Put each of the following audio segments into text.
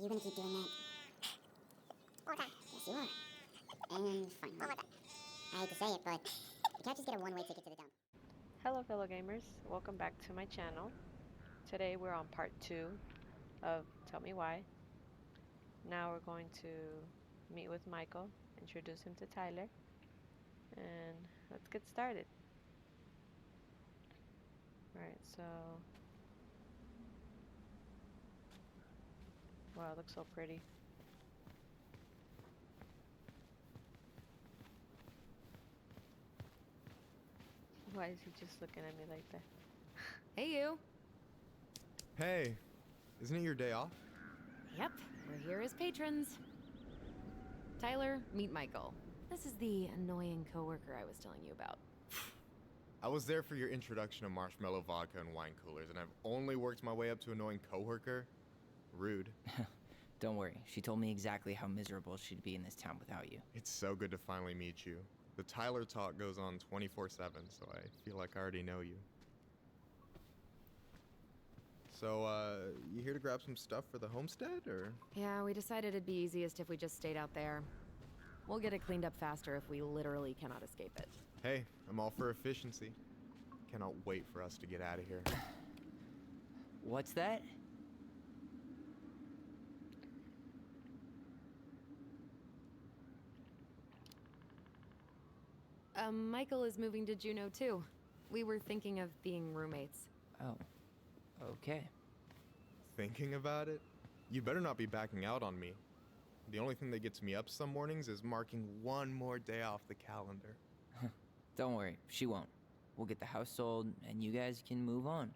you gonna keep doing that? All the time. Yes, you are. And fine. I hate to say it, but the couches get a one-way ticket to the dump. Hello fellow gamers, welcome back to my channel. Today we're on part 2 of Tell Me Why. Now we're going to meet with Michael, introduce him to Tyler, and let's get started. Alright, so... Wow, it looks so pretty. Why is he just looking at me like that? Hey, you. Hey, isn't it your day off? Yep, we're here as patrons. Tyler, meet Michael. This is the annoying coworker I was telling you about. I was there for your introduction to marshmallow vodka and wine coolers, and I've only worked my way up to annoying coworker. Rude. Don't worry, she told me exactly how miserable she'd be in this town without you. It's so good to finally meet you. The Tyler talk goes on 24/7, so I feel like I already know you. So, you here to grab some stuff for the homestead, or? Yeah, we decided it'd be easiest if we just stayed out there. We'll get it cleaned up faster if we literally cannot escape it. Hey, I'm all for efficiency. Cannot wait for us to get out of here. What's that? Michael is moving to Juneau too. We were thinking of being roommates. Oh, okay. Thinking about it? You better not be backing out on me. The only thing that gets me up some mornings is marking one more day off the calendar. Don't worry, she won't. We'll get the house sold, and you guys can move on.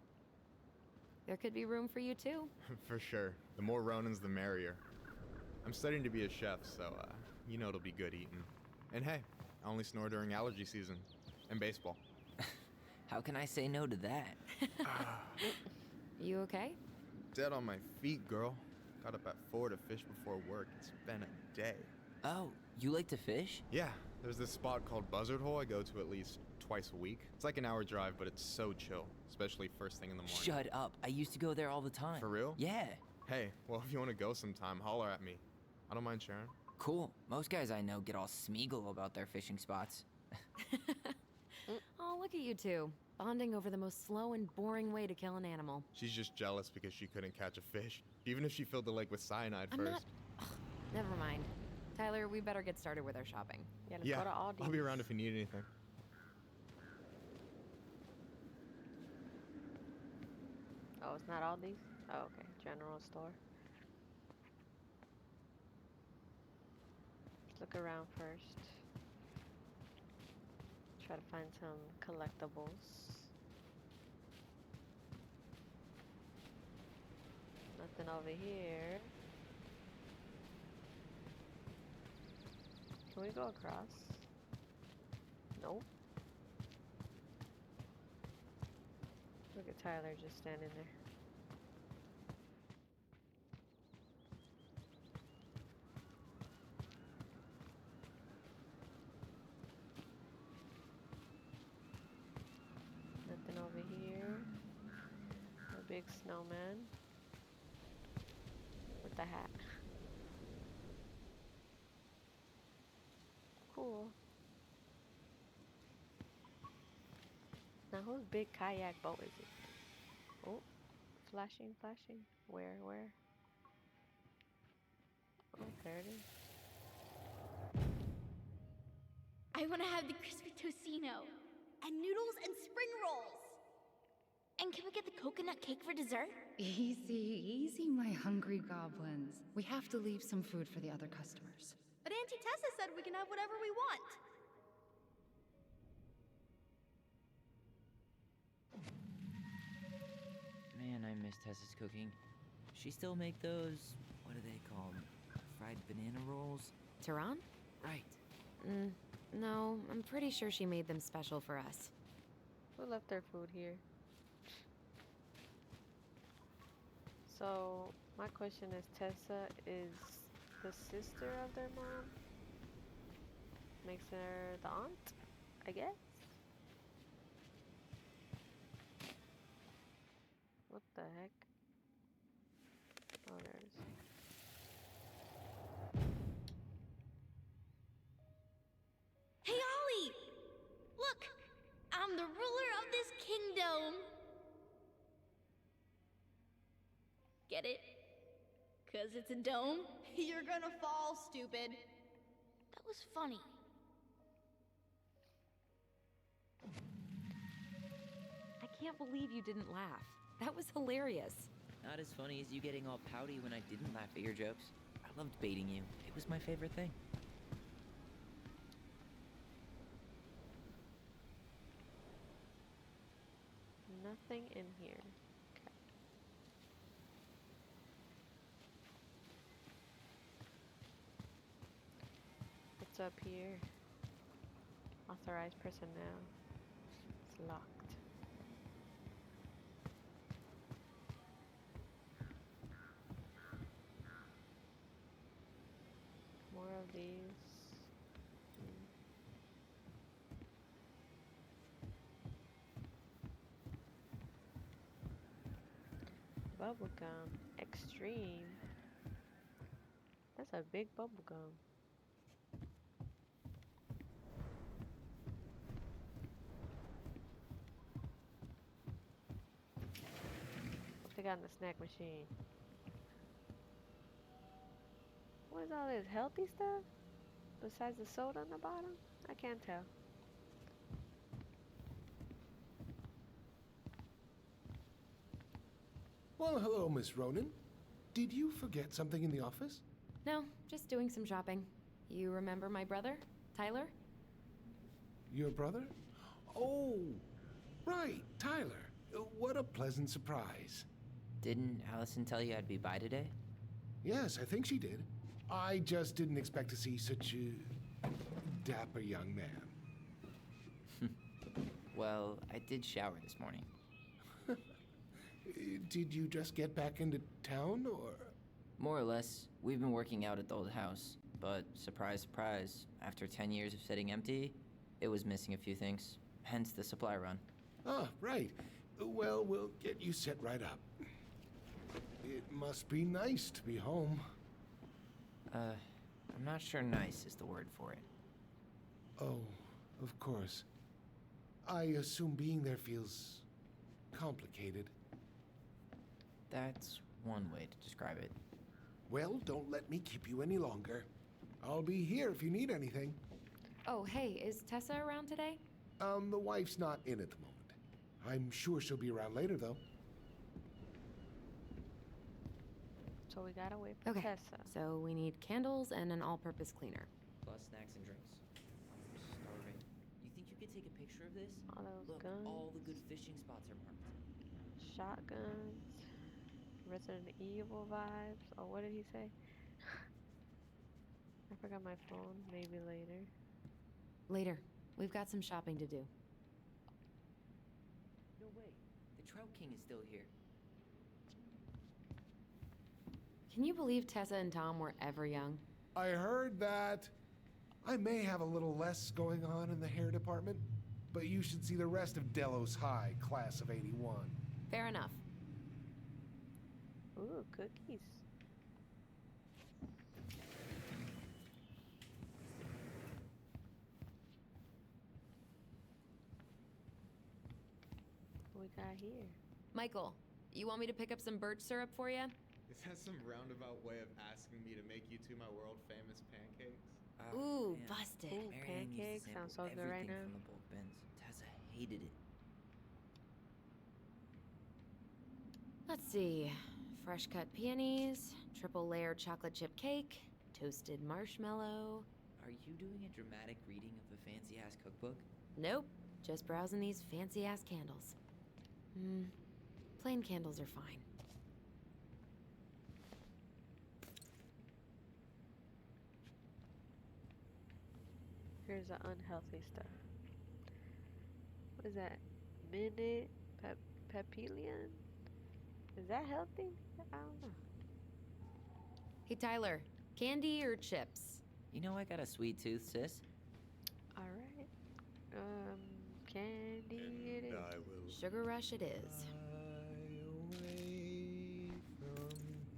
There could be room for you too. For sure. The more Ronins, the merrier. I'm studying to be a chef, so, you know it'll be good eating. And hey, I only snore during allergy season. And baseball. How can I say no to that? You okay? Dead on my feet, girl. Got up at 4 to fish before work. It's been a day. Oh, you like to fish? Yeah, there's this spot called Buzzard Hole I go to at least twice a week. It's like an hour drive, but it's so chill, especially first thing in the morning. Shut up. I used to go there all the time. For real? Yeah. Hey, well, if you want to go sometime, holler at me. I don't mind sharing. Cool. Most guys I know get all smeagol about their fishing spots. Oh, look at you two. Bonding over the most slow and boring way to kill an animal. She's just jealous because she couldn't catch a fish, even if she filled the lake with cyanide I'm first. not... Never mind. Tyler, we better get started with our shopping. Yeah, let's go to Aldi. I'll be around if you need anything. Oh, it's not Aldi's? Oh, okay. General store. Let's look around first. Try to find some collectibles. Nothing over here. Can we go across? Nope. Look at Tyler just standing there. Nothing over here. A big snowman with the hat. Cool. Now whose big kayak boat is it? Oh, flashing, flashing. Where? Oh, there it is. I want to have the crispy tocino, and noodles and spring rolls. And can we get the coconut cake for dessert? Easy, easy, my hungry goblins. We have to leave some food for the other customers. But Auntie Tessa said we can have whatever we want. Man, I miss Tessa's cooking. She still make those, what are they called? Fried banana rolls? Tehran? Right. No, I'm pretty sure she made them special for us. Who left their food here? So, my question is, Tessa is the sister of their mom? Makes her the aunt, I guess? What the heck? Oh, there it is. this kingdom. Get it? 'Cause it's a dome? You're gonna fall, stupid. That was funny. I can't believe you didn't laugh. That was hilarious. Not as funny as you getting all pouty when I didn't laugh at your jokes. I loved baiting you. It was my favorite thing. Nothing in here. Okay. What's up here? Authorized personnel. It's locked. More of these. Bubblegum. Extreme. That's a big bubblegum. What they got in the snack machine? What is all this healthy stuff? Besides the soda on the bottom? I can't tell. Well, hello, Miss Ronan. Did you forget something in the office? No, just doing some shopping. You remember my brother, Tyler? Your brother? Oh, right, Tyler. What a pleasant surprise. Didn't Allison tell you I'd be by today? Yes, I think she did. I just didn't expect to see such a dapper young man. Well, I did shower this morning. Did you just get back into town, or? More or less. We've been working out at the old house. But, surprise, surprise, after 10 years of sitting empty, it was missing a few things. Hence the supply run. Ah, right. Well, we'll get you set right up. It must be nice to be home. I'm not sure nice is the word for it. Oh, of course. I assume being there feels complicated. That's one way to describe it. Well, don't let me keep you any longer. I'll be here if you need anything. Oh, hey, is Tessa around today? The wife's not in at the moment. I'm sure she'll be around later, though. So we gotta wait for Okay, Tessa. so we need candles and an all-purpose cleaner. Plus snacks and drinks. I'm starving. You think you could take a picture of this? All those Look, guns. all the good fishing spots are marked. Shotguns. Resident Evil vibes. Oh, what did he say? I forgot my phone. Maybe later. Later. We've got some shopping to do. No way. The Trout King is still here. Can you believe Tessa and Tom were ever young? I heard that. I may have a little less going on in the hair department, but you should see the rest of Delos High, class of '81. Fair enough. Ooh, cookies. What we got here? Michael, you want me to pick up some birch syrup for you? Is that some roundabout way of asking me to make you two my world famous pancakes? Ooh, man. busted. Ooh, Marianne used to pancakes. sample Sounds so good right everything now. from the bulk bins. Tessa hated it. Let's see. Fresh cut peonies, triple layer chocolate chip cake, toasted marshmallow. Are you doing a dramatic reading of the fancy-ass cookbook? Nope, just browsing these fancy ass candles. Plain candles are fine. Here's the unhealthy stuff. What is that? Minute papillion? Is that healthy? I don't know. Hey Tyler, candy or chips? You know I got a sweet tooth, sis. Alright. Candy it is. I will Sugar rush it is. fly away from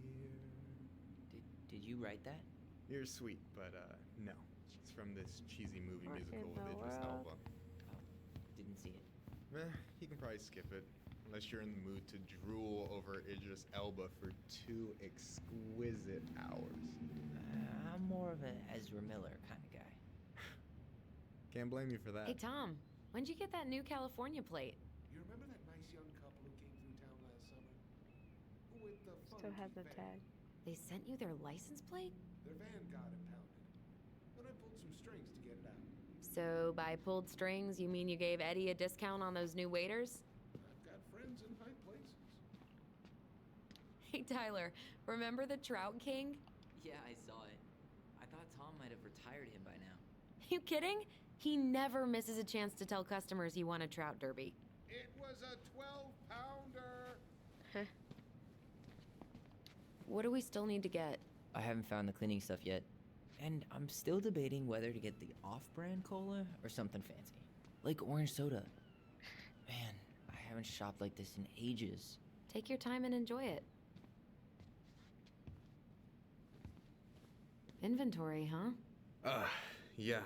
here. Did you write that? You're sweet, but no. It's from this cheesy movie What musical in the with Idris world? Elba. Oh, didn't see it. You can probably skip it. Unless you're in the mood to drool over Idris Elba for 2 exquisite hours. I'm more of a Ezra Miller kind of guy. Can't blame you for that. Hey, Tom, when'd you get that new California plate? You remember that nice young couple who came through town last summer? With the Still has funky a van. tag. They sent you their license plate? Their van got impounded, and I pulled some strings to get it out. So, by pulled strings, you mean you gave Eddie a discount on those new waiters? I've got friends in high places. Hey, Tyler, remember the Trout King? Yeah, I saw it. I thought Tom might have retired him by now. You kidding? He never misses a chance to tell customers he won a trout derby. It was a 12-pounder. What do we still need to get? I haven't found the cleaning stuff yet. And I'm still debating whether to get the off-brand cola or something fancy. Like orange soda. Man, I haven't shopped like this in ages. Take your time and enjoy it. Inventory, huh? Yeah.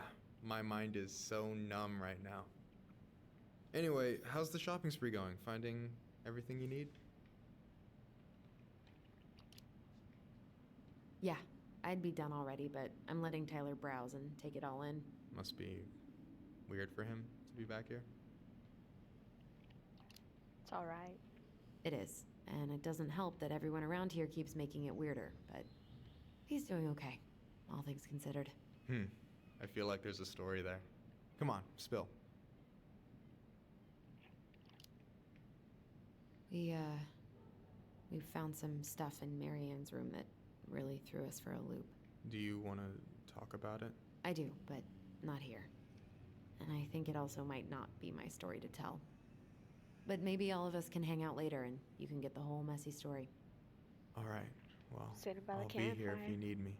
My mind is so numb right now. Anyway, how's the shopping spree going? Finding everything you need? Yeah, I'd be done already, but I'm letting Tyler browse and take it all in. Must be weird for him to be back here. It's alright. It is, and it doesn't help that everyone around here keeps making it weirder, but he's doing okay, all things considered. I feel like there's a story there. Come on, spill. We found some stuff in Marianne's room that really threw us for a loop. Do you want to talk about it? I do, but not here. And I think it also might not be my story to tell. But maybe all of us can hang out later and you can get the whole messy story. All right. Well, Sitting by the I'll be here if campfire. you need me.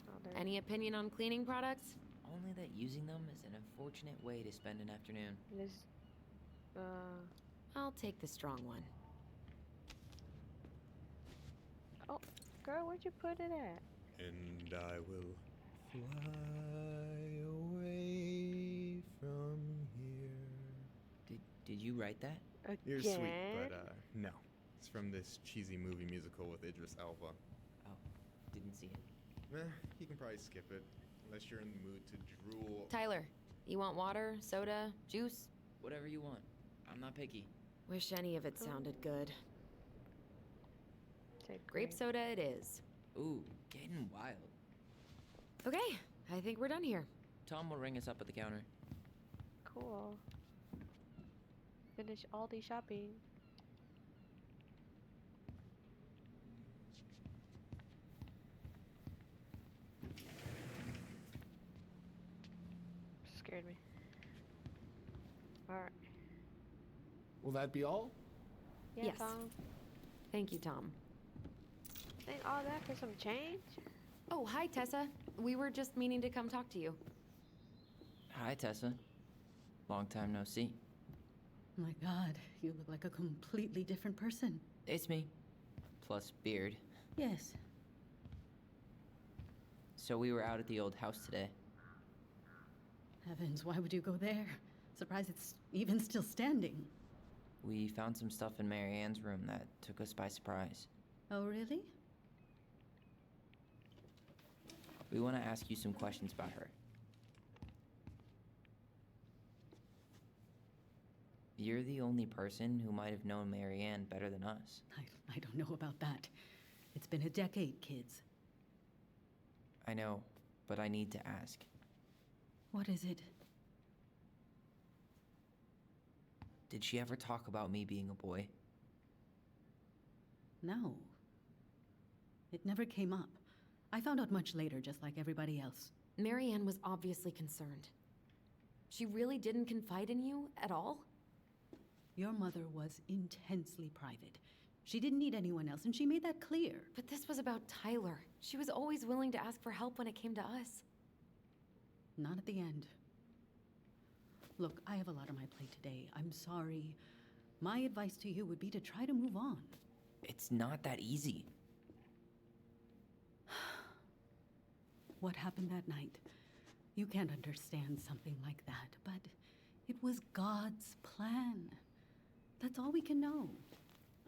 Oh, there- Any opinion on cleaning products? Only that using them is an unfortunate way to spend an afternoon. This, I'll take the strong one. oh, girl, where'd you put it at? And I will fly away from here. Did you write that? Again? You're sweet, but no. It's from this cheesy movie musical with Idris Elba. Oh, didn't see it. You can probably skip it. Unless you're in the mood to drool. Tyler, you want water, soda, juice? Whatever you want. I'm not picky. Wish any of it sounded good. Take Grape soda it is. Ooh, getting wild. Okay, I think we're done here. Tom will ring us up at the counter. Cool. Finish all the shopping. Scared me. Alright. Will that be all? Yeah, Yes. Tom. Thank you, Tom. Think all that for some change? Oh, hi, Tessa. We were just meaning to come talk to you. Hi, Tessa. Long time no see. My god, you look like a completely different person. It's me. Plus beard. Yes. So we were out at the old house today. Heavens, why would you go there? Surprised it's even still standing. We found some stuff in Mary Ann's room that took us by surprise. Oh, really? We want to ask you some questions about her. You're the only person who might have known Mary Ann better than us. I don't know about that. It's been a decade, kids. I know, but I need to ask. What is it? Did she ever talk about me being a boy? No. It never came up. I found out much later, just like everybody else. Marianne was obviously concerned. She really didn't confide in you at all? Your mother was intensely private. She didn't need anyone else, and she made that clear. But this was about Tyler. She was always willing to ask for help when it came to us. Not at the end. Look, I have a lot on my plate today. I'm sorry. My advice to you would be to try to move on. It's not that easy. What happened that night? You can't understand something like that, but it was God's plan. That's all we can know.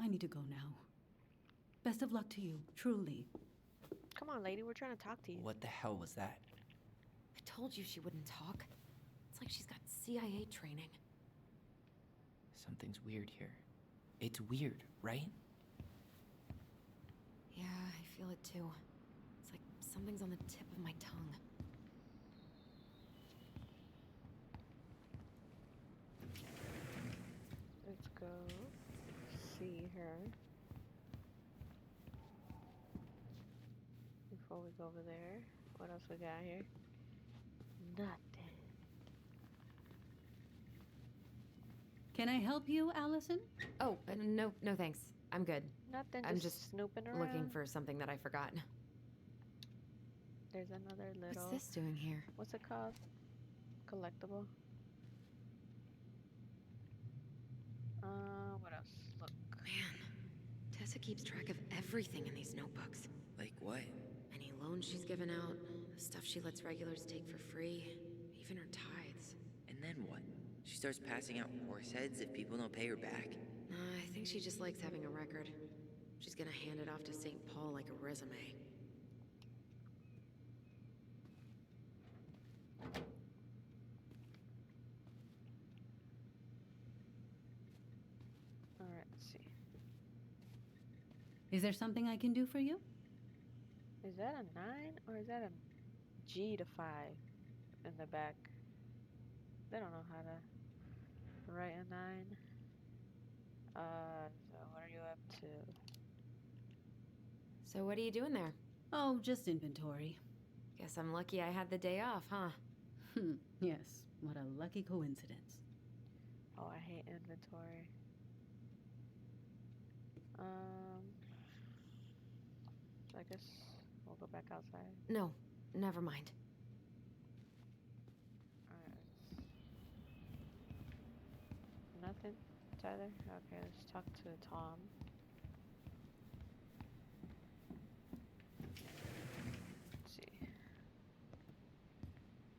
I need to go now. Best of luck to you, truly. Come on, lady, we're trying to talk to you. What the hell was that? I told you she wouldn't talk. It's like she's got CIA training. Something's weird here. It's weird, right? Yeah, I feel it too. It's like something's on the tip of my tongue. Let's go see her. Before we go over there, what else we got here? Nothing. Can I help you, Allison? Oh, no thanks. I'm good. Nothing. I'm just snooping around. Looking for something that I forgot. There's another little. What's this doing here? What's it called? Collectible. What else? Look. Man, Tessa keeps track of everything in these notebooks. Like what? Any loans she's given out, the stuff she lets regulars take for free, even her tithes. And then what? She starts passing out horse heads if people don't pay her back? I think she just likes having a record. She's gonna hand it off to St. Paul like a resume. Alright, let's see. Is there something I can do for you? Is that a 9 or is that a G to 5 in the back? They don't know how to write a 9. So what are you up to? So what are you doing there? Oh, just inventory. Guess I'm lucky I had the day off, huh? Yes, what a lucky coincidence. Oh, I hate inventory. I guess we'll go back outside. No, never mind. Alright. Nothing, Tyler? Okay, let's talk to Tom. Let's see.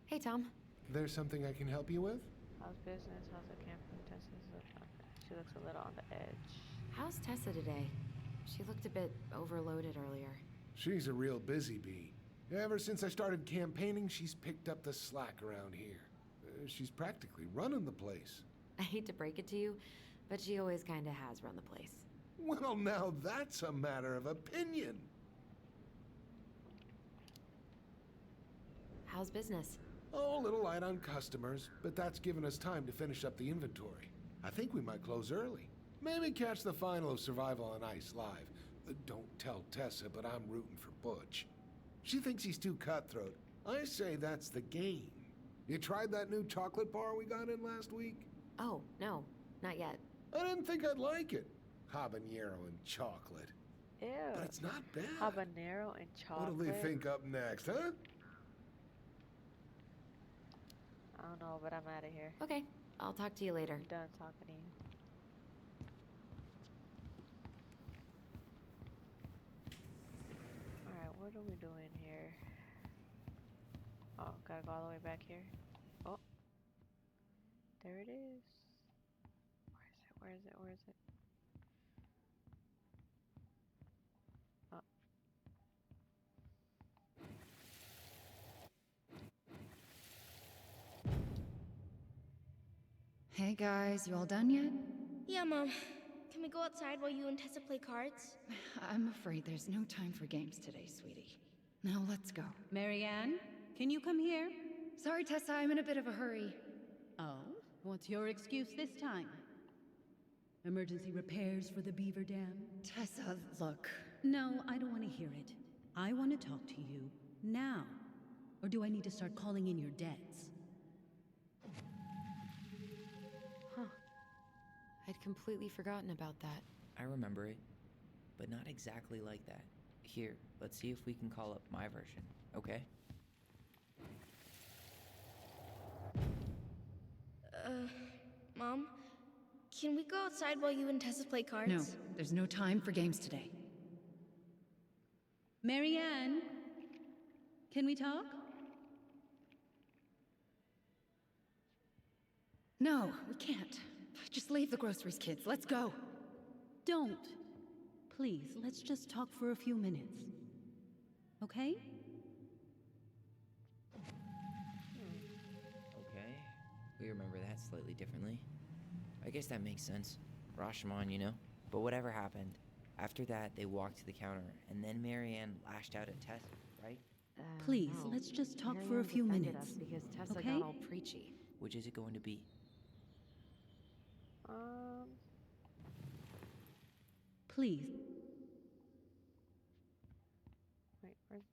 Hey, Tom. There's something I can help you with? How's business? How's the camping? Tessa's she looks a little on the edge. How's Tessa today? She looked a bit overloaded earlier. She's a real busy bee. Ever since I started campaigning, she's picked up the slack around here. She's practically running the place. I hate to break it to you, but she always kinda has run the place. Well, now that's a matter of opinion. How's business? Oh, a little light on customers, but that's given us time to finish up the inventory. I think we might close early. Maybe catch the final of Survival on Ice live. Don't tell Tessa, but I'm rooting for Butch. She thinks he's too cutthroat. I say that's the game. You tried that new chocolate bar we got in last week? Oh, no, not yet. I didn't think I'd like it. Habanero and chocolate. Ew. But it's not bad. Habanero and chocolate. What'll they think up next, huh? I don't know, but I'm out of here. Okay, I'll talk to you later. I'm done talking to you. Alright, what are we doing here? Oh, gotta go all the way back here. Oh. There it is. Where is it? Where is it? Oh. Hey guys, you all done yet? Yeah, Mom. Can we go outside while you and Tessa play cards? I'm afraid there's no time for games today, sweetie. Now let's go. Marianne, can you come here? Sorry, Tessa, I'm in a bit of a hurry. Oh, what's your excuse this time? Emergency repairs for the beaver dam? Tessa, look. No, I don't want to hear it. I want to talk to you now. Or do I need to start calling in your debts? Huh. I'd completely forgotten about that. I remember it, but not exactly like that. Here, let's see if we can call up my version, okay? Mom? Can we go outside while you and Tessa play cards? No, there's no time for games today. Marianne, can we talk? No, we can't. Just leave the groceries, kids. Let's go. Don't. Please, let's just talk for a few minutes. Okay? Okay. We remember that slightly differently. I guess that makes sense. Rashomon, you know? But whatever happened, after that, they walked to the counter, and then Marianne lashed out at Tess, right? Please, No. let's just talk for a Marianne few defended minutes. us because Tessa Okay? got all preachy. Which is it going to be? Um, Please. wait, where's...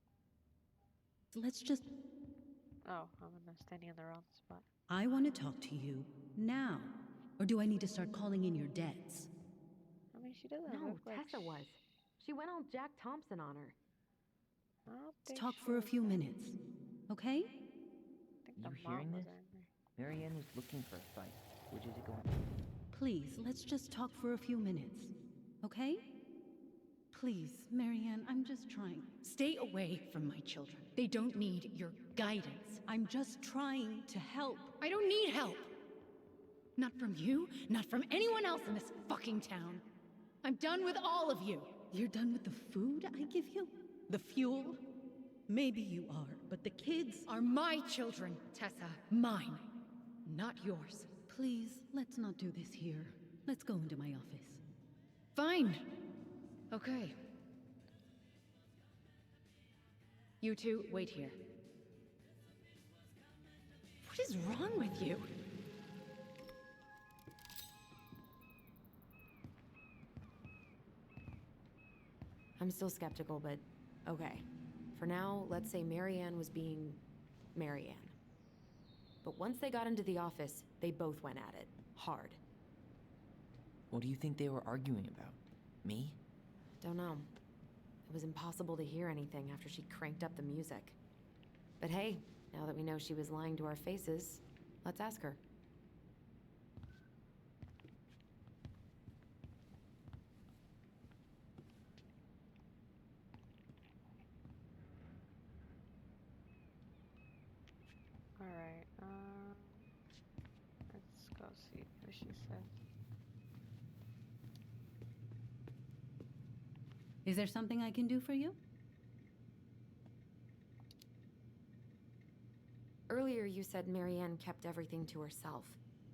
Let's just. Oh, I'm standing in the wrong spot. I want to talk to you now. Or do I need to start calling in your debts? I mean, she doesn't No, look like Tessa was. She went all Jack Thompson on her. I don't Let's think talk she for a was few that- minutes. Okay? I think You the hearing mom was this? angry. Marianne was looking for a fight. Which is it going to be? Please, let's just talk for a few minutes. Okay? Please, Marianne, I'm just trying. Stay away from my children. They don't need your guidance. I'm just trying to help. I don't need help. Not from you, not from anyone else in this fucking town. I'm done with all of you. You're done with the food I give you? The fuel? Maybe you are, but the kids Are my children, Tessa. Mine, not yours. Please, let's not do this here. Let's go into my office. Fine. Okay. You two, wait here. What is wrong with you? I'm still skeptical, but okay. For now, let's say Marianne was being Marianne. But once they got into the office, they both went at it. Hard. What do you think they were arguing about? Me? Don't know. It was impossible to hear anything after she cranked up the music. But hey, now that we know she was lying to our faces, let's ask her. Alright, let's go see what she says. Is there something I can do for you? Earlier you said Marianne kept everything to herself.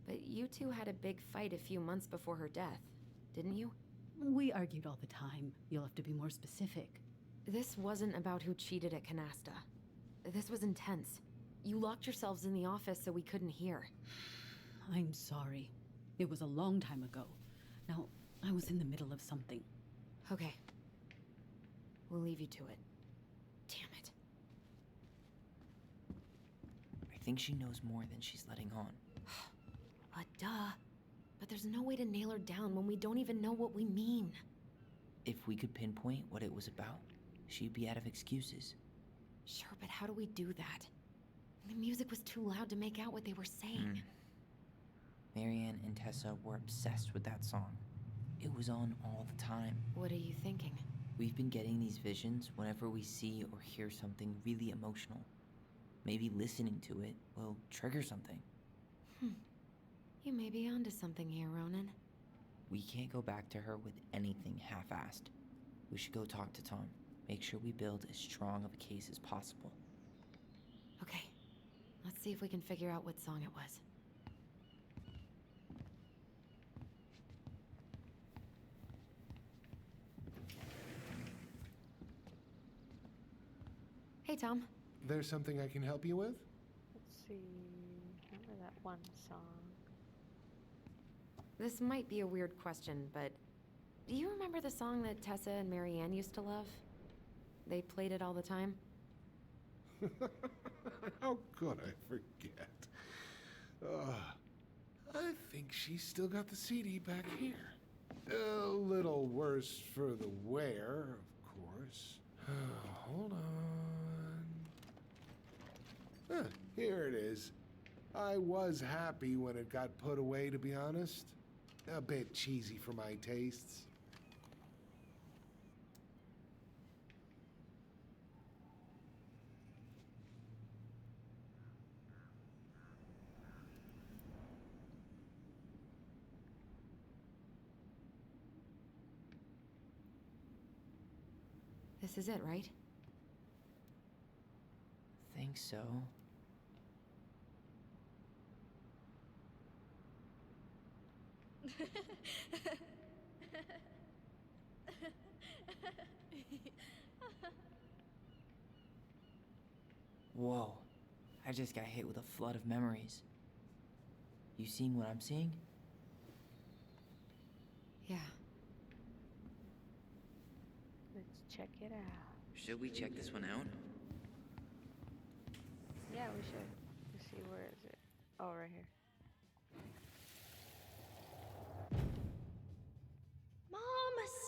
But you two had a big fight a few months before her death, didn't you? We argued all the time. You'll have to be more specific. This wasn't about who cheated at Canasta. This was intense. You locked yourselves in the office so we couldn't hear. I'm sorry. It was a long time ago. Now, I was in the middle of something. Okay. We'll leave you to it. Damn it. I think she knows more than she's letting on. Duh. But there's no way to nail her down when we don't even know what we mean. If we could pinpoint what it was about, she'd be out of excuses. Sure, but how do we do that? The music was too loud to make out what they were saying. Marianne and Tessa were obsessed with that song. It was on all the time. What are you thinking? We've been getting these visions whenever we see or hear something really emotional. Maybe listening to it will trigger something. You may be onto something here, Ronan. We can't go back to her with anything half-assed. We should go talk to Tom. Make sure we build as strong of a case as possible. Okay. Let's see if we can figure out what song it was. Hey, Tom. There's something I can help you with? Let's see. Remember that one song? This might be a weird question, but do you remember the song that Tessa and Marianne used to love? They played it all the time. How could I forget? I think she's still got the CD back here. A little worse for the wear, of course. Hold on. Here it is. I was happy when it got put away, to be honest. A bit cheesy for my tastes. This is it, right? Think so. Whoa. I just got hit with a flood of memories. You seeing what I'm seeing? Yeah. Let's check it out. Should we check this one out? Yeah, we should. Let's see, where is it? Oh, right here. Mom,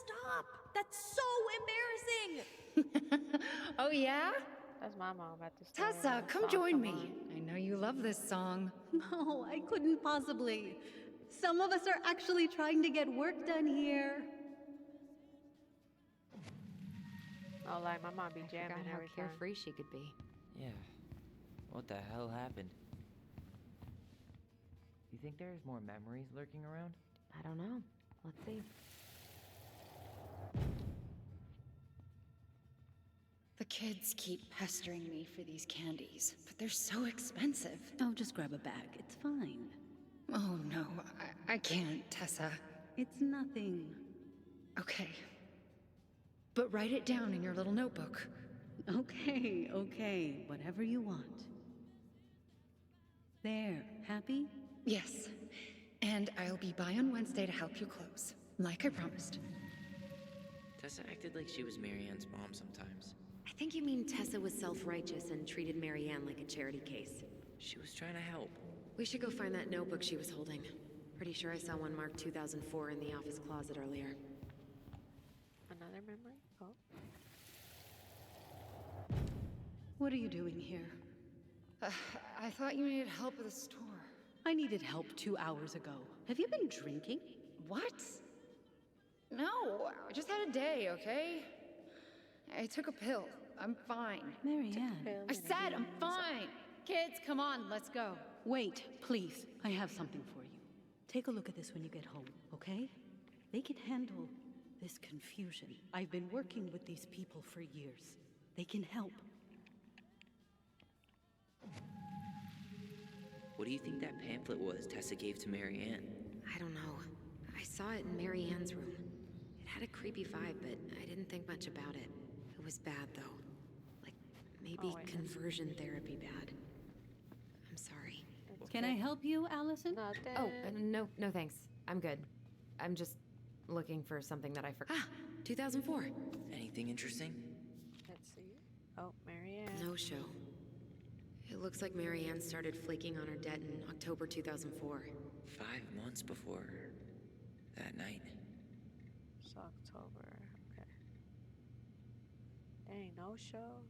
stop! That's so embarrassing! Oh, yeah? That's my mom at this time. Tessa, come join me. I know you love this song. No, I couldn't possibly. Some of us are actually trying to get work done here. Oh, like my mom be I jamming forgot how every time. carefree she could be. Yeah. What the hell happened? You think there's more memories lurking around? I don't know. Let's see. The kids keep pestering me for these candies, but they're so expensive. Oh, just grab a bag. It's fine. Oh, no, I can't, Tessa. It's nothing. Okay. But write it down in your little notebook. Okay, okay. Whatever you want. There. Happy? Yes. And I'll be by on Wednesday to help you close, like I promised. Tessa acted like she was Marianne's mom sometimes. I think you mean Tessa was self-righteous and treated Marianne like a charity case. She was trying to help. We should go find that notebook she was holding. Pretty sure I saw one marked 2004 in the office closet earlier. Another memory? Oh. What are you doing here? I thought you needed help with the store. I needed help 2 hours ago. Have you been drinking? What? No, I just had a day, okay? I took a pill. I'm fine. Marianne. I said I'm fine. Kids, come on, let's go. Wait, please. I have something for you. Take a look at this when you get home, okay? They can handle this confusion. I've been working with these people for years. They can help. What do you think that pamphlet was Tessa gave to Marianne? I don't know. I saw it in Marianne's room. It had a creepy vibe, but I didn't think much about it. It was bad, though. Like, maybe wait. conversion therapy bad. I'm sorry. Can I help you, Allison? Nothing. Oh, no thanks. I'm good. I'm just looking for something that I forgot. Ah, 2004. Anything interesting? Let's see. Oh, Marianne. No show. It looks like Marianne started flaking on her debt in October 2004. 5 months before that night. It's October. Okay. Dang, no show.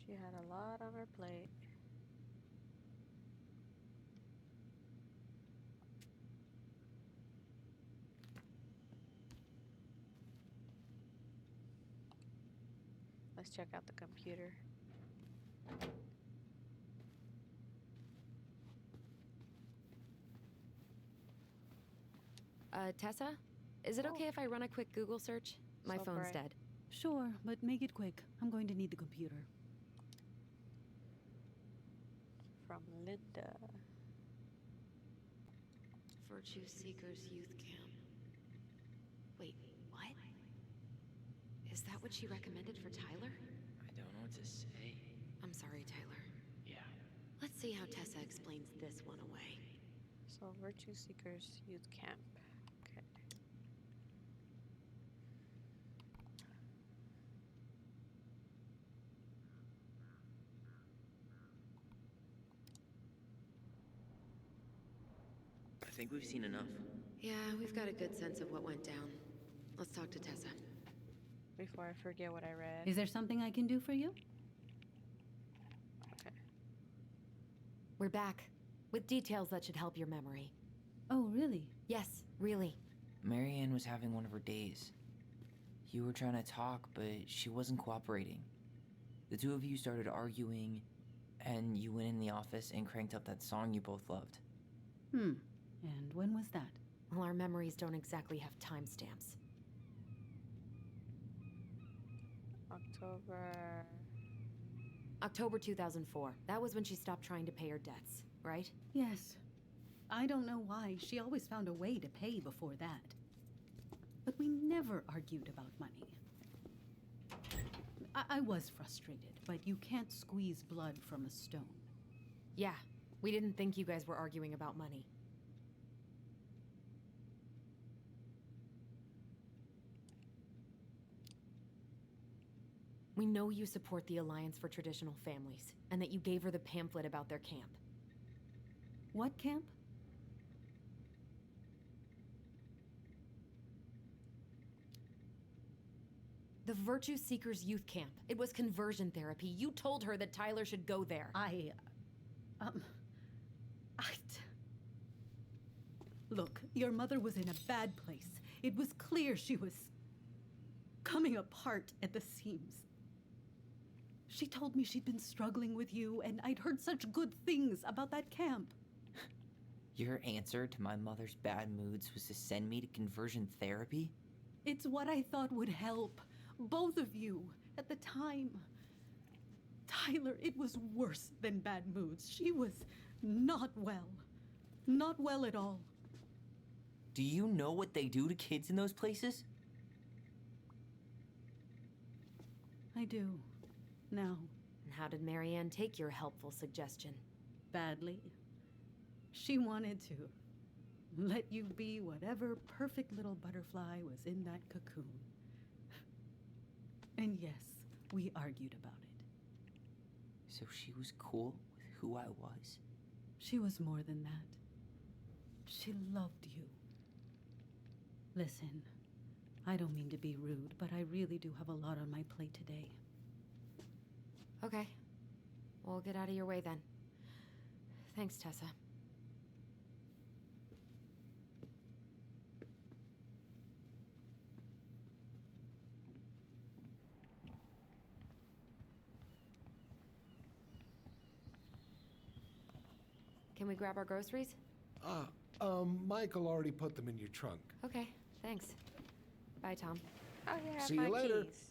She had a lot on her plate. Let's check out the computer. Tessa? Is it okay if I run a quick Google search? My So phone's bright. dead. Sure, but make it quick. I'm going to need the computer. From Linda. Virtue Seekers Youth Camp. Wait, what? Is that what she recommended for Tyler? I don't know what to say. I'm sorry, Tyler. Yeah. Let's see how Tessa explains this one away. So, Virtue Seekers Youth Camp. Okay. I think we've seen enough. Yeah, we've got a good sense of what went down. Let's talk to Tessa. Before I forget what I read. Is there something I can do for you? Okay. We're back. With details that should help your memory. Oh, really? Yes, really. Marianne was having one of her days. You were trying to talk, but she wasn't cooperating. The two of you started arguing, and you went in the office and cranked up that song you both loved. And when was that? Well, our memories don't exactly have timestamps. October 2004. That was when she stopped trying to pay her debts, right? Yes. I don't know why. She always found a way to pay before that. But we never argued about money. I was frustrated, but you can't squeeze blood from a stone. Yeah, we didn't think you guys were arguing about money. We know you support the Alliance for Traditional Families, and that you gave her the pamphlet about their camp. What camp? The Virtue Seekers Youth Camp. It was conversion therapy. You told her that Tyler should go there. Look, your mother was in a bad place. It was clear she was coming apart at the seams. She told me she'd been struggling with you, and I'd heard such good things about that camp. Your answer to my mother's bad moods was to send me to conversion therapy? It's what I thought would help. Both of you, at the time. Tyler, it was worse than bad moods. She was not well. Not well at all. Do you know what they do to kids in those places? I do. Now. And how did Marianne take your helpful suggestion? Badly. She wanted to let you be whatever perfect little butterfly was in that cocoon. And yes, we argued about it. So she was cool with who I was? She was more than that. She loved you. Listen, I don't mean to be rude, but I really do have a lot on my plate today. Okay. We'll get out of your way then. Thanks, Tessa. Can we grab our groceries? Michael already put them in your trunk. Okay, thanks. Bye, Tom. Oh, yeah, See my you later. keys.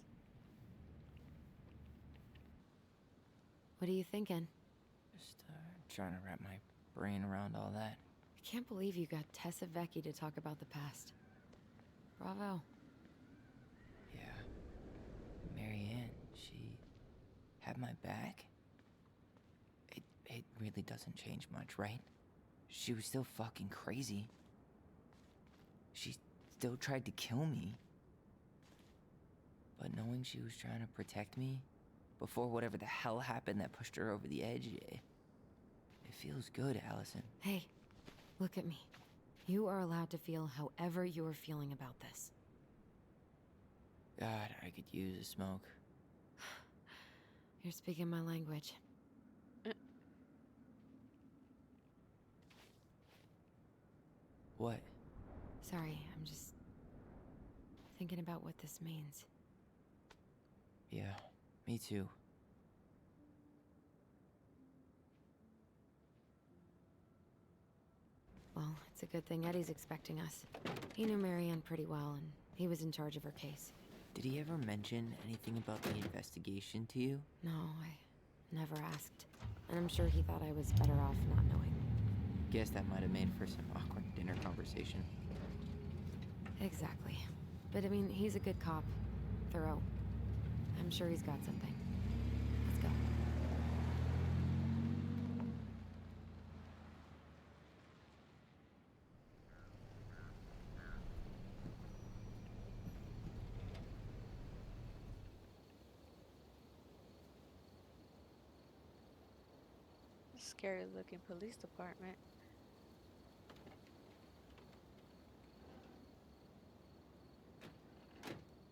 What are you thinking? Just trying to wrap my brain around all that. I can't believe you got Tessa Vecchi to talk about the past. Bravo. Yeah. Marianne, she had my back. It really doesn't change much, right? She was still fucking crazy. She still tried to kill me. But knowing she was trying to protect me before whatever the hell happened that pushed her over the edge, it feels good, Allison. Hey, look at me. You are allowed to feel however you are feeling about this. God, I could use a smoke. You're speaking my language. What? Sorry, I'm just thinking about what this means. Yeah, me too. Well, it's a good thing Eddie's expecting us. He knew Marianne pretty well, and he was in charge of her case. Did he ever mention anything about the investigation to you? No, I never asked. And I'm sure he thought I was better off not knowing. Guess that might have made for some awkward dinner conversation. Exactly. But I mean, he's a good cop. Thorough. I'm sure he's got something. Let's go. Scary looking police department.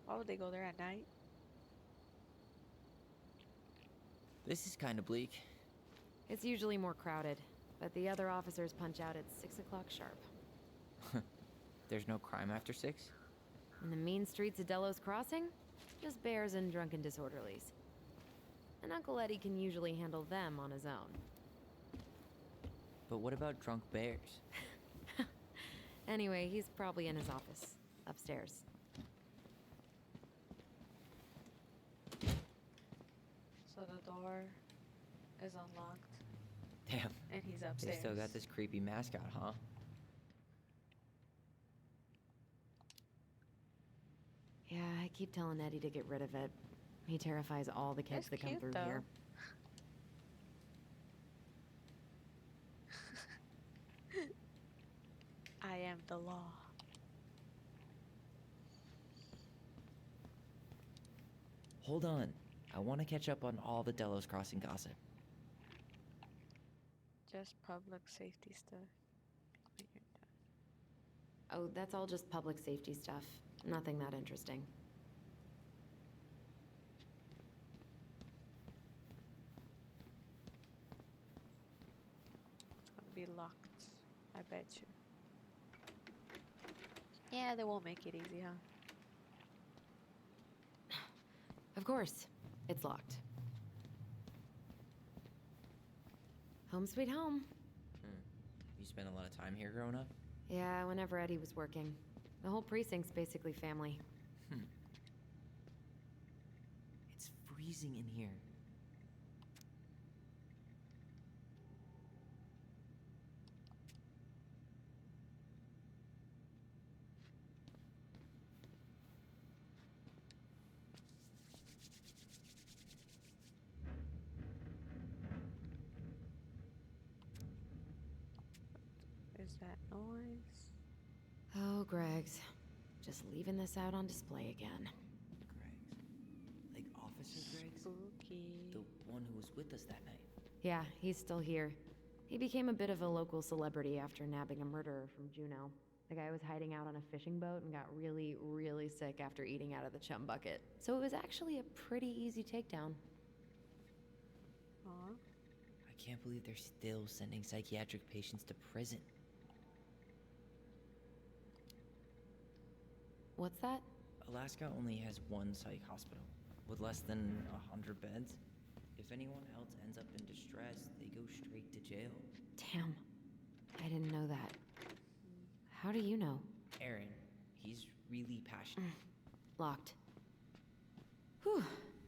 Why would they go there at night? This is kind of bleak. It's usually more crowded, but the other officers punch out at 6 o'clock sharp. There's no crime after 6? In the mean streets of Delos Crossing, just bears and drunken disorderlies. And Uncle Eddie can usually handle them on his own. But what about drunk bears? Anyway, he's probably in his office, upstairs. door is unlocked Damn. and he's They upstairs. still got this creepy mascot, huh? Yeah, I keep telling Eddie to get rid of it. He terrifies all the kids It's that come cute, through though. here. I am the law. Hold on. I want to catch up on all the Delos Crossing gossip. Just public safety stuff. When you're done. Oh, that's all just public safety stuff. Nothing that interesting. It's gonna be locked. I bet you. Yeah, they won't make it easy, huh? Of course. It's locked. Home sweet home. You spent a lot of time here growing up? Yeah, whenever Eddie was working. The whole precinct's basically family. It's freezing in here. Is that noise? Oh, Greg's. Just leaving this out on display again. Greg's. Like Officer Greg's? Spooky. The one who was with us that night. Yeah, he's still here. He became a bit of a local celebrity after nabbing a murderer from Juneau. The guy was hiding out on a fishing boat and got really, really sick after eating out of the chum bucket. So it was actually a pretty easy takedown. Aw. I can't believe they're still sending psychiatric patients to prison. What's that? Alaska only has one psych hospital, with less than 100 beds. If anyone else ends up in distress, they go straight to jail. Damn. I didn't know that. How do you know? Aaron, he's really passionate. Locked. Whew.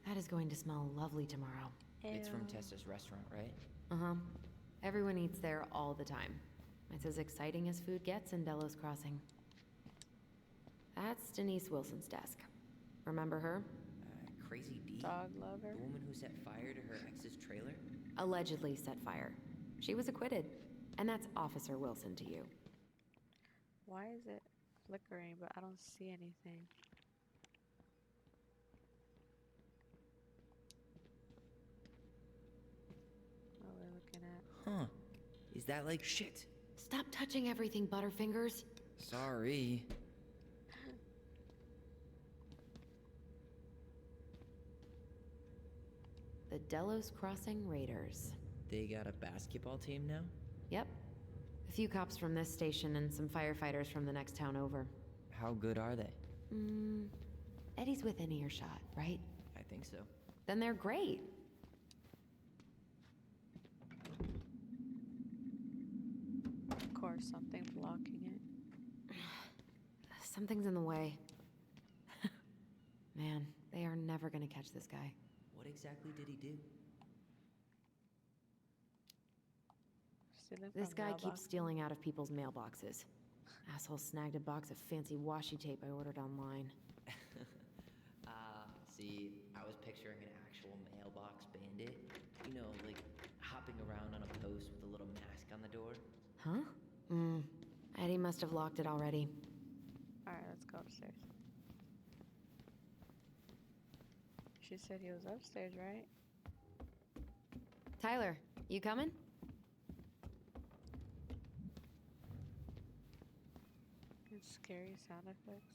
That is going to smell lovely tomorrow. It's from Ew. Tessa's restaurant, right? Uh-huh. Everyone eats there all the time. It's as exciting as food gets in Delos Crossing. That's Denise Wilson's desk. Remember her? Crazy D? Dog lover. The woman who set fire to her ex's trailer? Allegedly set fire. She was acquitted. And that's Officer Wilson to you. Why is it flickering, but I don't see anything? What are we looking at? Huh. Is that like shit? Stop touching everything, Butterfingers. Sorry. The Delos Crossing Raiders. They got a basketball team now? Yep. A few cops from this station and some firefighters from the next town over. How good are they? Eddie's within earshot, right? I think so. Then they're great. Of course, something blocking it. Something's in the way. Man, they are never gonna catch this guy. What exactly did he do? Stealing This from guy keeps mailbox. stealing out of people's mailboxes. Asshole snagged a box of fancy washi tape I ordered online. See, I was picturing an actual mailbox bandit. You know, like hopping around on a post with a little mask on the door. Huh? Eddie must have locked it already. Alright, let's go upstairs. She said he was upstairs, right? Tyler, you coming? It's scary sound effects.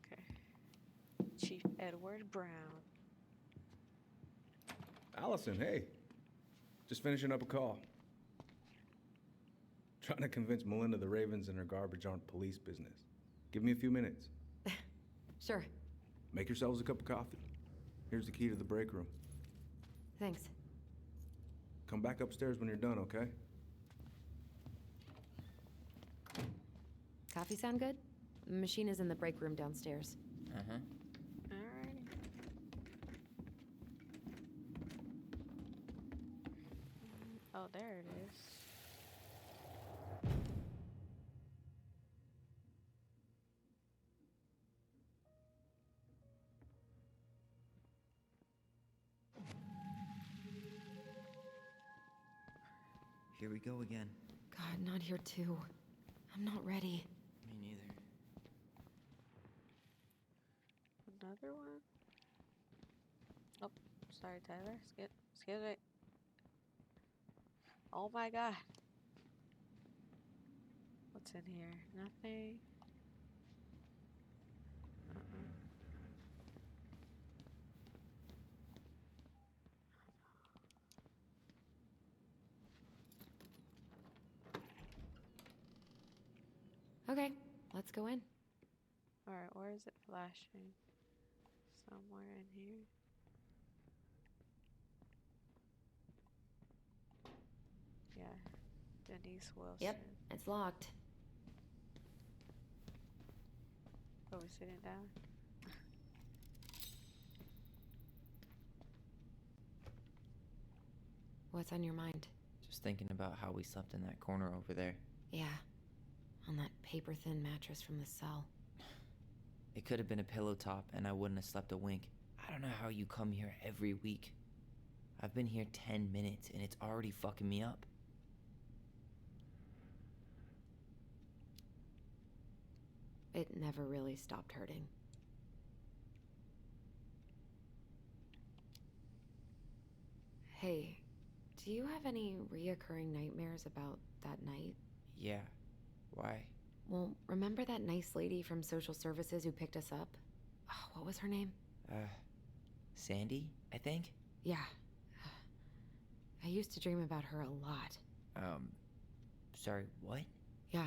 Okay. Chief Edward Brown. Allison, hey. Just finishing up a call. Trying to convince Melinda the Ravens and her garbage aren't police business. Give me a few minutes. Sure. Make yourselves a cup of coffee. Here's the key to the break room. Thanks. Come back upstairs when you're done, okay? Coffee sound good? The machine is in the break room downstairs. Uh-huh. Alrighty. Oh, there it is. Here we go again. God, not here too. I'm not ready. Me neither. Another one? Oh, sorry, Tyler. Excuse me. Oh my god. What's in here? Nothing. Okay, let's go in. Alright, where is it flashing? Somewhere in here. Yeah, Denise Wilson. Yep, it's locked. Are we sitting down? What's on your mind? Just thinking about how we slept in that corner over there. Yeah, on that paper-thin mattress from the cell. It could have been a pillow top and I wouldn't have slept a wink. I don't know how you come here every week. I've been here 10 minutes and it's already fucking me up. It never really stopped hurting. Hey, do you have any reoccurring nightmares about that night? Yeah. Why? Well, remember that nice lady from social services who picked us up? Oh, what was her name? Sandy, I think? Yeah. I used to dream about her a lot. Sorry, what? Yeah.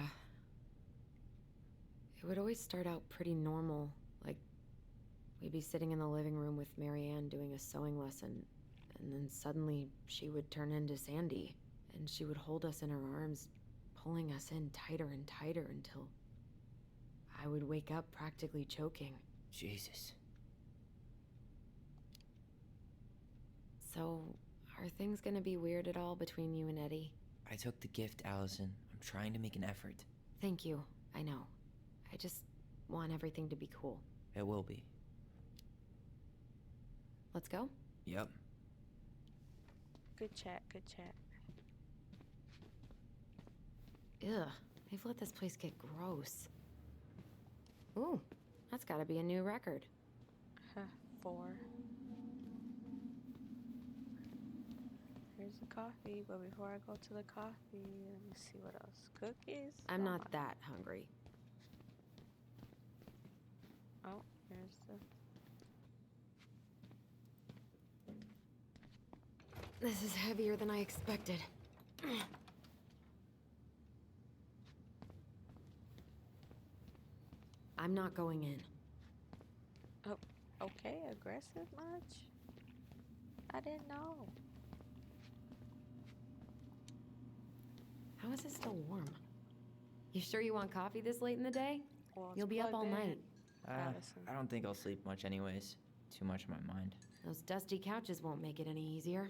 It would always start out pretty normal, like we'd be sitting in the living room with Marianne doing a sewing lesson, and then suddenly she would turn into Sandy, and she would hold us in her arms, pulling us in tighter and tighter until I would wake up practically choking. Jesus. So, are things gonna be weird at all between you and Eddie? I took the gift, Allison. I'm trying to make an effort. Thank you, I know. I just want everything to be cool. It will be. Let's go? Yep. Good chat, good chat. Ugh, they've let this place get gross. Ooh, that's gotta be a new record. 4. Here's the coffee, but before I go to the coffee, let me see what else. Cookies? I'm Oh not my- that hungry. Oh, here's the... This is heavier than I expected. I'm not going in. Oh, okay, aggressive much? I didn't know. How is it still warm? You sure you want coffee this late in the day? Well, it's You'll be up all plugged in. night. Allison. I don't think I'll sleep much anyways. Too much on my mind. Those dusty couches won't make it any easier.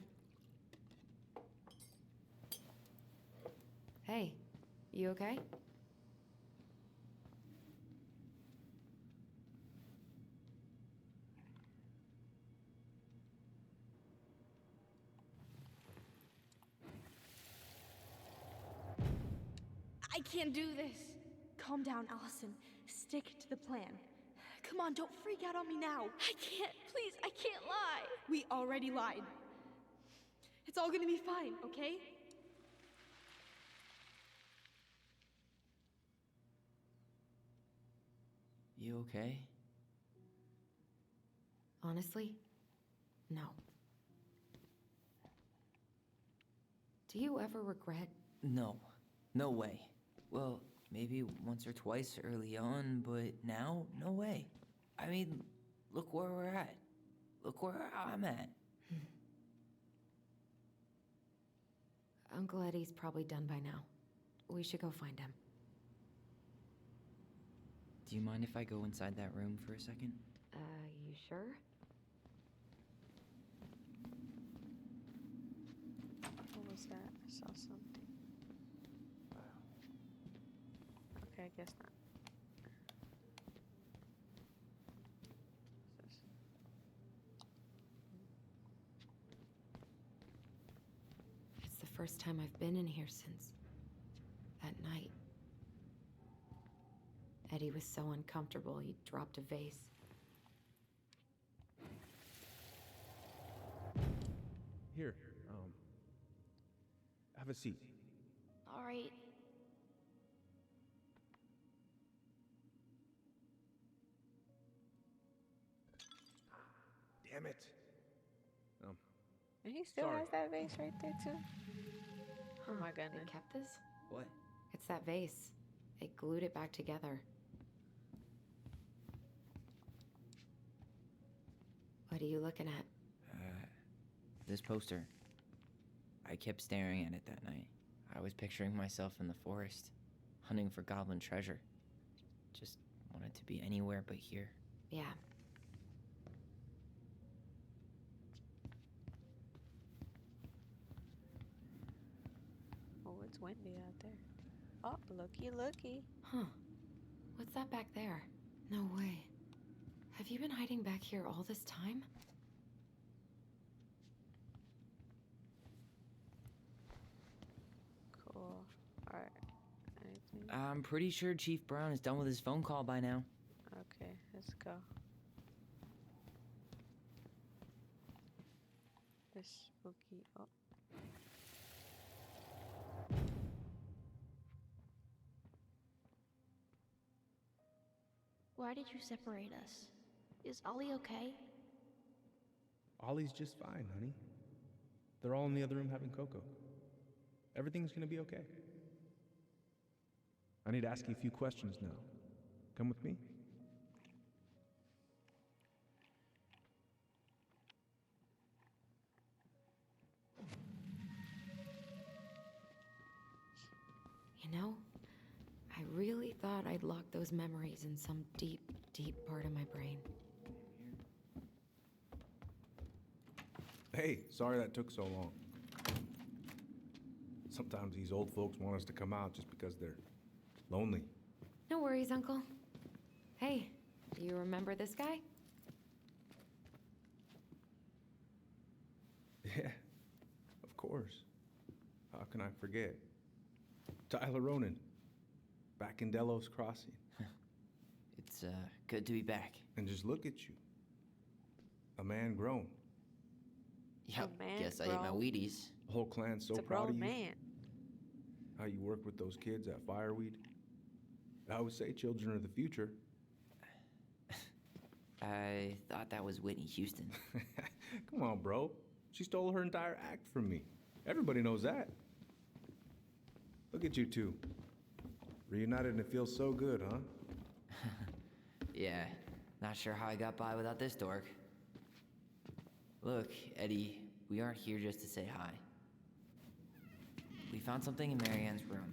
Hey, you okay? I can't do this. Calm down, Allison. Stick to the plan. Come on, don't freak out on me now. I can't. Please, I can't lie. We already lied. It's all gonna be fine, okay? You okay? Honestly, no. Do you ever regret? No. No way. Well, maybe once or twice early on, but now, no way. I mean, look where we're at. Look where I'm at. Uncle Eddie's probably done by now. We should go find him. Do you mind if I go inside that room for a second? You sure? What was that? saw something. Okay, I guess not. What's this? It's the first time I've been in here since that night. Eddie was so uncomfortable, he dropped a vase. Here, have a seat. All right. Damn it. And he still Sorry. has that vase right there too. Oh my They goodness. kept this? What? It's that vase. They glued it back together. What are you looking at? This poster. I kept staring at it that night. I was picturing myself in the forest, hunting for goblin treasure. Just wanted to be anywhere but here. Yeah. Oh, it's windy out there. Oh, looky, looky. Huh. What's that back there? No way. Have you been hiding back here all this time? Cool. Alright. Anything? I'm pretty sure Chief Brown is done with his phone call by now. Okay, let's go. This spooky. Oh. Why did you separate us? Is Ollie okay? Ollie's just fine, honey. They're all in the other room having cocoa. Everything's gonna be okay. I need to ask you a few questions now. Come with me? You know, I really thought I'd locked those memories in some deep, deep part of my brain. Hey, sorry that took so long. Sometimes these old folks want us to come out just because they're lonely. No worries, Uncle. Hey, do you remember this guy? Yeah, of course. How can I forget? Tyler Ronan, back in Delos Crossing. It's good to be back. And just look at you. A man grown. Yep, man guess I ate my grown. Wheaties. The whole clan's so It's a proud of grown you. man. How you work with those kids at Fireweed. I always say children are the future. I thought that was Whitney Houston. Come on, bro. She stole her entire act from me. Everybody knows that. Look at you two. Reunited and it feels so good, huh? Yeah, not sure how I got by without this dork. Look, Eddie, we aren't here just to say hi. We found something in Marianne's room.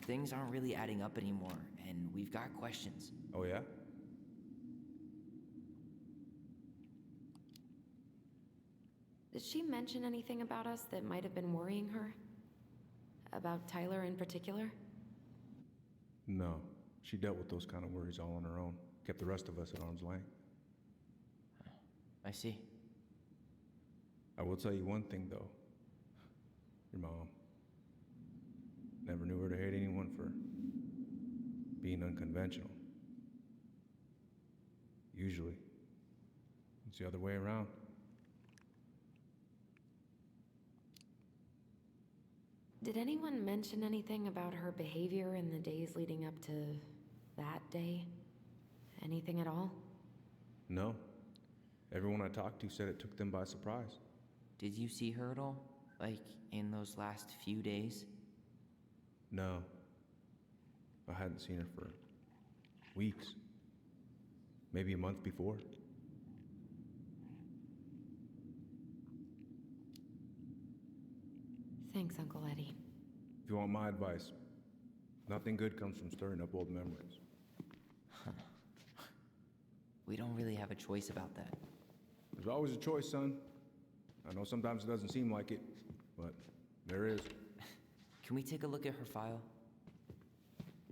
Things aren't really adding up anymore, and we've got questions. Oh, yeah? Did she mention anything about us that might have been worrying her? About Tyler in particular? No. She dealt with those kind of worries all on her own. Kept the rest of us at arm's length. I see. I will tell you one thing, though. Your mom. Never knew her to hate anyone for being unconventional. Usually, it's the other way around. Did anyone mention anything about her behavior in the days leading up to that day? Anything at all? No. Everyone I talked to said it took them by surprise. Did you see her at all? Like, in those last few days? No. I hadn't seen her for weeks. Maybe a month before. Thanks, Uncle Eddie. If you want my advice, nothing good comes from stirring up old memories. We don't really have a choice about that. There's always a choice, son. I know sometimes it doesn't seem like it, but There is. Can we take a look at her file?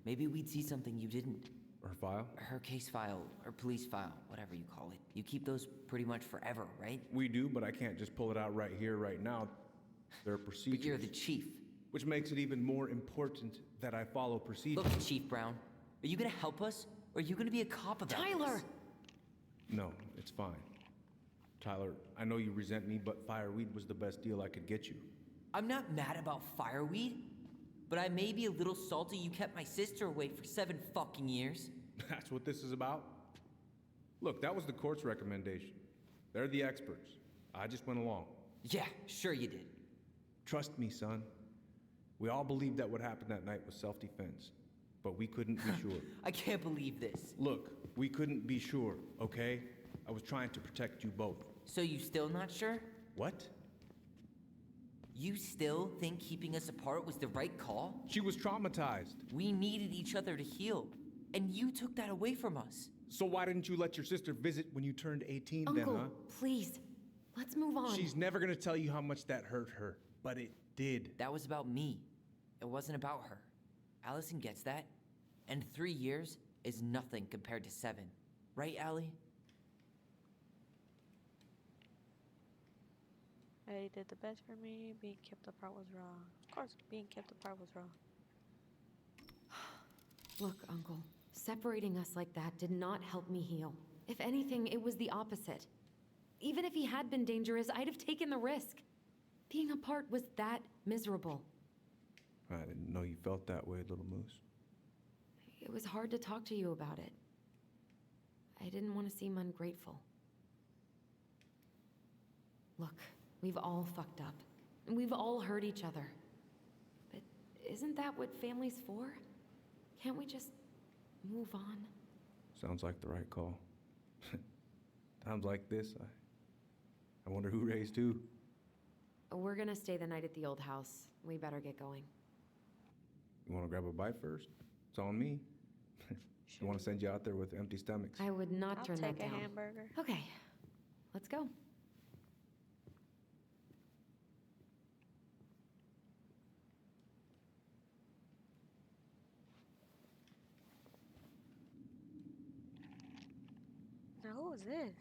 Maybe we'd see something you didn't. Her file? Her case file, or police file, whatever you call it. You keep those pretty much forever, right? We do, but I can't just pull it out right here, right now. There are procedures. But you're the chief. Which makes it even more important that I follow procedures. Look, Chief Brown, are you gonna help us? Or are you gonna be a cop about Tyler! this? No, it's fine. Tyler, I know you resent me, but fireweed was the best deal I could get you. I'm not mad about fireweed, but I may be a little salty you kept my sister away for 7 fucking years. That's what this is about? Look, that was the court's recommendation. They're the experts. I just went along. Yeah, sure you did. Trust me, son. We all believed that what happened that night was self-defense, but we couldn't be sure. I can't believe this. Look, we couldn't be sure, okay? I was trying to protect you both. So you still not sure? What? You still think keeping us apart was the right call? She was traumatized. We needed each other to heal, and you took that away from us. So why didn't you let your sister visit when you turned 18 Uncle, then, huh? please. Let's move on. She's never gonna tell you how much that hurt her, but it did. That was about me. It wasn't about her. Allison gets that. And 3 years is nothing compared to 7. Right, Allie? Eddie did the best for me. Being kept apart was wrong. Of course, being kept apart was wrong. Look, Uncle, separating us like that did not help me heal. If anything, it was the opposite. Even if he had been dangerous, I'd have taken the risk. Being apart was that miserable. I didn't know you felt that way, little moose. It was hard to talk to you about it. I didn't want to seem ungrateful. Look, we've all fucked up, and we've all hurt each other. But isn't that what family's for? Can't we just move on? Sounds like the right call. Times like this, I wonder who raised who. We're gonna stay the night at the old house. We better get going. You wanna grab a bite first? It's on me. I wanna send you out there with empty stomachs. I would not I'll turn take that a down. hamburger. Okay, let's go. Now who is this?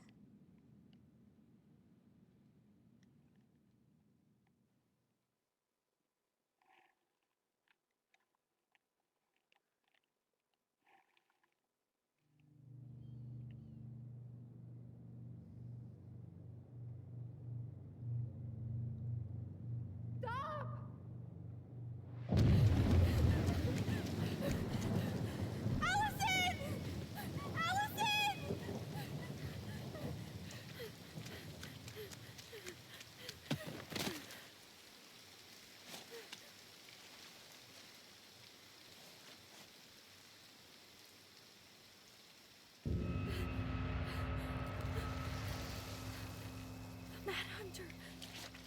Hunter.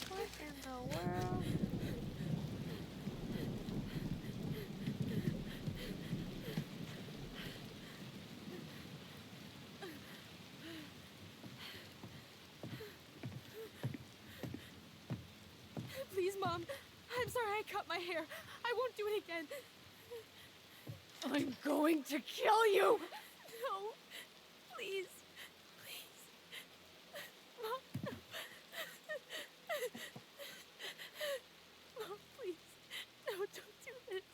What in the world? Please, Mom. I'm sorry I cut my hair. I won't do it again. I'm going to kill you! No. Please. Please. Mom, no. Mom, please. No, don't do this.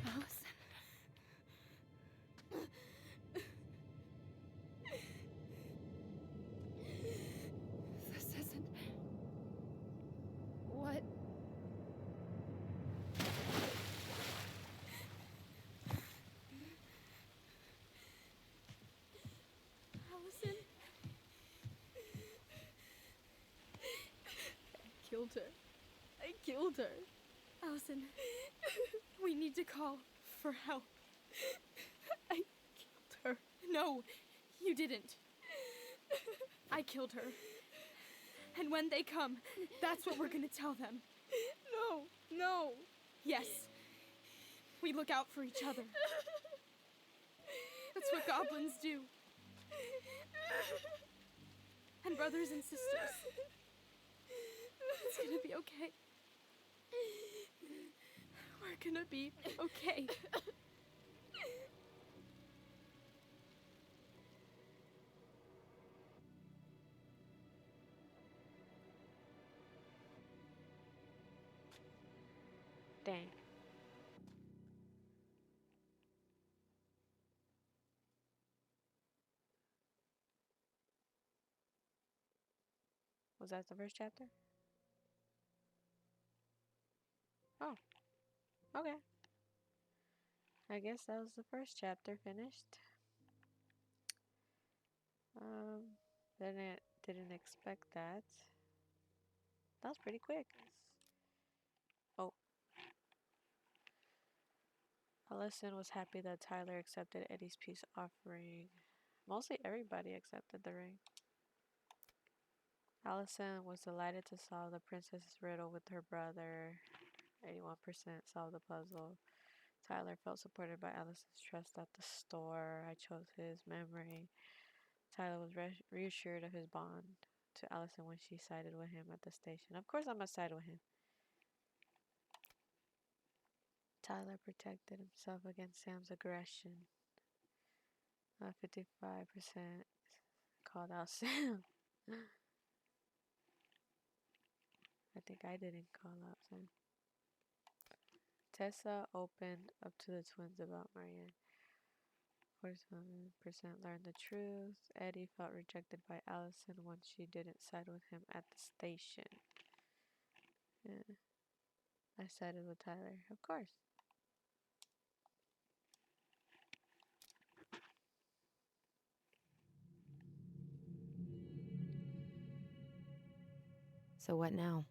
Allison. This isn't... What? Allison. I killed her. I killed her. Allison, we need to call for help. I killed her. No, you didn't. I killed her. And when they come, that's what we're gonna tell them. No, no. Yes. We look out for each other. That's what goblins do. And brothers and sisters. It's gonna be okay. We're gonna be okay. Dang. Was that the first chapter? Oh, okay. I guess that was the first chapter finished. Didn't expect that. That was pretty quick. Oh. Allison was happy that Tyler accepted Eddie's peace offering. Mostly everybody accepted the ring. Allison was delighted to solve the princess's riddle with her brother. 81% solved the puzzle. Tyler felt supported by Allison's trust at the store. I chose his memory. Tyler was reassured of his bond to Allison when she sided with him at the station. Of course I'm gonna side with him. Tyler protected himself against Sam's aggression. 55% called out Sam. I think I didn't call out Sam. Tessa opened up to the twins about Marianne. 47% learned the truth. Eddie felt rejected by Allison when she didn't side with him at the station. Yeah. I sided with Tyler, of course. So what now?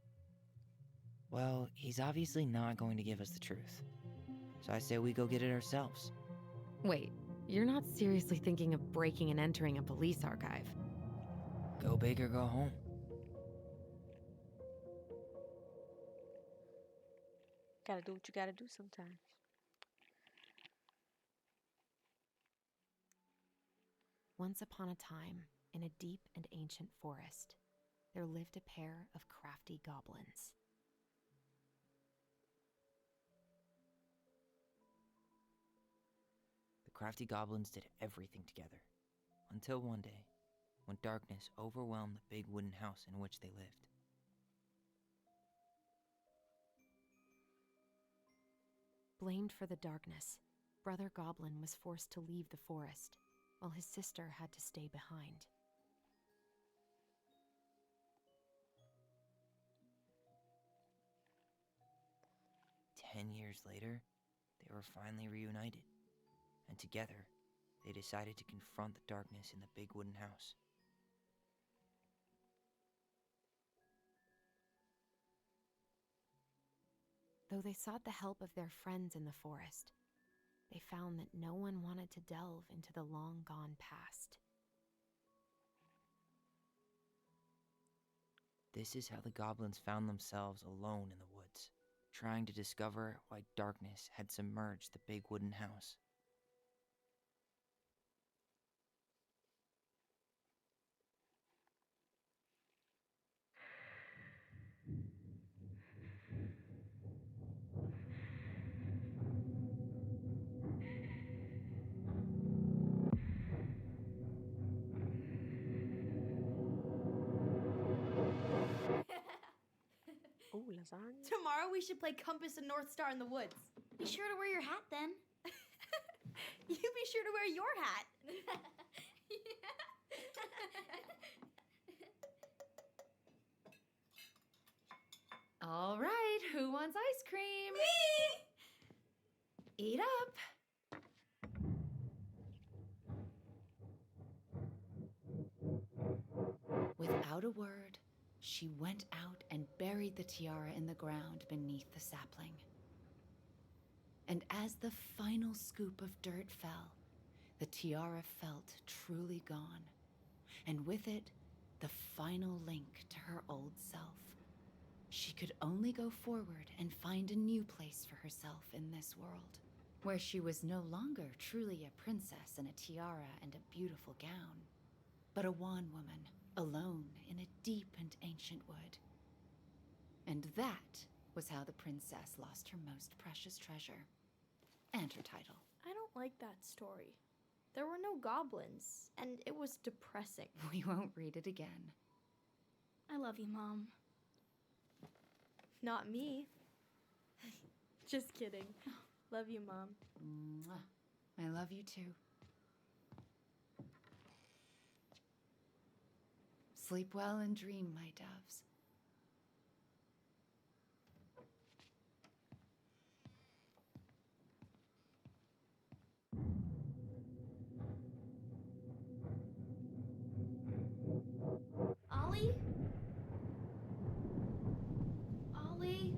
Well, he's obviously not going to give us the truth. So I say we go get it ourselves. Wait, you're not seriously thinking of breaking and entering a police archive? Go big or go home. Gotta do what you gotta do sometimes. Once upon a time, in a deep and ancient forest, there lived a pair of crafty goblins. The crafty goblins did everything together. Until one day, when darkness overwhelmed the big wooden house in which they lived. Blamed for the darkness, Brother Goblin was forced to leave the forest, while his sister had to stay behind. Years later, they were finally reunited, and together, they decided to confront the darkness in the big wooden house. Though they sought the help of their friends in the forest, they found that no one wanted to delve into the long-gone past. This is how the goblins found themselves alone in the woods, trying to discover why darkness had submerged the big wooden house. Oh, lasagna. Tomorrow we should play Compass and North Star in the woods. Be sure to wear your hat then. You be sure to wear your hat. All right, who wants ice cream? Me! Eat up. Without a word, she went out and buried the tiara in the ground beneath the sapling. And as the final scoop of dirt fell, the tiara felt truly gone, and with it, the final link to her old self. she could only go forward and find a new place for herself in this world, where she was no longer truly a princess in a tiara and a beautiful gown, but a wan woman, alone in a deep and ancient wood. And that was how the princess lost her most precious treasure, and her title. I don't like that story. There were no goblins, and it was depressing. We won't read it again. I love you, Mom. Not me. Just kidding. Love you, Mom. Mwah. I love you too. Sleep well and dream, my doves. Ollie? Ollie?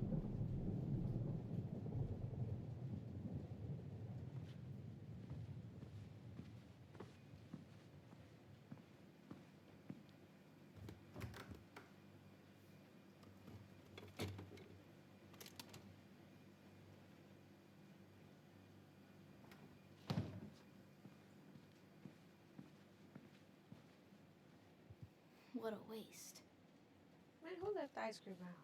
What a waste. Man, who left the ice cream out?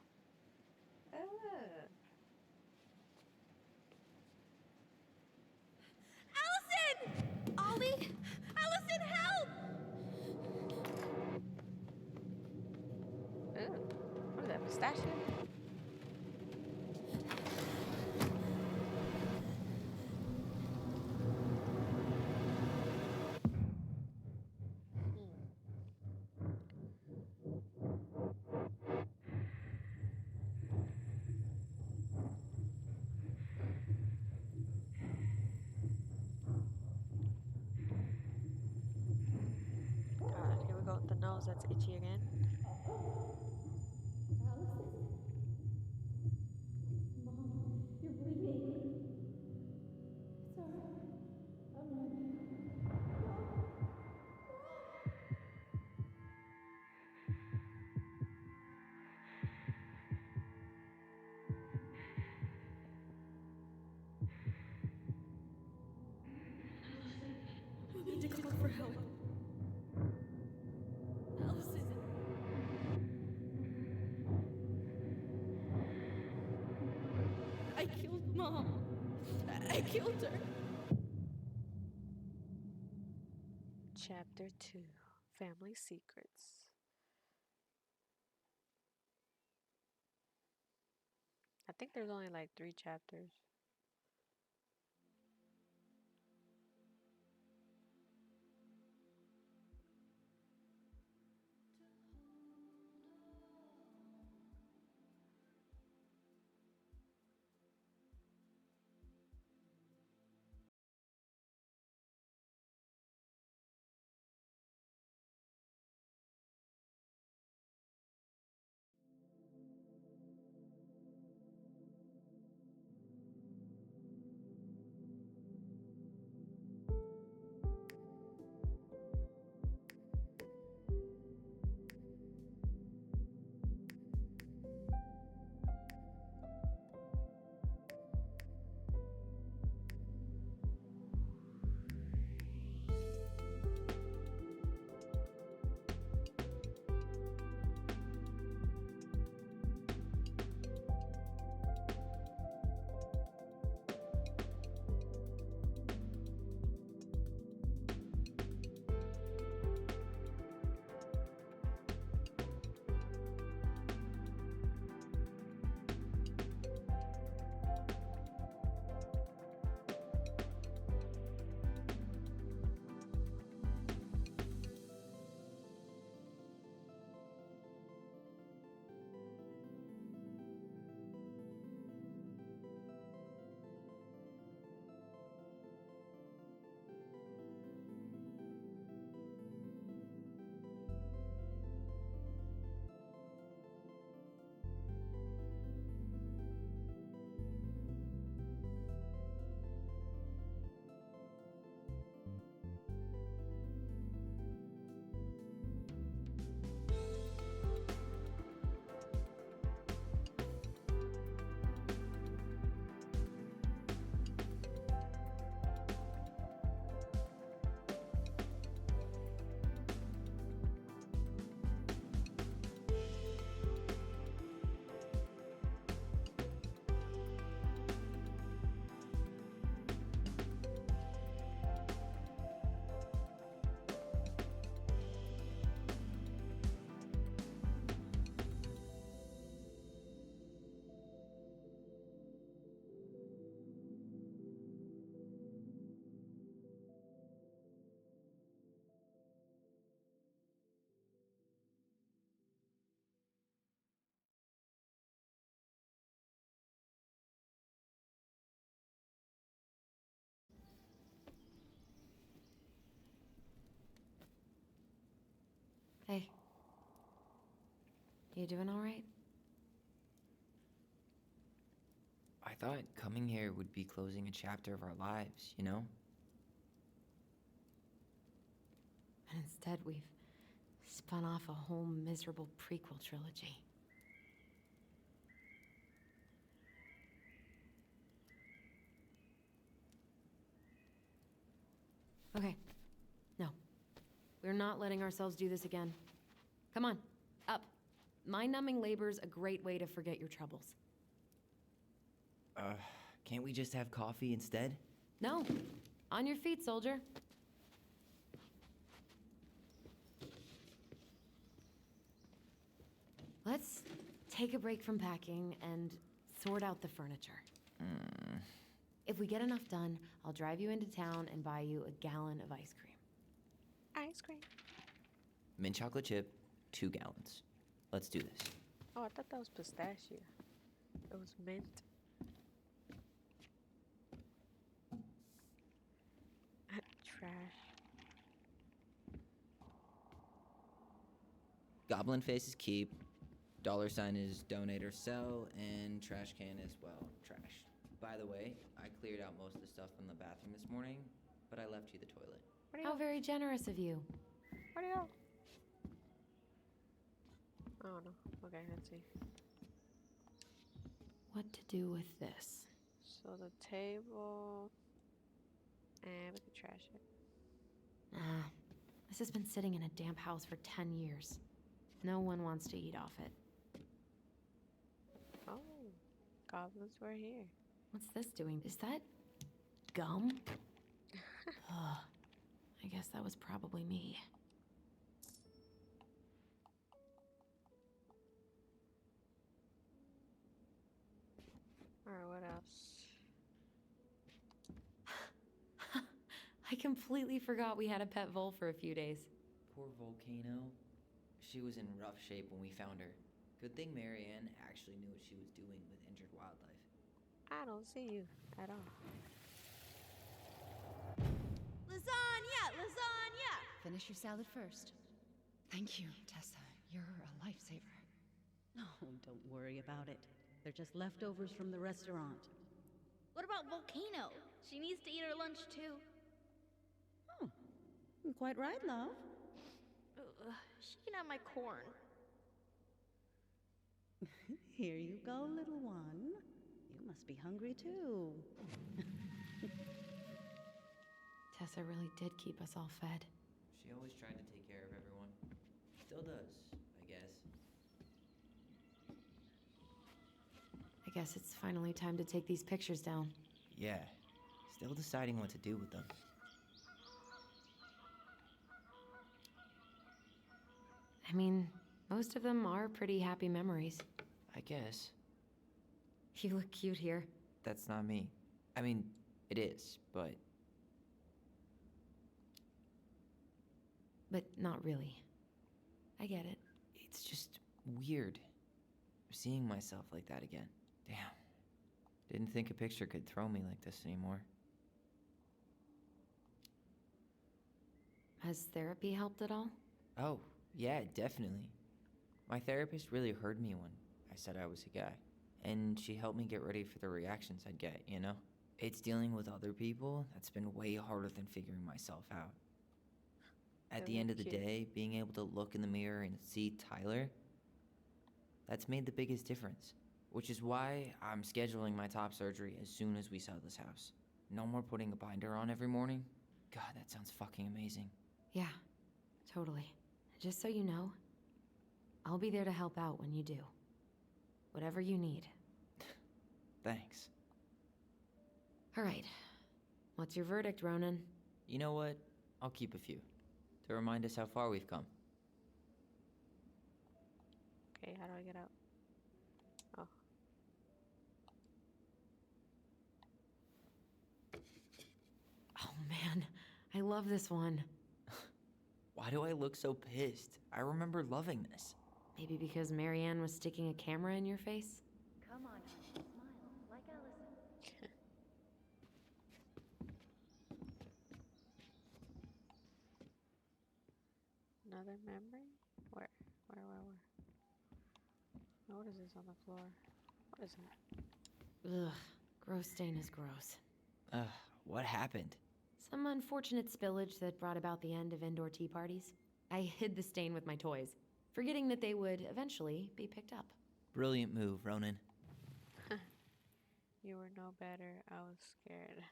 Allison! Ollie? Allison, help! What is that, pistachio? God, here we go with the nose that's itchy again. We need to call for help. Allison. I killed Mom. I killed her. Chapter 2, Family Secrets. I think there's only like 3 chapters. Hey. You doing all right? I thought coming here would be closing a chapter of our lives, you know? And instead, we've spun off a whole miserable prequel trilogy. Okay. No. We're not letting ourselves do this again. Come on, up. Mind-numbing labor's a great way to forget your troubles. Can't we just have coffee instead? No. On your feet, soldier. Let's take a break from packing and sort out the furniture. If we get enough done, I'll drive you into town and buy you a gallon of ice cream. Ice cream. Mint chocolate chip, 2 gallons. Let's do this. Oh, I thought that was pistachio. It was mint. Trash. Goblin face is keep, $sign is donate or sell, and trash can is, well, trash. By the way, I cleared out most of the stuff from the bathroom this morning, but I left you the toilet. How very generous of you. Where'd he go? Oh no. Okay, let's see. What to do with this? So the table. And we can trash it. Ah, this has been sitting in a damp house for 10 years. No one wants to eat off it. Oh, goblins were here. What's this doing? Is that gum? Ugh, I guess that was probably me. Alright, what else? I completely forgot we had a pet vole for a few days. Poor Volcano. She was in rough shape when we found her. Good thing Marianne actually knew what she was doing with injured wildlife. I don't see you at all. Lasagna! Lasagna! Finish your salad first. Thank you, Tessa. You're a lifesaver. No, don't worry about it. They're just leftovers from the restaurant. What about Volcano? She needs to eat her lunch too. Oh, quite right, love. She can have my corn. Here you go, little one. You must be hungry too. Tessa really did keep us all fed. She always tried to take care of everyone. Still does, I guess. I guess it's finally time to take these pictures down. Yeah, still deciding what to do with them. I mean, most of them are pretty happy memories. I guess. You look cute here. That's not me. I mean, it is, but... But not really. I get it. It's just weird. Seeing myself like that again. Damn. Didn't think a picture could throw me like this anymore. Has therapy helped at all? Oh, yeah, definitely. My therapist really heard me when I said I was a guy. And she helped me get ready for the reactions I'd get, you know? It's dealing with other people that's been way harder than figuring myself out. At the end of the day, being able to look in the mirror and see Tyler, that's made the biggest difference. Which is why I'm scheduling my top surgery as soon as we sell this house. No more putting a binder on every morning. God, that sounds fucking amazing. Yeah, totally. Just so you know, I'll be there to help out when you do. Whatever you need. Thanks. All right. What's your verdict, Ronan? You know what? I'll keep a few. To remind us how far we've come. Okay, how do I get out? Oh. Oh man, I love this one. Why do I look so pissed? I remember loving this. Maybe because Marianne was sticking a camera in your face? Come on, honey, smile, like Allison. Another memory? Where? Where? Oh, what is this on the floor? What is that? Ugh, gross stain is gross. Ugh, what happened? Some unfortunate spillage that brought about the end of indoor tea parties. I hid the stain with my toys, forgetting that they would eventually be picked up. Brilliant move, Ronan. You were no better. I was scared.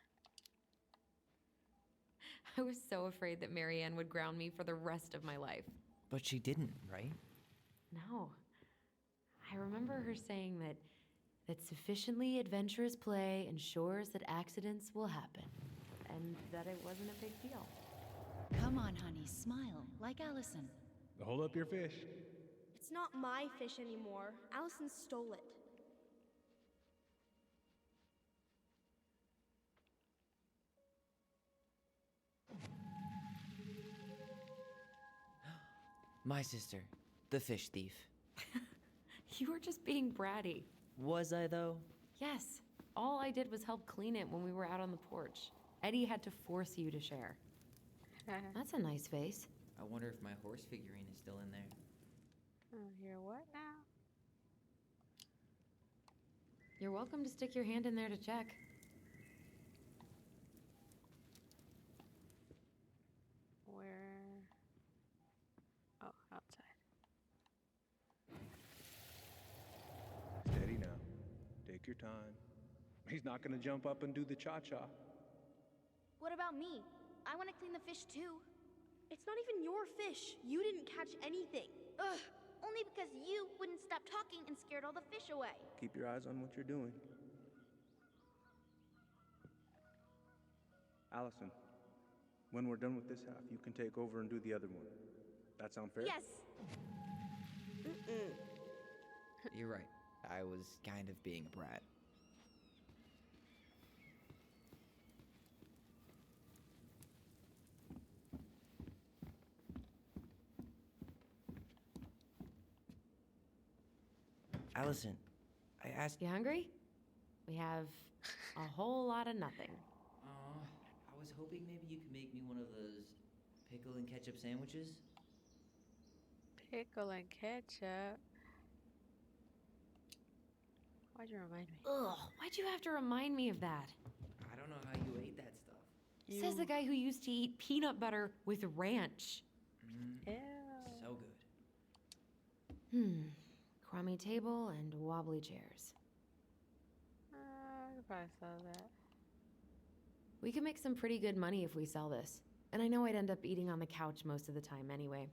I was so afraid that Marianne would ground me for the rest of my life. But she didn't, right? No. I remember her saying that sufficiently adventurous play ensures that accidents will happen, and that it wasn't a big deal. Come on, honey, smile, like Allison. Hold up your fish. It's not my fish anymore. Allison stole it. My sister, the fish thief. You were just being bratty. Was I, though? Yes. All I did was help clean it when we were out on the porch. Eddie had to force you to share. That's a nice face. I wonder if my horse figurine is still in there. You're what now? You're welcome to stick your hand in there to check. Where? Oh, outside. Steady now. Take your time. He's not gonna jump up and do the cha-cha. What about me? I want to clean the fish too. It's not even your fish. You didn't catch anything. Ugh, only because you wouldn't stop talking and scared all the fish away. Keep your eyes on what you're doing. Allison, when we're done with this half, you can take over and do the other one. That sound fair? Yes. You're right. I was kind of being a brat. Allison, I asked... You hungry? We have a whole lot of nothing. I was hoping maybe you could make me one of those pickle and ketchup sandwiches. Pickle and ketchup. Why'd you remind me? Ugh, why'd you have to remind me of that? I don't know how you ate that stuff. Says the guy who used to eat peanut butter with ranch. Ew. So good. Crummy table and wobbly chairs. I could probably sell that. We could make some pretty good money if we sell this. And I know I'd end up eating on the couch most of the time anyway.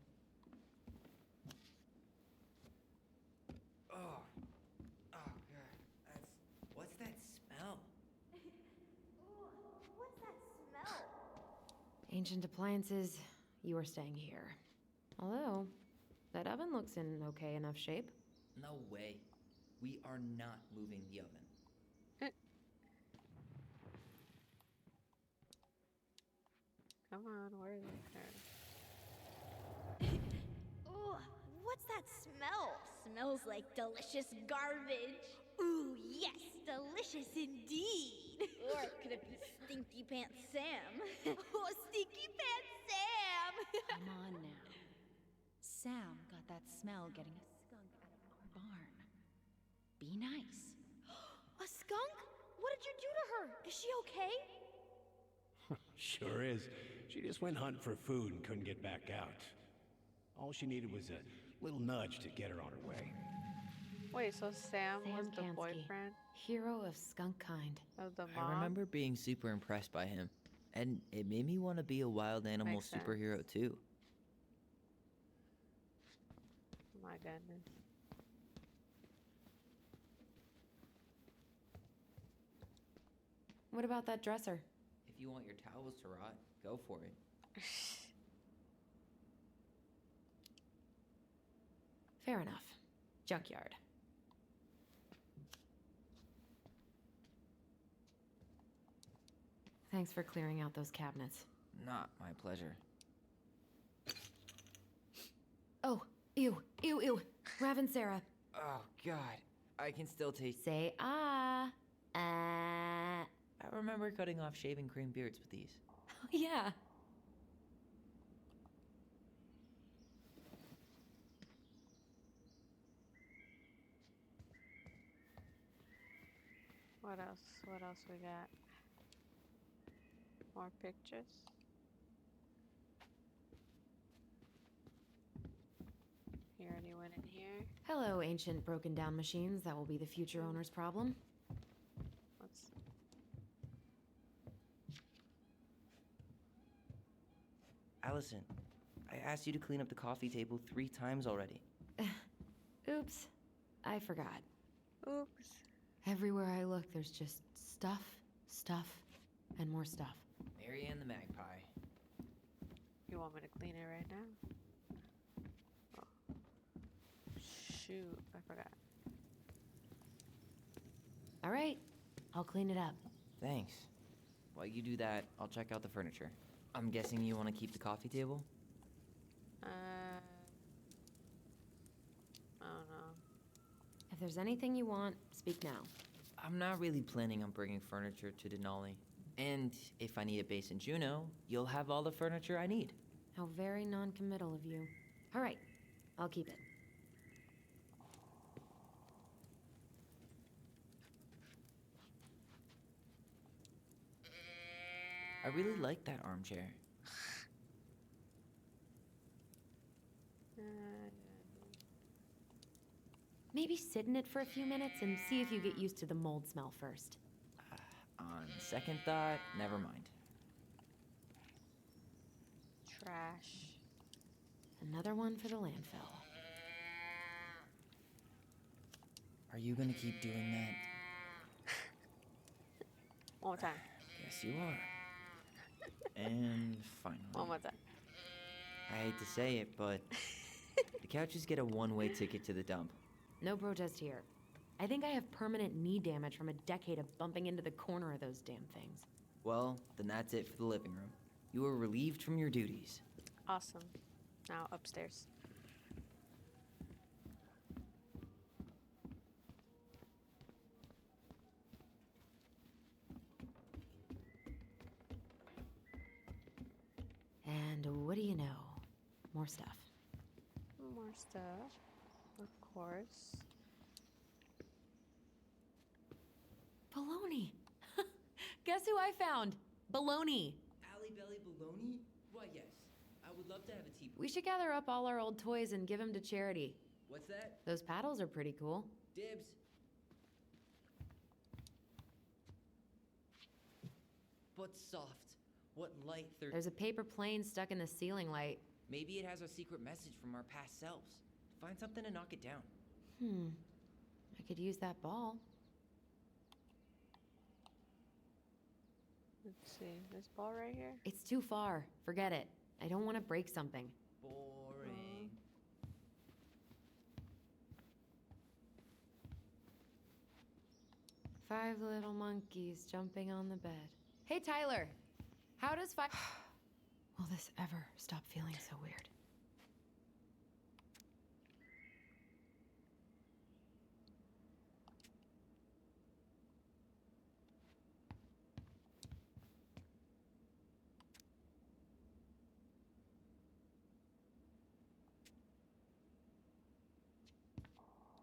Oh, God. What's that smell? Ooh, what's that smell? Ancient appliances, you are staying here. Although, that oven looks in okay enough shape. No way. We are not moving the oven. Come on, where is it? Ooh, what's that smell? Smells like delicious garbage. Ooh, yes, delicious indeed. Or could it be Stinky Pants Sam? Oh, Stinky Pants Sam! Come on now. Sam got that smell getting a skunk out of our barn. Be nice. A skunk? What did you do to her? Is she okay? Sure is. She just went hunting for food and couldn't get back out. All she needed was a little nudge to get her on her way. Wait, so Sam was the Kansky, boyfriend hero of skunk kind. of the mom? I remember being super impressed by him. And it made me want to be a wild animal Makes sense. superhero too. My goodness. What about that dresser? If you want your towels to rot, go for it. Fair enough. Junkyard. Thanks for clearing out those cabinets. Not my pleasure. Oh, ew, ew, ew. Raven Sarah. Oh, God. I can still taste... Say ah. I remember cutting off shaving cream beards with these. Yeah. What else? What else we got? More pictures. Hear anyone in here? Hello, ancient broken down machines that will be the future owner's problem. What's Allison, I asked you to clean up the coffee table 3 times already. Oops, I forgot. Oops. Everywhere I look, there's just stuff, stuff, and more stuff. Marianne the magpie. You want me to clean it right now? Oh. Shoot, I forgot. All right, I'll clean it up. Thanks. While you do that, I'll check out the furniture. I'm guessing you want to keep the coffee table? I don't know. If there's anything you want, speak now. I'm not really planning on bringing furniture to Denali. And if I need a base in Juneau, you'll have all the furniture I need. How very non-committal of you. All right, I'll keep it. I really like that armchair. Maybe sit in it for a few minutes and see if you get used to the mold smell first. On second thought, never mind. Trash. Another one for the landfill. Are you gonna keep doing that? One more time. Yes, you are. And finally. One more time. I hate to say it, but the couches get a one-way ticket to the dump. No protest here. I think I have permanent knee damage from a decade of bumping into the corner of those damn things. Well, then that's it for the living room. You are relieved from your duties. Awesome. Now upstairs. And what do you know? More stuff. More stuff. Of course. Baloney! Guess who I found? Baloney! Alley Belly Baloney? Why, yes. I would love to have a tea. We should gather up all our old toys and give them to charity. What's that? Those paddles are pretty cool. Dibs. But soft. What light There's a paper plane stuck in the ceiling light. Maybe it has a secret message from our past selves. Find something to knock it down. I could use that ball. Let's see. This ball right here? It's too far. Forget it. I don't want to break something. Boring. 5 little monkeys jumping on the bed. Hey, Tyler! How does Will this ever stop feeling so weird?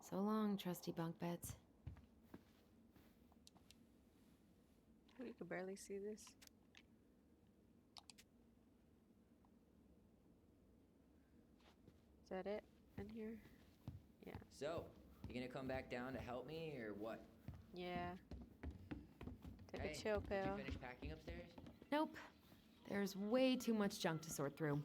So long, trusty bunk beds. You can barely see this. Is that it in here? Yeah. So, you gonna come back down to help me, or what? Yeah. Take Hey, a chill did pill. you finish packing upstairs? Nope. There's way too much junk to sort through.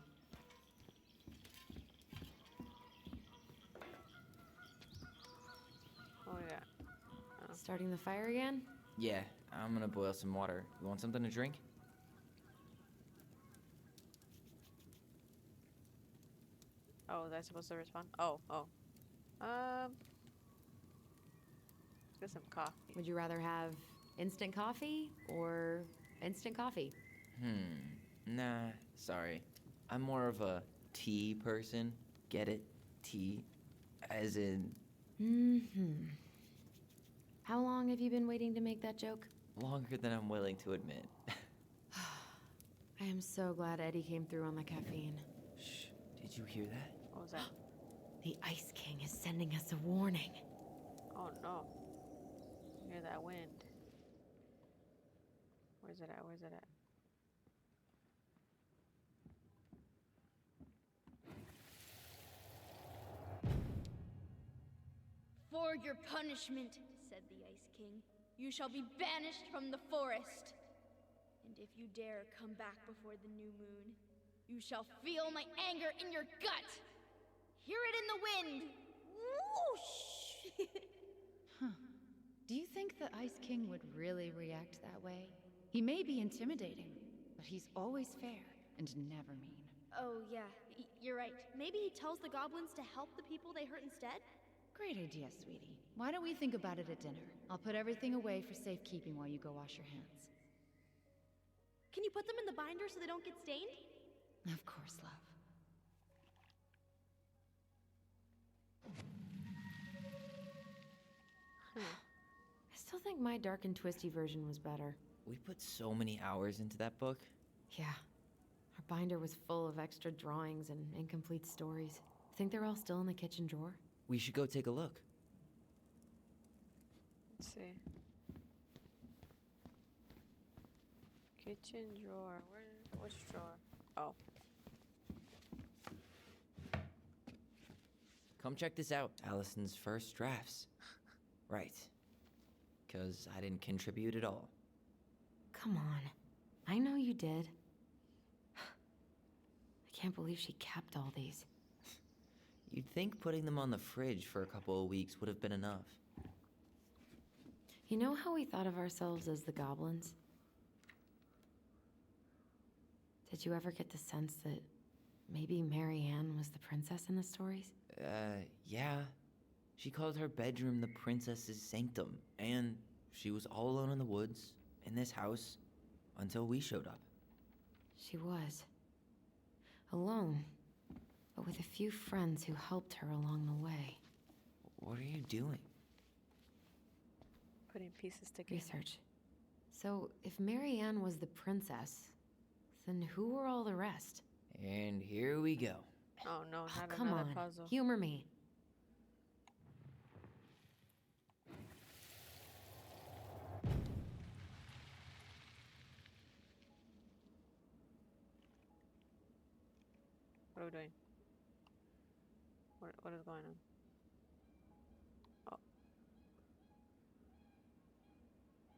What we got? Starting the fire again? Yeah, I'm gonna boil some water. You want something to drink? Oh, was I supposed to respond? Oh. Get some coffee. Would you rather have instant coffee or instant coffee? Nah, sorry. I'm more of a tea person. Get it? Tea. As in, How long have you been waiting to make that joke? longer than I'm willing to admit. I am so glad Eddie came through on the caffeine. Shh, did you hear that? What was that? The Ice King is sending us a warning. Oh no. Hear that wind. Where's it at? Where's it at? For your punishment, said the Ice King, you shall be banished from the forest. And if you dare come back before the new moon, you shall feel my anger in your gut. Hear it in the wind. Whoosh! Huh. Do you think the Ice King would really react that way? He may be intimidating, but he's always fair and never mean. Oh, yeah, you're right. Maybe he tells the goblins to help the people they hurt instead? Great idea, sweetie. Why don't we think about it at dinner? I'll put everything away for safekeeping while you go wash your hands. Can you put them in the binder so they don't get stained? Of course, love. I still think my dark and twisty version was better. We put so many hours into that book. Yeah. Our binder was full of extra drawings and incomplete stories. Think they're all still in the kitchen drawer? We should go take a look. Let's see. Kitchen drawer. Which drawer? Oh. Come check this out. Allison's first drafts. Right. Because I didn't contribute at all. Come on. I know you did. I can't believe she kept all these. You'd think putting them on the fridge for a couple of weeks would have been enough. You know how we thought of ourselves as the goblins? Did you ever get the sense that maybe Marianne was the princess in the stories? Yeah. She called her bedroom the princess's sanctum, and she was all alone in the woods, in this house, until we showed up. She was. Alone, but with a few friends who helped her along the way. What are you doing? Putting pieces together. Research. So, if Marianne was the princess, then who were all the rest? And here we go. Oh no, not Come another on, puzzle. humor me. What are we doing? What is going on? Oh.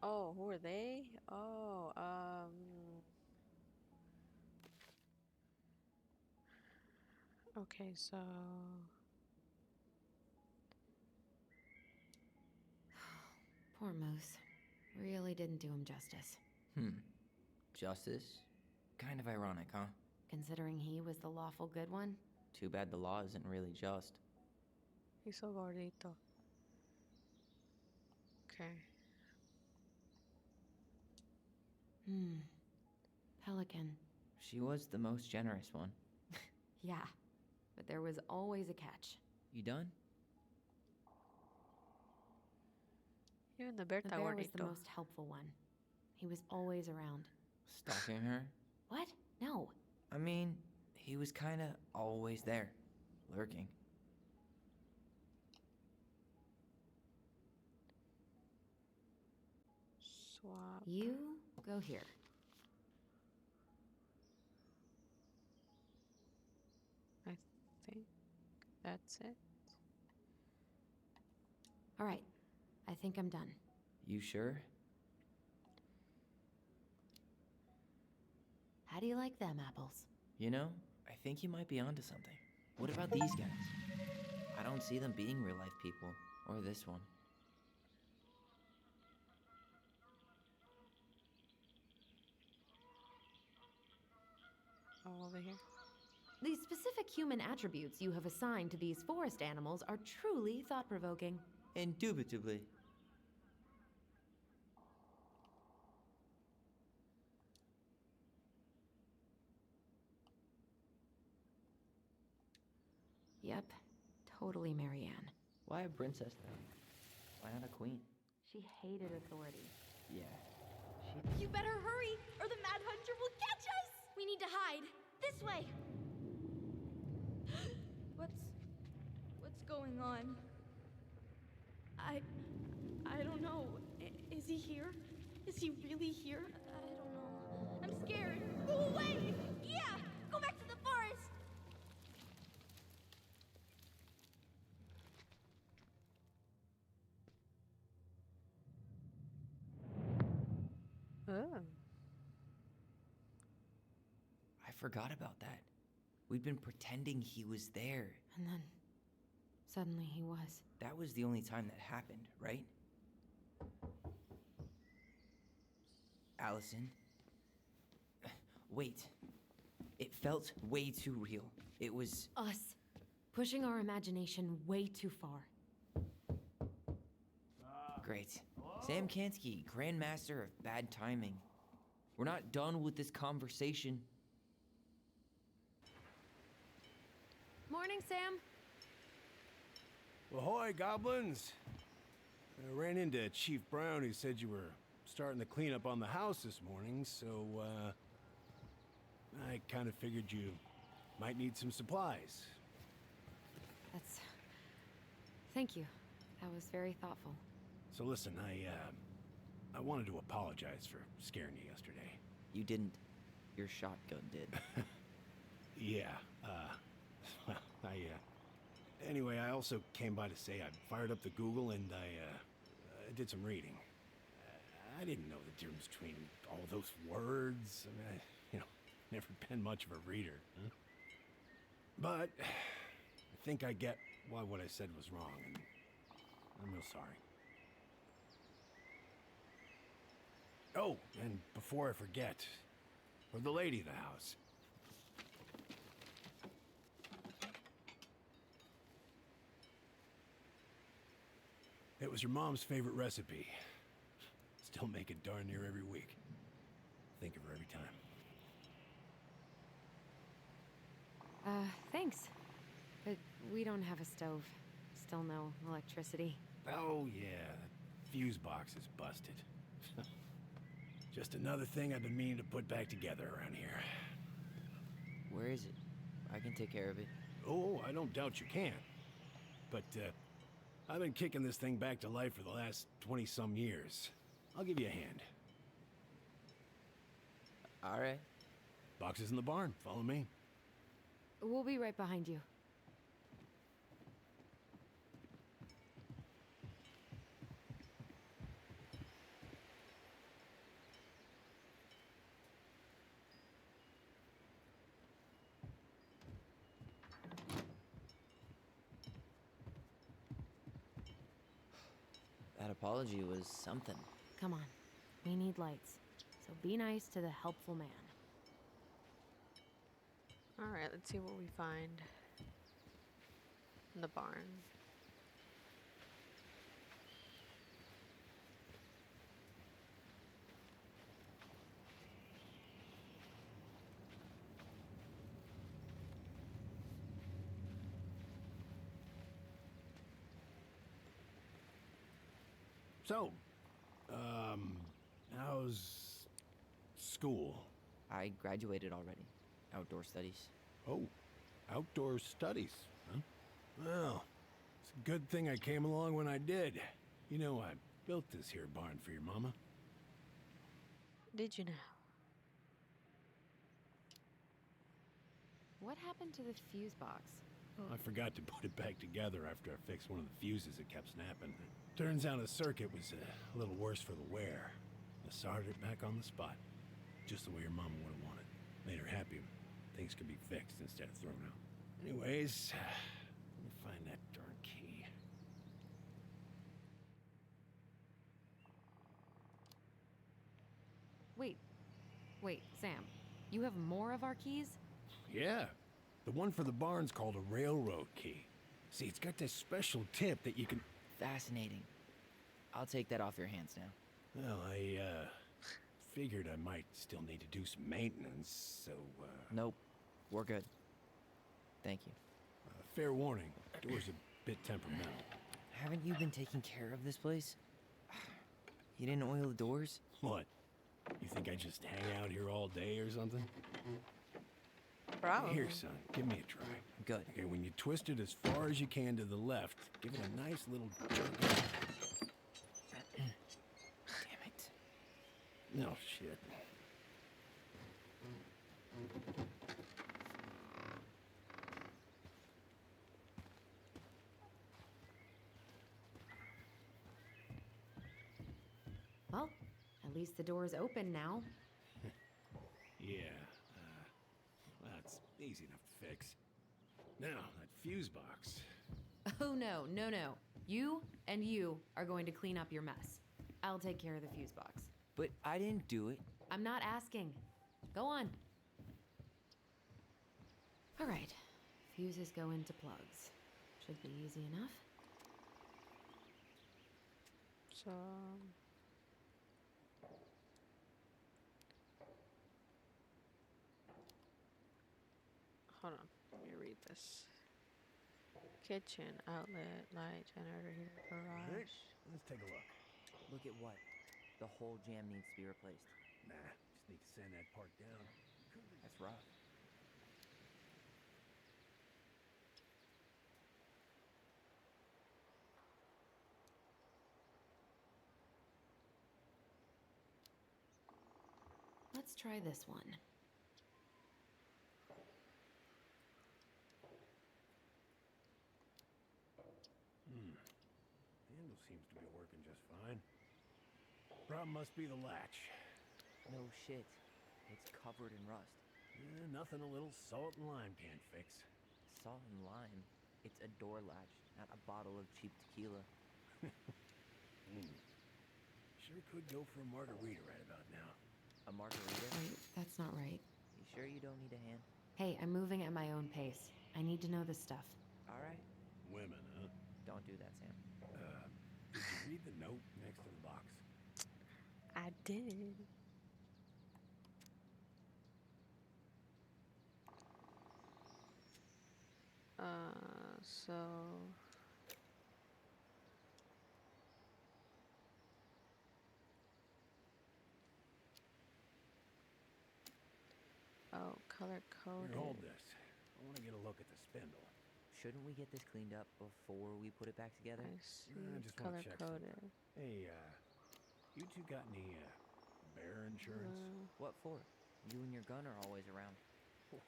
Oh, who are they? Oh, okay, so Poor Moose. Really didn't do him justice. Justice? Kind of ironic, huh? Considering he was the lawful good one. Too bad the law isn't really just. he's so gordito. Okay. Pelican. She was the most generous one. Yeah, but there was always a catch. You done? Even the bear The está bear was the gordito. most helpful one. He was always around. Stalking her? What? No. I mean, he was kinda always there. Lurking. Swap. You go here. I think that's it. All right. I think I'm done. You sure? How do you like them apples? You know, I think you might be onto something. What about these guys? I don't see them being real life people. Or this one. Oh, over here. The specific human attributes you have assigned to these forest animals are truly thought-provoking. Indubitably. Yep, totally Marianne. Why a princess then? Why not a queen? She hated authority. Yeah. You better hurry, or the Mad Hunter will catch us! We need to hide. This way! What's going on? I don't know. Is he here? Is he really here? I don't forgot about that. We'd been pretending he was there. And then, suddenly he was. That was the only time that happened, right? Allison? Wait. It felt way too real. It was... Us. Pushing our imagination way too far. Great. Sam Kansky, Grandmaster of Bad Timing. We're not done with this conversation. Morning, Sam. Ahoy, goblins! I ran into Chief Brown, who said you were starting the cleanup on the house this morning, so, I kind of figured you might need some supplies. That's... Thank you. That was very thoughtful. So listen, I wanted to apologize for scaring you yesterday. You didn't. Your shotgun did. Yeah, anyway, I also came by to say I fired up the Google and I did some reading. I didn't know the difference between all those words. I mean, never been much of a reader. Huh? But I think I get why what I said was wrong, and I'm real sorry. Oh, and before I forget, for the lady of the house. It was your mom's favorite recipe. Still make it darn near every week. Think of her every time. Thanks. But we don't have a stove. Still no electricity. Oh, yeah. That fuse box is busted. Just another thing I've been meaning to put back together around here. Where is it? I can take care of it. Oh, I don't doubt you can. But, I've been kicking this thing back to life for the last 20-some years. I'll give you a hand. All right. Box is in the barn. Follow me. We'll be right behind you. That apology was something. Come on. We need lights. So be nice to the helpful man. Alright, let's see what we find in the barn. So, how's school? I graduated already. Outdoor studies. Oh, outdoor studies, huh? Well, it's a good thing I came along when I did. You know, I built this here barn for your mama. Did you now? What happened to the fuse box? I forgot to put it back together after I fixed one of the fuses that kept snapping. Turns out the circuit was a little worse for the wear. I soldered it back on the spot, just the way your mama would have wanted. Made her happy. Things could be fixed instead of thrown out. Anyways, let me find that darn key. Wait, Sam. You have more of our keys? Yeah, the one for the barn's called a railroad key. See, it's got this special tip that you can... Fascinating. I'll take that off your hands now. Well, I, figured I might still need to do some maintenance, so, Nope. We're good. Thank you. Fair warning, door's a bit temperamental. Haven't you been taking care of this place? You didn't oil the doors? What? You think I just hang out here all day or something? Probably. Here, son, give me a try. Good. Okay, when you twist it as far as you can to the left, give it a nice little jerk. Damn it. No shit. Well, at least the door is open now. Yeah, Easy enough to fix. Now, that fuse box. Oh, no, no, no. You and you are going to clean up your mess. I'll take care of the fuse box. But I didn't do it. I'm not asking. Go on. All right. Fuses go into plugs. Should be easy enough. So, hold on. Let me read this. Kitchen, outlet, light, generator, heater, garage. Let's take a look. Look at what? The whole jam needs to be replaced. Nah, just need to sand that part down. That's rough. Let's try this one. Handle seems to be working just fine. Problem must be the latch. No shit. It's covered in rust. Nothing a little salt and lime can't fix. Salt and lime. It's a door latch, not a bottle of cheap tequila. Sure could go for a margarita right about now. A margarita? Wait, that's not right. You sure you don't need a hand? Hey, I'm moving at my own pace. I need to know this stuff. All right. Women, huh? Don't do that, Sam. Did you read the note next to the box? I did. So color coded. Here, hold this. I want to get a look at the spindle. Shouldn't we get this cleaned up before we put it back together? I see. I just want Color to check coded. something. Hey, you two got any, bear insurance? What for? You and your gun are always around.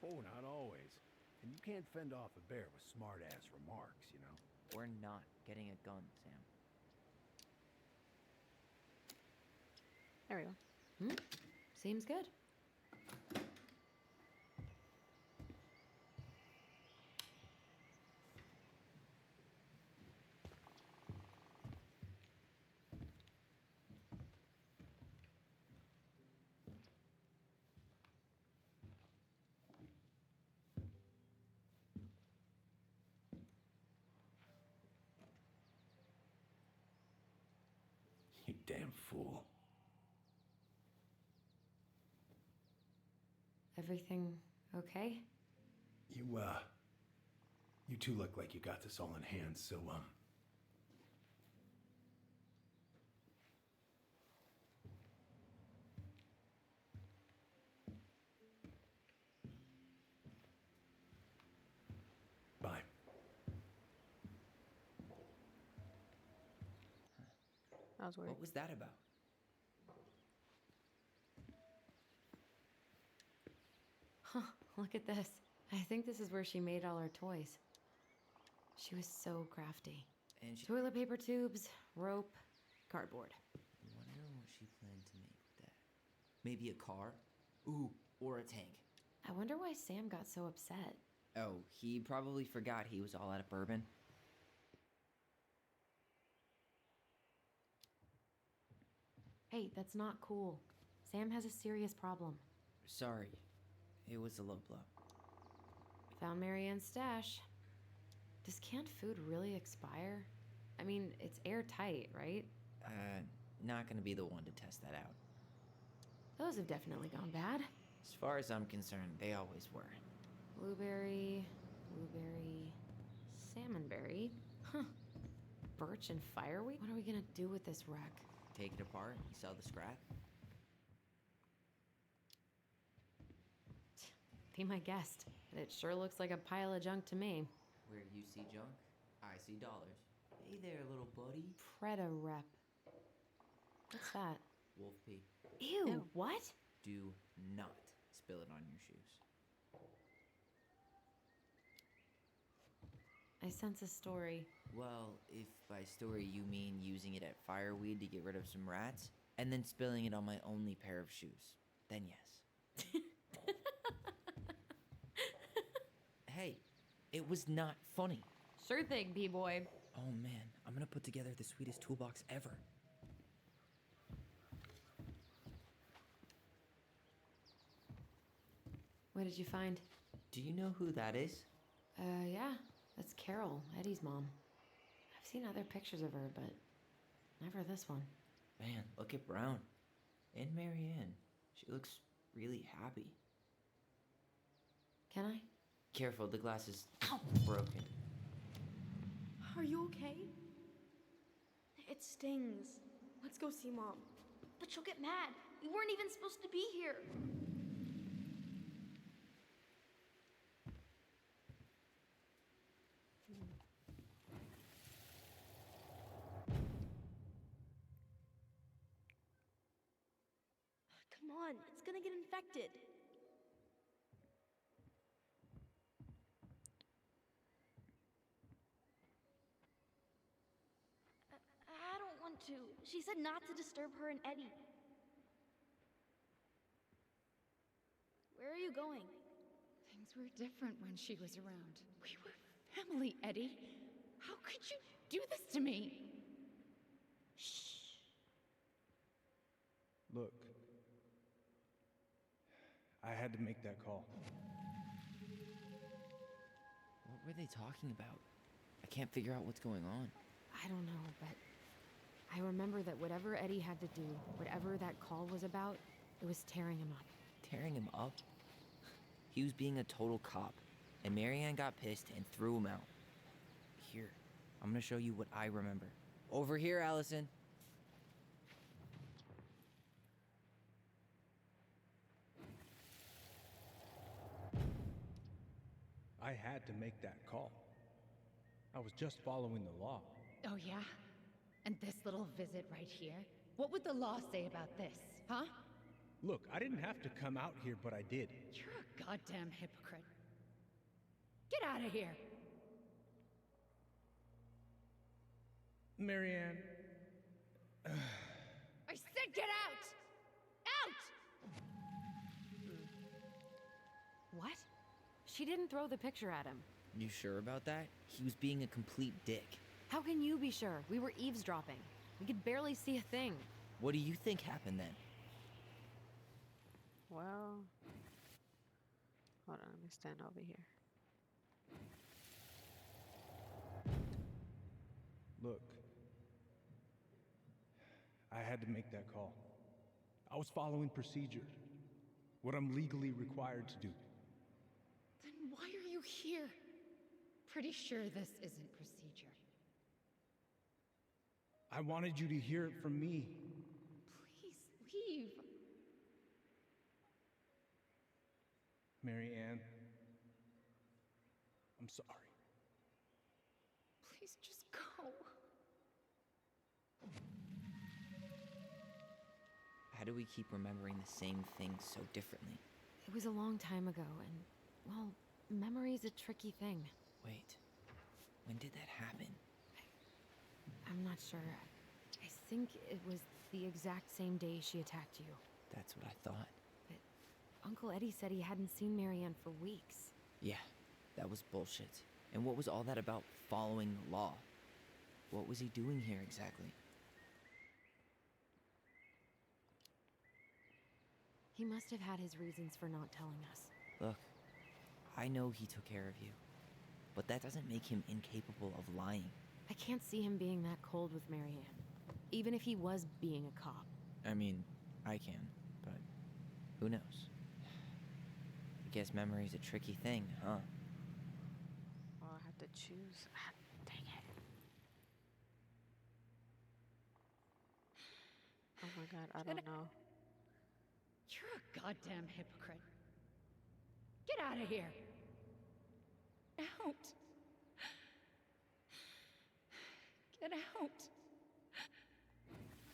Oh, not always. And you can't fend off a bear with smart-ass remarks, you know? We're not getting a gun, Sam. There we go. Seems good. You damn fool. Everything okay? You two look like you got this all in hand, so, bye. I was worried. What was that about? Huh, look at this. I think this is where she made all her toys. She was so crafty. And she... Toilet paper tubes, rope, cardboard. Wonder what she planned to make with that. Maybe a car? Ooh, or a tank. I wonder why Sam got so upset. Oh, he probably forgot he was all out of bourbon. Hey, that's not cool. Sam has a serious problem. Sorry. It was a low blow. Found Marianne's stash. Does canned food really expire? I mean, it's airtight, right? Not gonna be the one to test that out. Those have definitely gone bad. As far as I'm concerned, they always were. Blueberry, salmonberry. Huh. Birch and fireweed? What are we gonna do with this wreck? Take it apart, you sell the scrap. Be my guest. It sure looks like a pile of junk to me. Where you see junk, I see dollars. Hey there, little buddy. Preda rep. What's that? Wolf pee. Ew, what? Do not spill it on your shoes. I sense a story. Well, if by story you mean using it at fireweed to get rid of some rats, and then spilling it on my only pair of shoes, then yes. It was not funny. Sure thing, B-boy. Oh man, I'm gonna put together the sweetest toolbox ever. What did you find? Do you know who that is? Yeah. That's Carol, Eddie's mom. I've seen other pictures of her, but never this one. Man, look at Brown. And Marianne. She looks really happy. Can I? Careful, the glass is broken. Are you okay? It stings. Let's go see Mom. But she'll get mad. We weren't even supposed to be here. Come on, it's gonna get infected. I don't want to. She said not to disturb her and Eddie. Where are you going? Things were different when she was around. We were family, Eddie. How could you do this to me? Shh. Look, I had to make that call. What were they talking about? I can't figure out what's going on. I don't know, but I remember that whatever Eddie had to do, whatever that call was about, it was tearing him up. Tearing him up? He was being a total cop, and Marianne got pissed and threw him out. Here, I'm gonna show you what I remember. Over here, Allison. I had to make that call. I was just following the law. Oh, yeah? And this little visit right here? What would the law say about this, huh? Look, I didn't have to come out here, but I did. You're a goddamn hypocrite. Get out of here! Marianne. I said get out! Out! What? She didn't throw the picture at him. You sure about that? He was being a complete dick. How can you be sure? We were eavesdropping. We could barely see a thing. What do you think happened then? Well, hold on, let me stand over here. Look, I had to make that call. I was following procedure, what I'm legally required to do. Then why are you here? Pretty sure this isn't procedure. I wanted you to hear it from me. Please leave. Marianne, I'm sorry. Please just go. How do we keep remembering the same thing so differently? It was a long time ago, and, well, memory's a tricky thing. Wait, when did that happen? I'm not sure. I think it was the exact same day she attacked you. That's what I thought. But Uncle Eddie said he hadn't seen Marianne for weeks. Yeah, that was bullshit. And what was all that about following the law? What was he doing here exactly? He must have had his reasons for not telling us. Look, I know he took care of you, but that doesn't make him incapable of lying. I can't see him being that cold with Marianne, even if he was being a cop. I mean, I can, but who knows? I guess memory's a tricky thing, huh? Oh, I have to choose. Ah, dang it. Oh my god, I don't know. You're a goddamn hypocrite. Get out of here. Out. Get out.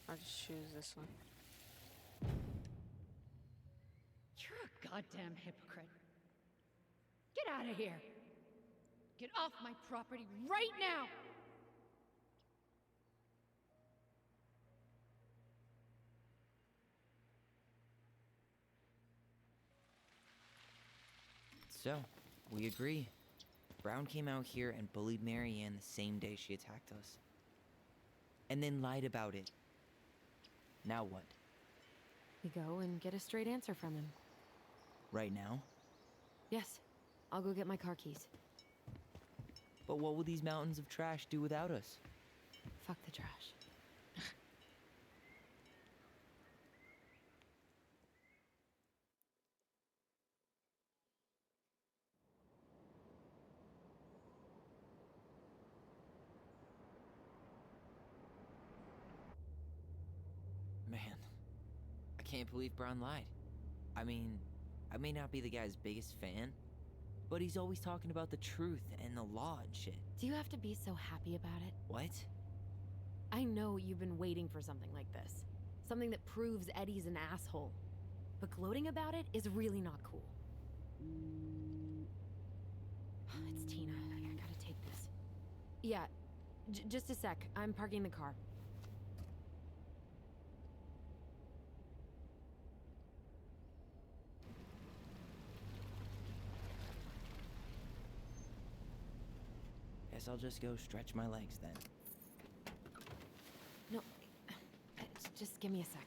I'll just choose this one. You're a goddamn hypocrite. Get out of here. Get off my property right now. So, we agree. Brown came out here and bullied Marianne the same day she attacked us. And then lied about it. Now what? We go and get a straight answer from him. Right now? Yes. I'll go get my car keys. But what will these mountains of trash do without us? Fuck the trash. Man, I can't believe Brown lied. I mean, I may not be the guy's biggest fan, but he's always talking about the truth and the law and shit. Do you have to be so happy about it? What? I know you've been waiting for something like this. Something that proves Eddie's an asshole. But gloating about it is really not cool. It's Tina. I gotta take this. Yeah, just a sec. I'm parking the car. Guess I'll just go stretch my legs then. No, just give me a sec.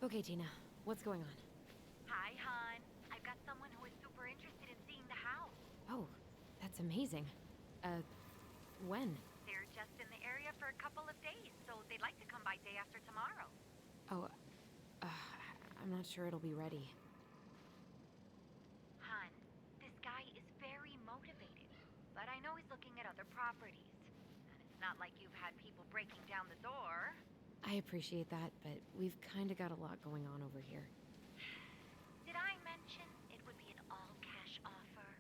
Okay, Tina, what's going on? Hi, hon. I've got someone who is super interested in seeing the house. Oh, that's amazing. When? They're just in the area for a couple of days, so they'd like to come by day after tomorrow. Oh, I'm not sure it'll be ready. Hun, this guy is very motivated, but I know he's looking at other properties. And it's not like you've had people breaking down the door. I appreciate that, but we've kind of got a lot going on over here. Did I mention it would be an all-cash offer?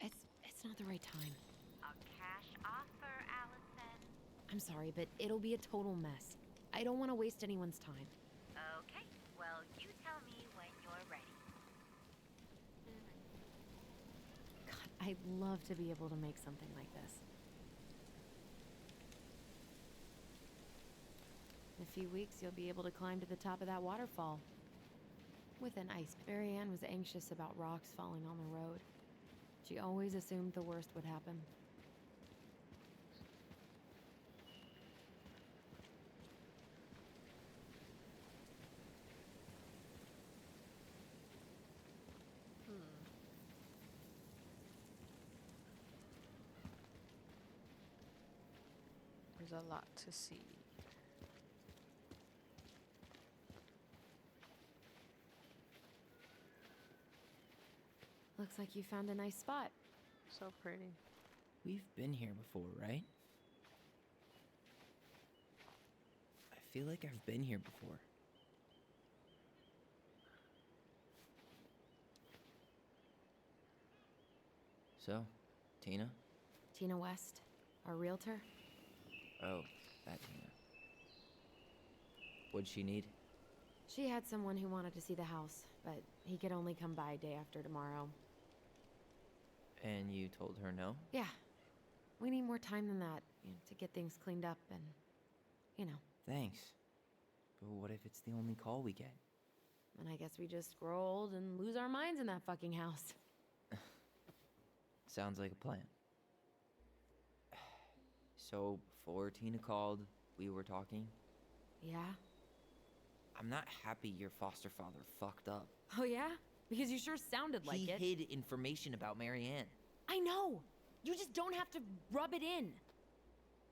It's not the right time. A cash offer, Allison. I'm sorry, but it'll be a total mess. I don't want to waste anyone's time. Okay, well, you tell me when you're ready. God, I'd love to be able to make something like this. In a few weeks, you'll be able to climb to the top of that waterfall. With an ice. Marianne was anxious about rocks falling on the road. She always assumed the worst would happen. There's a lot to see. Looks like you found a nice spot. So pretty. We've been here before, right? I feel like I've been here before. So, Tina? Tina West, our realtor. Oh, that Tina. What'd she need? She had someone who wanted to see the house, but he could only come by day after tomorrow. And you told her no? Yeah. We need more time than that, to get things cleaned up and, Thanks. But what if it's the only call we get? And I guess we just grow old and lose our minds in that fucking house. Sounds like a plan. So, before Tina called, we were talking. Yeah? I'm not happy your foster father fucked up. Oh yeah? Because you sure sounded like it. He hid information about Marianne. I know! You just don't have to rub it in.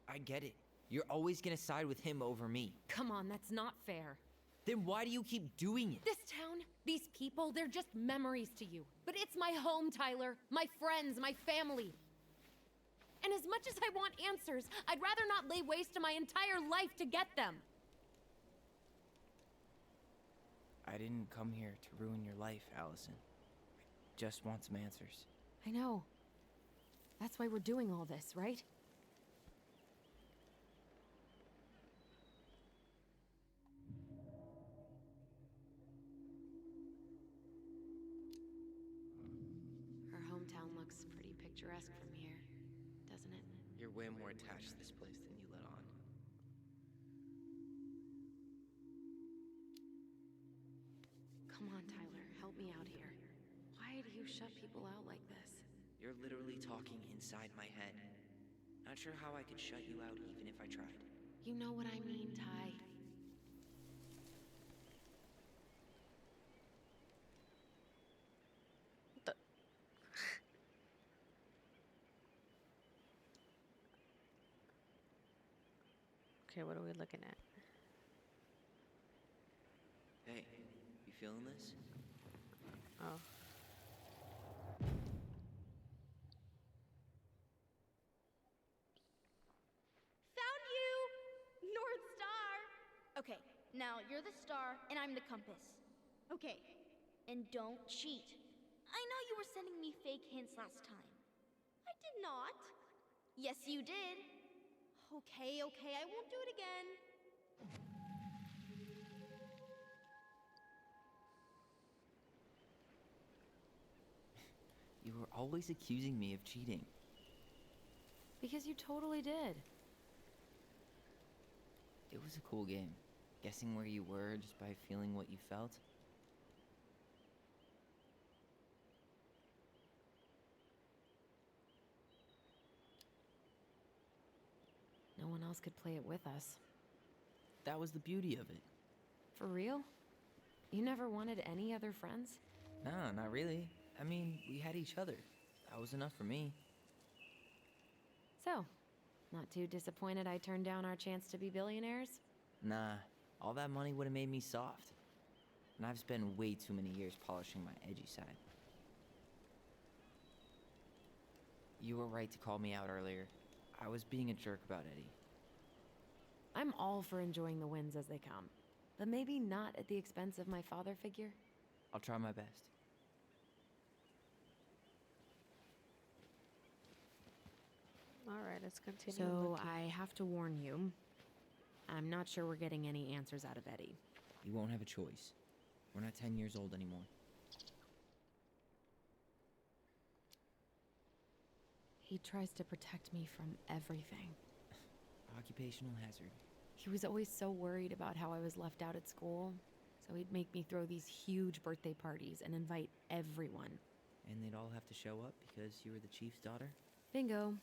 I get it. You're always gonna side with him over me. Come on, that's not fair. Then why do you keep doing it? This town, these people, they're just memories to you. But it's my home, Tyler. My friends, my family. And as much as I want answers, I'd rather not lay waste to my entire life to get them. I didn't come here to ruin your life, Allison. I just want some answers. I know. That's why we're doing all this, right? Our town looks pretty picturesque from here, doesn't it? You're way more attached to this place than you let on. Come on, Tyler, help me out here. Why do you shut people out like this? You're literally talking inside my head. Not sure how I could shut you out even if I tried. You know what I mean, Ty. Okay, what are we looking at? Hey, you feeling this? Oh. Found you! North Star! Okay, now you're the star and I'm the compass. Okay, and don't cheat. I know you were sending me fake hints last time. I did not. Yes, you did. Okay, I won't do it again. You were always accusing me of cheating. Because you totally did. It was a cool game. Guessing where you were just by feeling what you felt. No one else could play it with us. That was the beauty of it. For real? You never wanted any other friends? No, not really. I mean, we had each other. That was enough for me. So, not too disappointed I turned down our chance to be billionaires? Nah, all that money would have made me soft. And I've spent way too many years polishing my edgy side. You were right to call me out earlier. I was being a jerk about Eddie. I'm all for enjoying the wins as they come, but maybe not at the expense of my father figure. I'll try my best. Alright, let's continue So, looking. I have to warn you. I'm not sure we're getting any answers out of Eddie. You won't have a choice. We're not 10 years old anymore. He tries to protect me from everything. Occupational hazard. He was always so worried about how I was left out at school, so he'd make me throw these huge birthday parties and invite everyone. And they'd all have to show up because you were the chief's daughter? Bingo.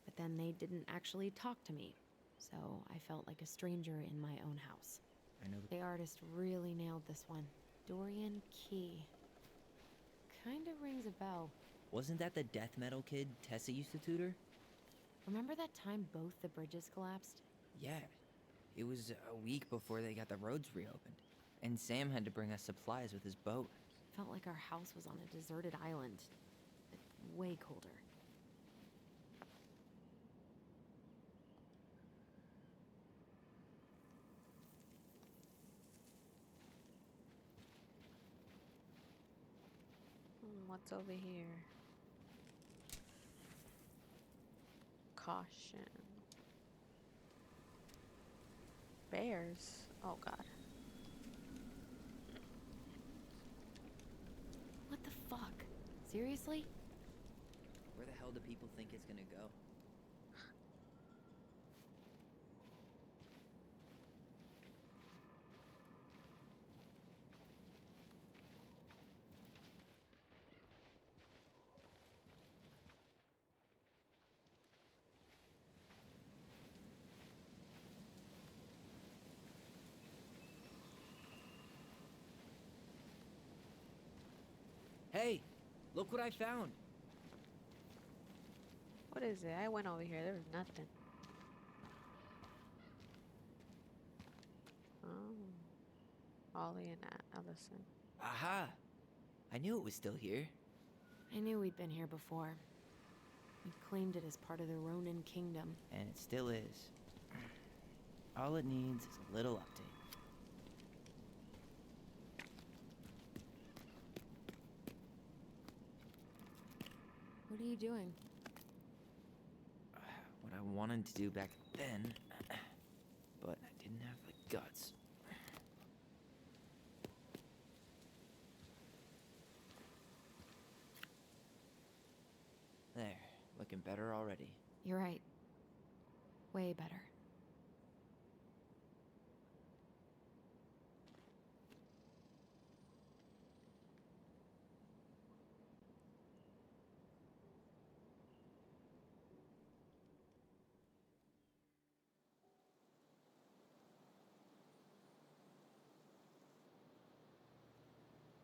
But then they didn't actually talk to me, so I felt like a stranger in my own house. I know. The artist really nailed this one. Dorian Key. Kinda rings a bell. Wasn't that the death metal kid Tessa used to tutor? Remember that time both the bridges collapsed? Yeah. It was a week before they got the roads reopened. And Sam had to bring us supplies with his boat. Felt like our house was on a deserted island, but way colder. What's over here? Caution. Bears. Oh god. What the fuck? Seriously? Where the hell do people think it's gonna go? Hey, look what I found. What is it? I went over here. There was nothing. Oh. Ollie and Allison. Aha! I knew it was still here. I knew we'd been here before. We claimed it as part of the Ronin Kingdom. And it still is. All it needs is a little update. What are you doing? What I wanted to do back then, but I didn't have the guts. Looking better already. You're right. Way better.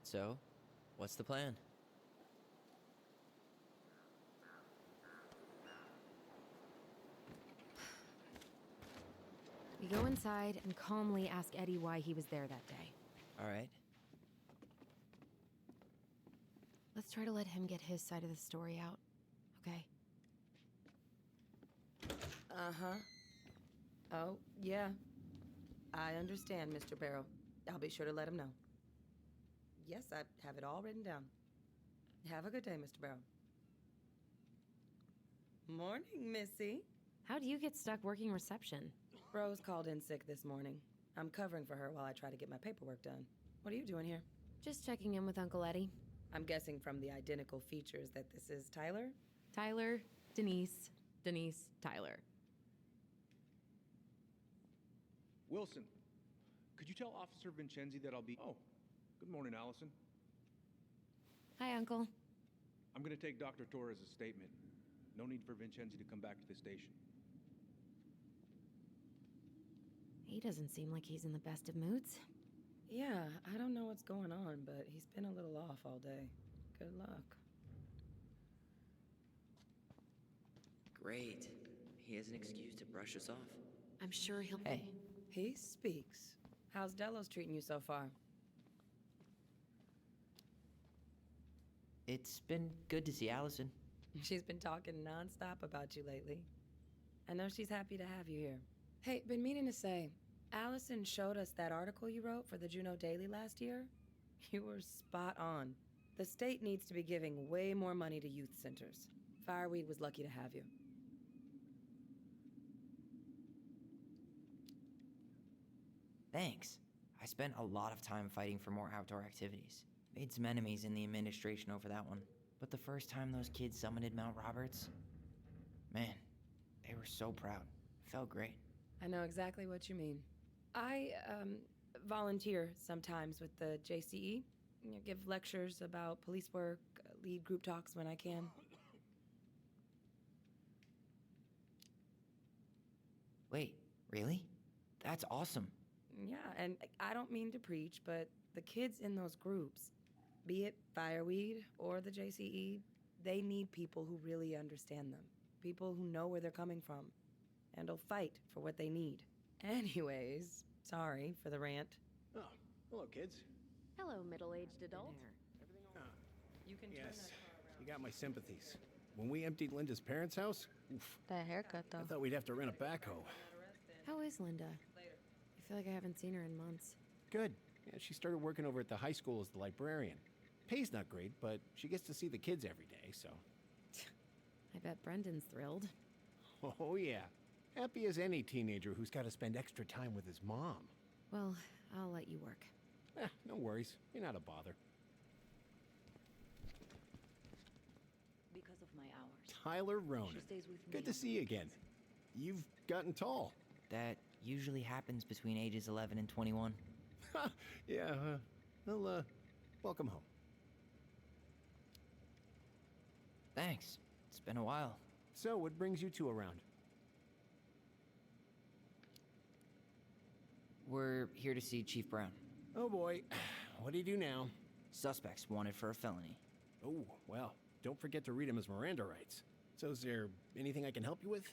So, what's the plan? We go inside and calmly ask Eddie why he was there that day. All right. Let's try to let him get his side of the story out, okay? Uh-huh. Oh, yeah. I understand, Mr. Barrow. I'll be sure to let him know. Yes, I have it all written down. Have a good day, Mr. Barrow. Morning, Missy. How do you get stuck working reception? Rose called in sick this morning. I'm covering for her while I try to get my paperwork done. What are you doing here? Just checking in with Uncle Eddie. I'm guessing from the identical features that this is Tyler? Tyler, Denise, Tyler. Wilson, could you tell Officer Vincenzi that I'll be... Oh, good morning, Allison. Hi, Uncle. I'm gonna take Dr. Torres' statement. No need for Vincenzi to come back to the station. He doesn't seem like he's in the best of moods. Yeah, I don't know what's going on, but he's been a little off all day. Good luck. Great. He has an excuse to brush us off. I'm sure he'll... Hey. He speaks. How's Delos treating you so far? It's been good to see Allison. She's been talking nonstop about you lately. I know she's happy to have you here. Hey, been meaning to say, Allison showed us that article you wrote for the Juneau Daily last year. You were spot on. The state needs to be giving way more money to youth centers. Fireweed was lucky to have you. Thanks. I spent a lot of time fighting for more outdoor activities. Made some enemies in the administration over that one. But the first time those kids summited Mount Roberts, man, they were so proud. Felt great. I know exactly what you mean. I, volunteer sometimes with the JCE. You know, give lectures about police work, lead group talks when I can. Wait, really? That's awesome. Yeah, and I don't mean to preach, but the kids in those groups, be it Fireweed or the JCE, they need people who really understand them. People who know where they're coming from and will fight for what they need. Anyways, sorry for the rant. Oh, hello, kids. Hello, middle-aged adult. You can Yes, you got my sympathies. When we emptied Linda's parents' house, oof, That haircut, I though. thought we'd have to rent a backhoe. How is Linda? I feel like I haven't seen her in months. Good. Yeah, she started working over at the high school as the librarian. Pay's not great, but she gets to see the kids every day, so... I bet Brendan's thrilled. Oh, yeah. Happy as any teenager who's got to spend extra time with his mom. Well, I'll let you work. No worries. You're not a bother. Because of my hours. Tyler Ronan. She stays with me. Good to see you again. You've gotten tall. That usually happens between ages 11 and 21. Yeah, well, welcome home. Thanks. It's been a while. So, what brings you two around? We're here to see Chief Brown. Oh boy, what do you do now? Suspects wanted for a felony. Oh, well, don't forget to read him his Miranda rights. So is there anything I can help you with?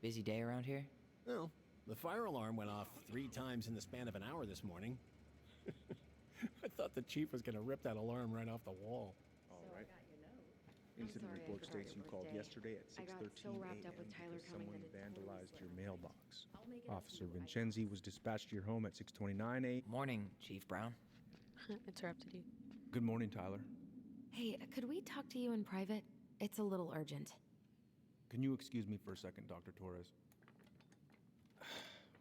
Busy day around here? No, the fire alarm went off 3 times in the span of an hour this morning. I thought the chief was gonna rip that alarm right off the wall. All right. Incident report states you called yesterday at 6:13 a.m. because someone vandalized your mailbox. Officer Vincenzi was dispatched to your home at 6:29 a.m. Morning, Chief Brown. Interrupted you. Good morning, Tyler. Hey, could we talk to you in private? It's a little urgent. Can you excuse me for a second, Dr. Torres?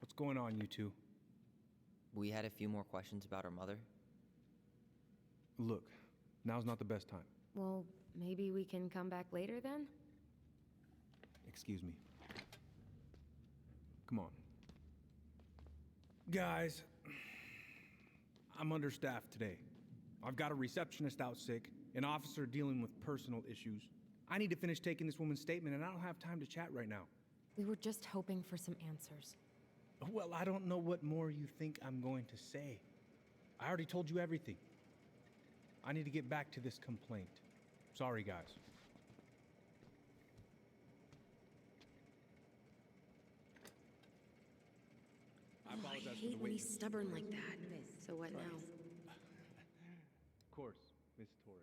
What's going on, you two? We had a few more questions about our mother. Look, Now's not the best time. Well, maybe we can come back later then? Excuse me. Come on. Guys, I'm understaffed today. I've got a receptionist out sick, an officer dealing with personal issues. I need to finish taking this woman's statement, and I don't have time to chat right now. We were just hoping for some answers. Well, I don't know what more you think I'm going to say. I already told you everything. I need to get back to this complaint. Sorry, guys. I apologize I for the hate when wait. he's stubborn like that. So what now? Of course, Miss Torres.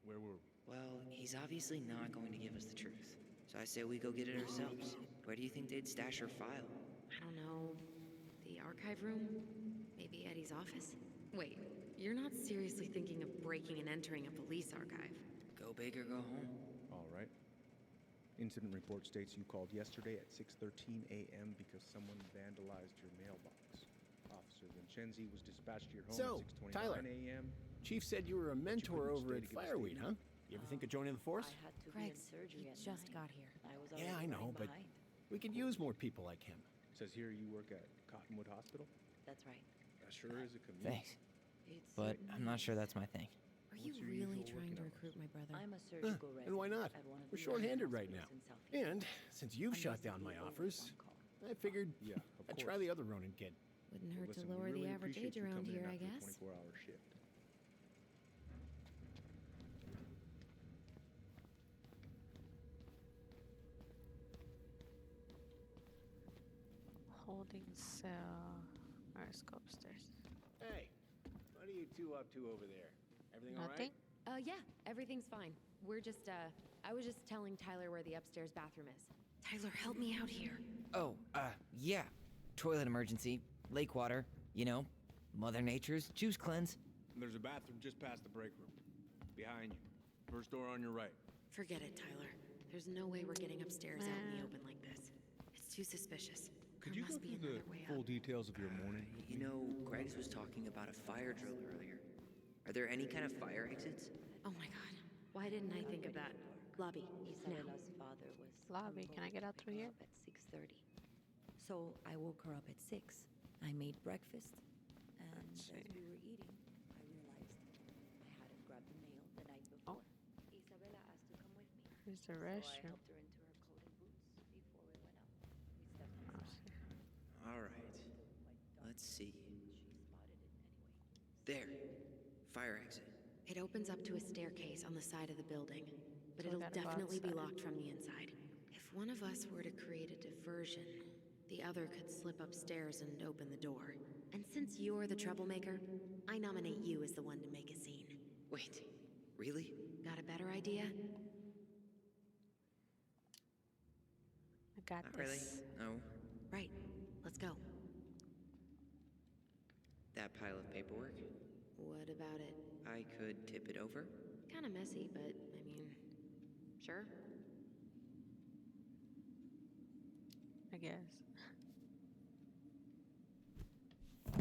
Where were we? Well, he's obviously not going to give us the truth. So I say we go get it ourselves. Where do you think they'd stash her file? I don't know. The archive room? Maybe Eddie's office? Wait, you're not seriously thinking of breaking and entering a police archive? Go big or go home. All right. Incident report states you called yesterday at 6:13 a.m. because someone vandalized your mailbox. Officer Vincenzi was dispatched to your home at 6:29 Tyler, a.m. Chief said you were a mentor over at Fireweed, huh? You ever think of joining the force? Greg, he just got here. Yeah, I know, but we could use more people like him. Says here you work at Cottonwood Hospital? That's right. That sure is a commute. Thanks. But I'm not sure that's my thing. Are you really trying to recruit my brother? I'm a surgical resident. And why not? at one of We're the short-handed largest right now. hospitals in Southeast. And since you've shot down my offers, I figured I'd try the other Ronin kid. Wouldn't hurt Listen, to lower we really the average appreciate age you around coming in here, I after a guess. 24-hour shift. Holding cell. Alright, let's go upstairs. Hey, what are you two up to over there? Everything all Nothing? right? Yeah, everything's fine. We're just, I was just telling Tyler where the upstairs bathroom is. Tyler, help me out here. Oh, yeah. Toilet emergency. Lake water. You know, Mother Nature's juice cleanse. There's a bathroom just past the break room. Behind you. First door on your right. Forget it, Tyler. There's no way we're getting upstairs out in the open like this. It's too suspicious. Could There you go must be through the another way full up. details of your morning? You know, Greg's was talking about a fire drill earlier. Are there any kind of fire exits? Oh my god. Why didn't I think of that? Lobby. Now. Isabella's father was Lobby. Can I get out through here? up at 6:30. So I woke her up at 6. I made breakfast, and as we were eating, I realized I hadn't grabbed the mail the night before. Isabella asked to come with me. Here's the So I restroom. helped her into her coat and boots before we went up. We stepped inside. All right. Let's see. She spotted it anyway. There. Fire exit. It opens up to a staircase on the side of the building, but So we it'll gotta go definitely be outside. locked from the inside. If one of us were to create a diversion, the other could slip upstairs and open the door. And since you're the troublemaker, I nominate you as the one to make a scene. Wait. Really? Got a better idea? I got Not this. really. No. Right. Let's go. That pile of paperwork? What about it? I could tip it over? Kinda messy, but I mean, sure. I guess.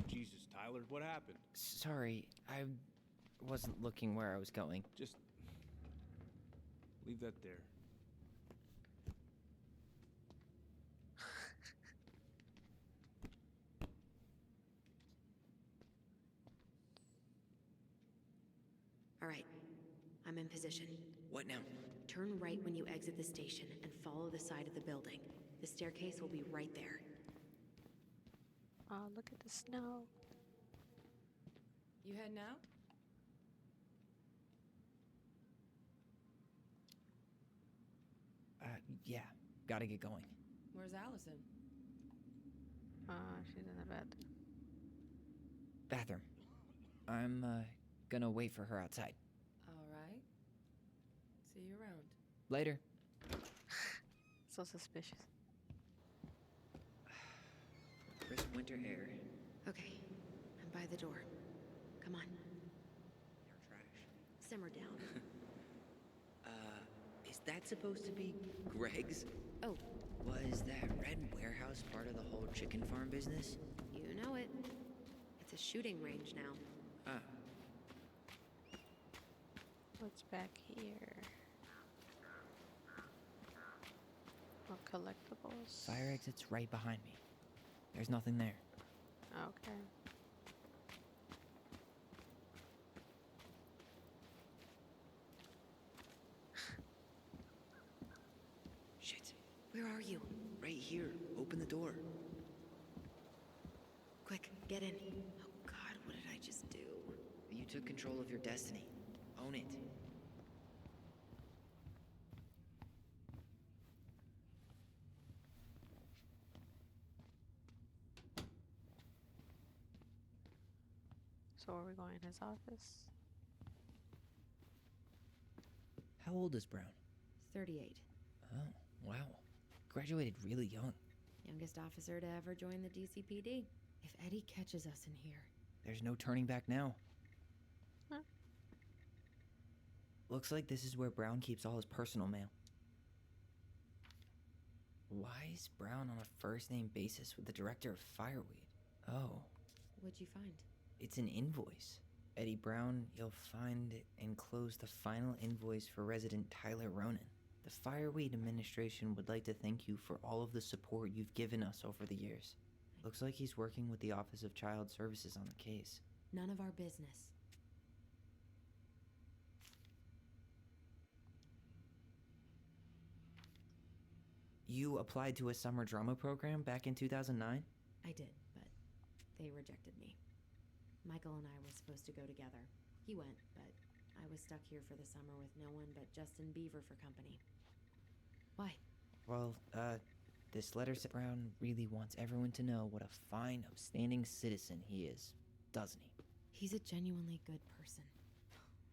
Jesus, Tyler, what happened? Sorry, I wasn't looking where I was going. Just leave that there. All right. I'm in position. What now? Turn right when you exit the station and follow the side of the building. The staircase will be right there. Oh, look at the snow. You heading out? Yeah. Gotta get going. Where's Allison? She's in the bed. Bathroom. I'm, gonna wait for her outside. All right. See you around. Later. So suspicious. Crisp winter air. Okay. I'm by the door. Come on. They're trash. Simmer down. Is that supposed to be Greg's? Oh. Was that red warehouse part of the whole chicken farm business? You know it. It's a shooting range now. Ah. What's back here? Oh, collectibles. Fire exit's right behind me. There's nothing there. Okay. Shit. Where are you? Right here. Open the door. Quick, get in. Oh God, what did I just do? You took control of your destiny. Own it. So are we going in his office? How old is Brown? 38. Oh, wow. Graduated really young. Youngest officer to ever join the DCPD. If Eddie catches us in here... There's no turning back now. Huh. Looks like this is where Brown keeps all his personal mail. Why is Brown on a first-name basis with the director of Fireweed? Oh. What'd you find? It's an invoice. Eddie Brown, you'll find enclosed the final invoice for resident Tyler Ronan. The Fireweed administration would like to thank you for all of the support you've given us over the years. Looks like he's working with the Office of Child Services on the case. None of our business. You applied to a summer drama program back in 2009? I did, but they rejected me. Michael and I were supposed to go together. He went, but I was stuck here for the summer with no one but Justin Beaver for company. Why? Well, this letter said Brown really wants everyone to know what a fine, upstanding citizen he is, doesn't he? He's a genuinely good person.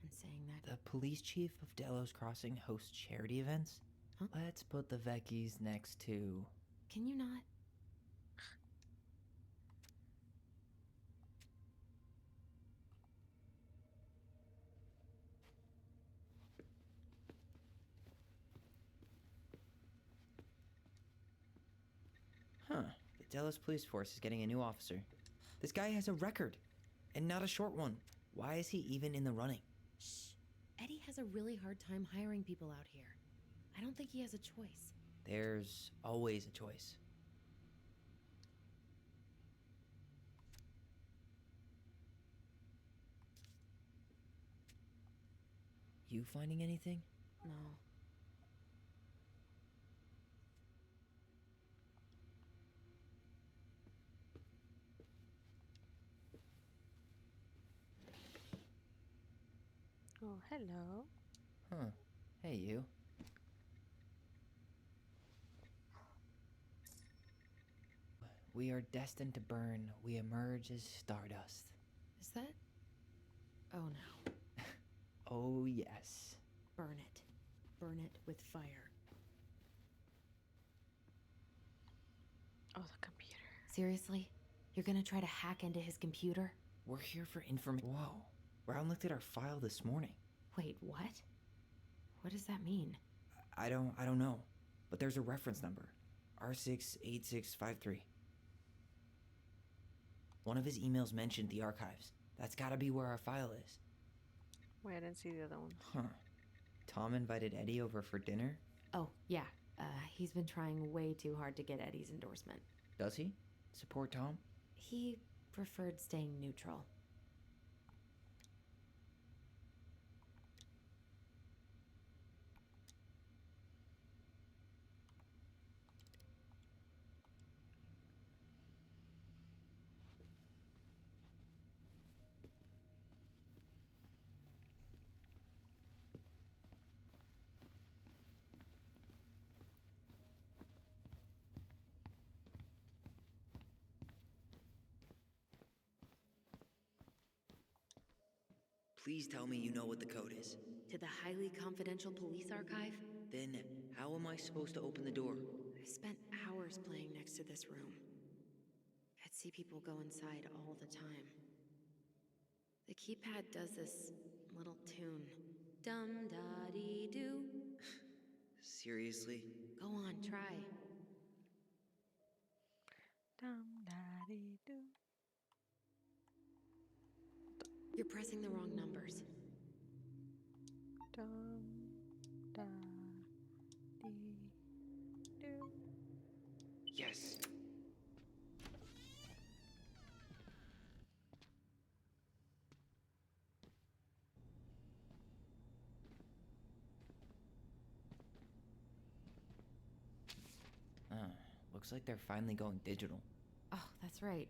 And saying that... The police chief of Delos Crossing hosts charity events? Huh? Let's put the Vecchies next to... Can you not? Huh. The Delos police force is getting a new officer. This guy has a record, and not a short one. Why is he even in the running? Shh. Eddie has a really hard time hiring people out here. I don't think he has a choice. There's always a choice. You finding anything? No. Oh, hello. Huh. Hey, you. We are destined to burn. We emerge as stardust. Is that... Oh, no. Oh, yes. Burn it. Burn it with fire. Oh, the computer. Seriously? You're gonna try to hack into his computer? We're here for information. Whoa. Brown looked at our file this morning. Wait, what? What does that mean? I don't know. But there's a reference number. R68653. One of his emails mentioned the archives. That's gotta be where our file is. Wait, I didn't see the other one. Huh. Tom invited Eddie over for dinner? Oh, yeah. He's been trying way too hard to get Eddie's endorsement. Does he? Support Tom? He preferred staying neutral. Please tell me you know what the code is. To the highly confidential police archive? Then, how am I supposed to open the door? I spent hours playing next to this room. I'd see people go inside all the time. The keypad does this little tune. Dum-da-dee-doo. Seriously? Go on, try. Dum-da-dee-doo. You're pressing the wrong numbers. Dum da dee do. Yes. Looks like they're finally going digital. Oh, that's right.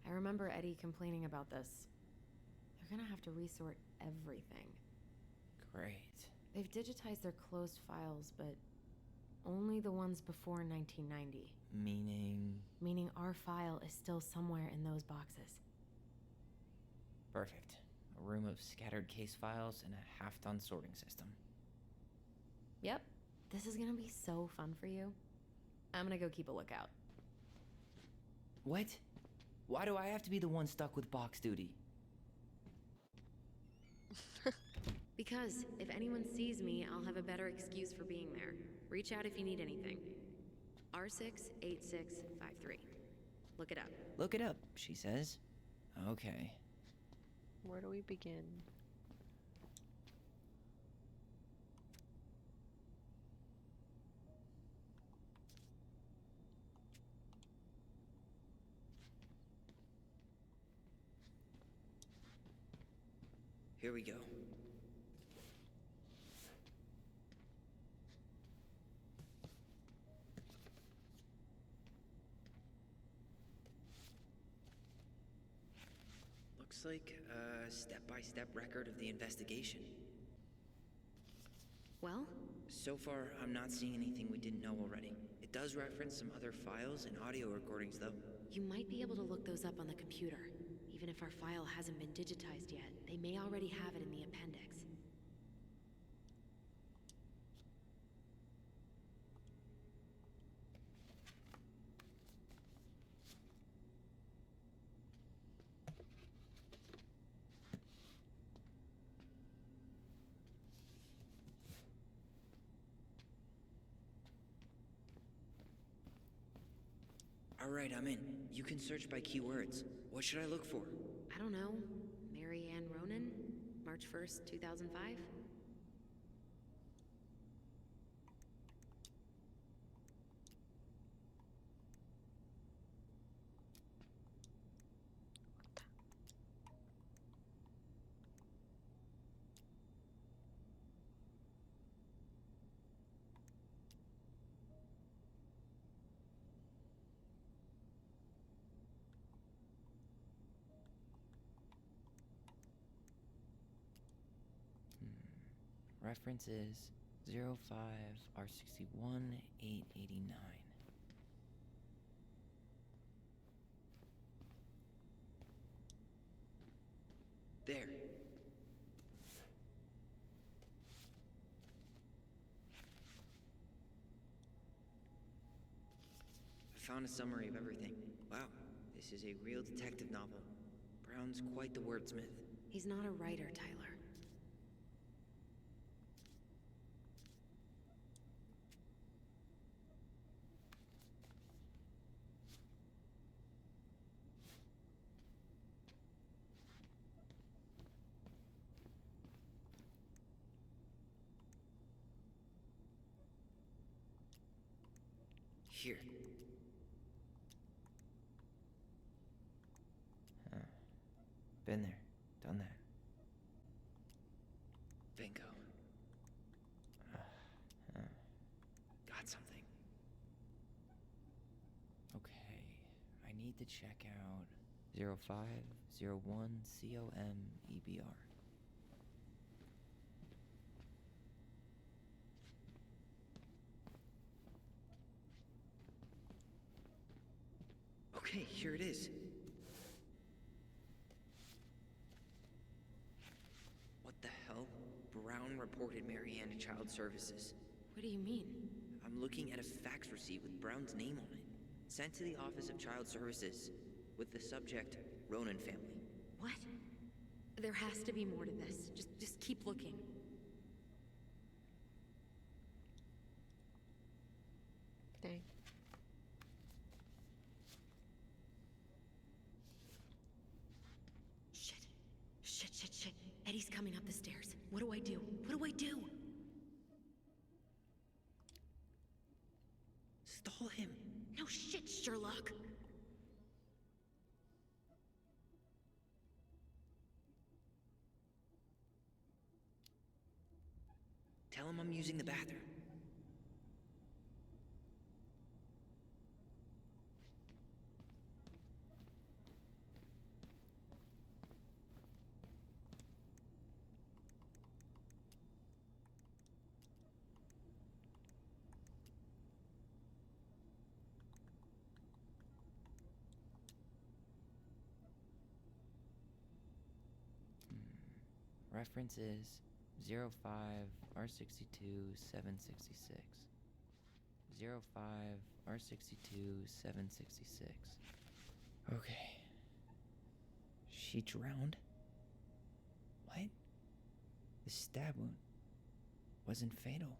I remember Eddie complaining about this. They're gonna have to resort everything. Great. They've digitized their closed files, but only the ones before 1990. Meaning? Meaning our file is still somewhere in those boxes. Perfect. A room of scattered case files and a half-done sorting system. Yep. This is gonna be so fun for you. I'm gonna go keep a lookout. What? Why do I have to be the one stuck with box duty? Because if anyone sees me, I'll have a better excuse for being there. Reach out if you need anything. R68653. Look it up. Look it up, she says. Okay. Where do we begin? Here we go. Looks like a step-by-step record of the investigation. Well? So far, I'm not seeing anything we didn't know already. It does reference some other files and audio recordings, though. You might be able to look those up on the computer. Even if our file hasn't been digitized yet, they may already have it in the appendix. Alright, I'm in. You can search by keywords. What should I look for? I don't know. Mary Ann Ronan? March 1st, 2005? Reference is 05R61889. There. I found a summary of everything. Wow, this is a real detective novel. Brown's quite the wordsmith. He's not a writer, Tyler. Here. Been there, done that. Bingo. Got something. Okay, I need to check out 0501 COMEBR. Okay, here it is. What the hell? Brown reported Marianne to Child Services. What do you mean? I'm looking at a fax receipt with Brown's name on it. Sent to the Office of Child Services with the subject, Ronan family. What? There has to be more to this. Just keep looking. Dang. Shit. Eddie's coming up the stairs. What do I do? What do I do? Stall him. No shit, Sherlock. Tell him I'm using the bathroom. Reference is 05R62-766. 05R62-766. Okay. She drowned? What? The stab wound wasn't fatal.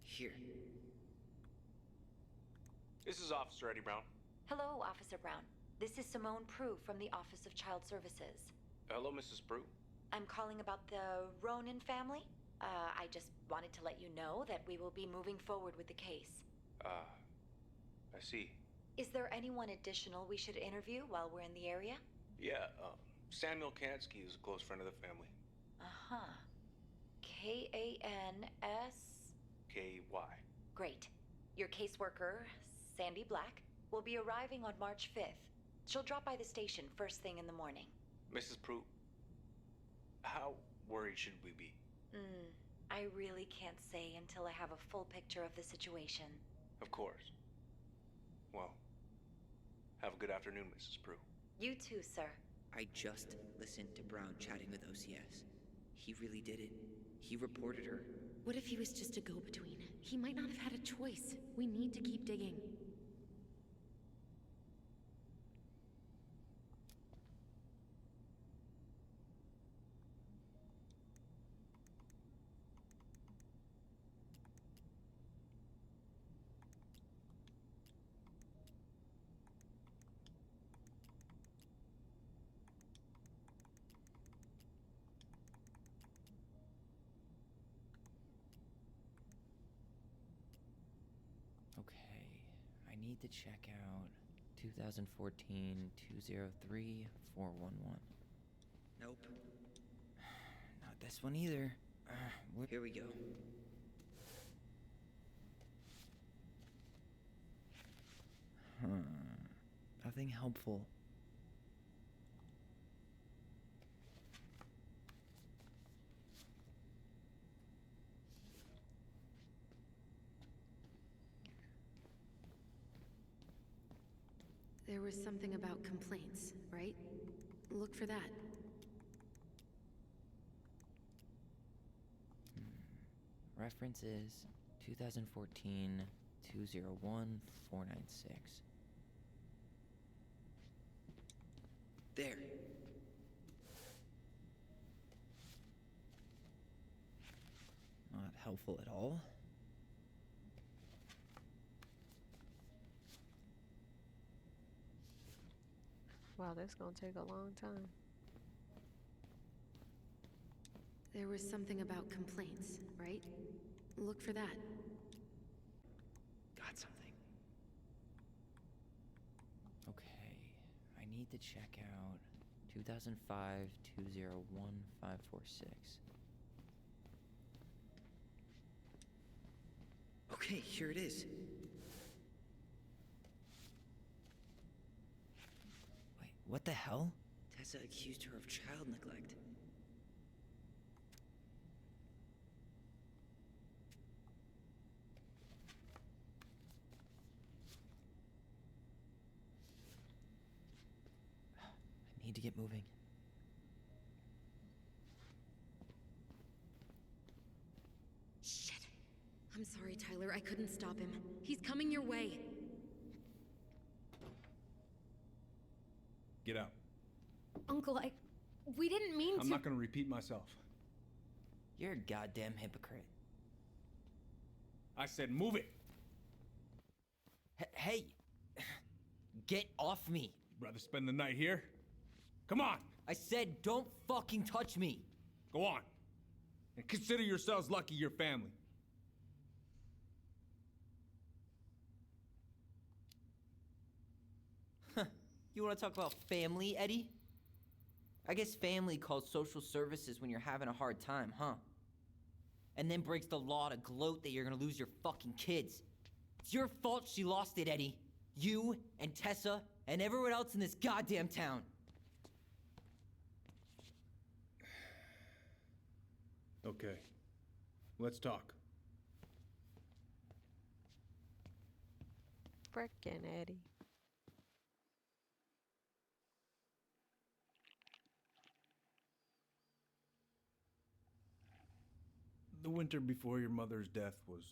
Here. This is Officer Eddie Brown. Hello, Officer Brown. This is Simone Prue from the Office of Child Services. Hello, Mrs. Prue. I'm calling about the Ronan family. I just wanted to let you know that we will be moving forward with the case. I see. Is there anyone additional we should interview while we're in the area? Yeah, Samuel Kansky is a close friend of the family. Uh-huh. K-A-N-S... K-Y. Great. Your caseworker, Sandy Black, will be arriving on March 5th. She'll drop by the station first thing in the morning. Mrs. Prue, how worried should we be? I really can't say until I have a full picture of the situation. Of course. Well, have a good afternoon, Mrs. Prue. You too, sir. I just listened to Brown chatting with OCS. He really did it. He reported her. What if he was just a go-between? He might not have had a choice. We need to keep digging. Okay, I need to check out 2014-203-411. Nope. Not this one either. Here we go. Nothing helpful. There was something about complaints, right? Look for that. Reference is 2014-201-496. There. Not helpful at all. Wow, that's gonna take a long time. There was something about complaints, right? Look for that. Got something. Okay, I need to check out 2005-201-546. Okay, here it is. Wait, what the hell? Tessa accused her of child neglect. I need to get moving. Shit. I'm sorry, Tyler. I couldn't stop him. He's coming your way. Get out. Uncle, we didn't mean to. I'm not gonna repeat myself. You're a goddamn hypocrite. I said move it! Hey! Get off me! Rather spend the night here? Come on! I said don't fucking touch me! Go on. And consider yourselves lucky you're family. You wanna talk about family, Eddie? I guess family calls social services when you're having a hard time, huh? And then breaks the law to gloat that you're gonna lose your fucking kids. It's your fault she lost it, Eddie. You and Tessa and everyone else in this goddamn town. Okay. Let's talk. Frickin' Eddie. The winter before your mother's death was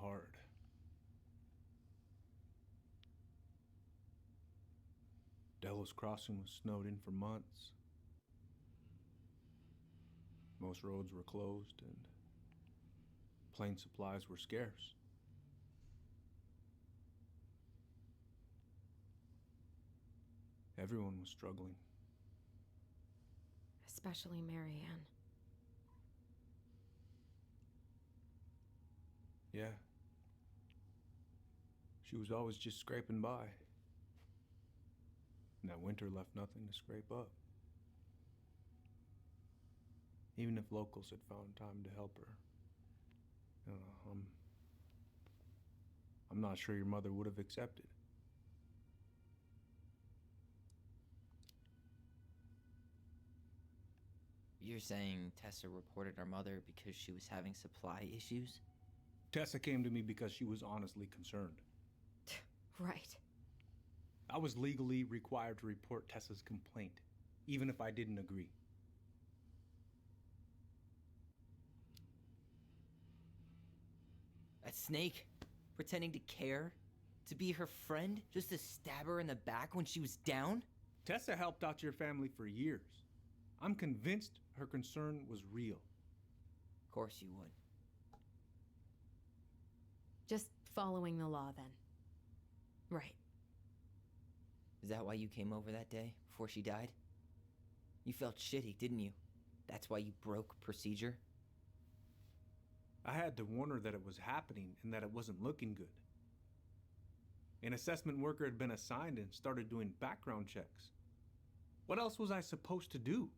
hard. Delos Crossing was snowed in for months. Most roads were closed and plane supplies were scarce. Everyone was struggling. Especially Marianne. Yeah. She was always just scraping by. And that winter left nothing to scrape up. Even if locals had found time to help her. You know, I'm not sure your mother would have accepted. You're saying Tessa reported our mother because she was having supply issues? Tessa came to me because she was honestly concerned. Right. I was legally required to report Tessa's complaint, even if I didn't agree. That snake? Pretending to care? To be her friend? Just to stab her in the back when she was down? Tessa helped out your family for years. I'm convinced her concern was real. Of course you would. Just following the law, then. Right. Is that why you came over that day, before she died? You felt shitty, didn't you? That's why you broke procedure? I had to warn her that it was happening and that it wasn't looking good. An assessment worker had been assigned and started doing background checks. What else was I supposed to do?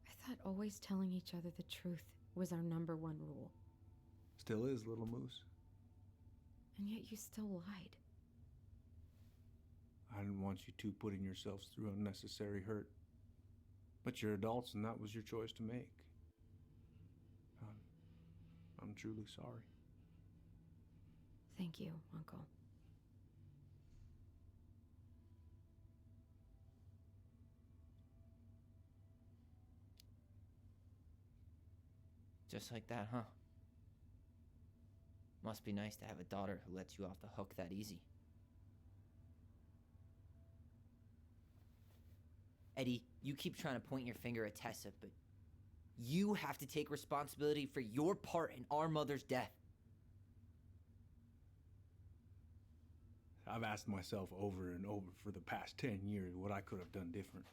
I thought always telling each other the truth was our #1 rule. Still is, little moose. And yet you still lied. I didn't want you two putting yourselves through unnecessary hurt. But you're adults and that was your choice to make. I'm truly sorry. Thank you, Uncle. Just like that, huh? Must be nice to have a daughter who lets you off the hook that easy. Eddie, you keep trying to point your finger at Tessa, but you have to take responsibility for your part in our mother's death. I've asked myself over and over for the past 10 years what I could have done different.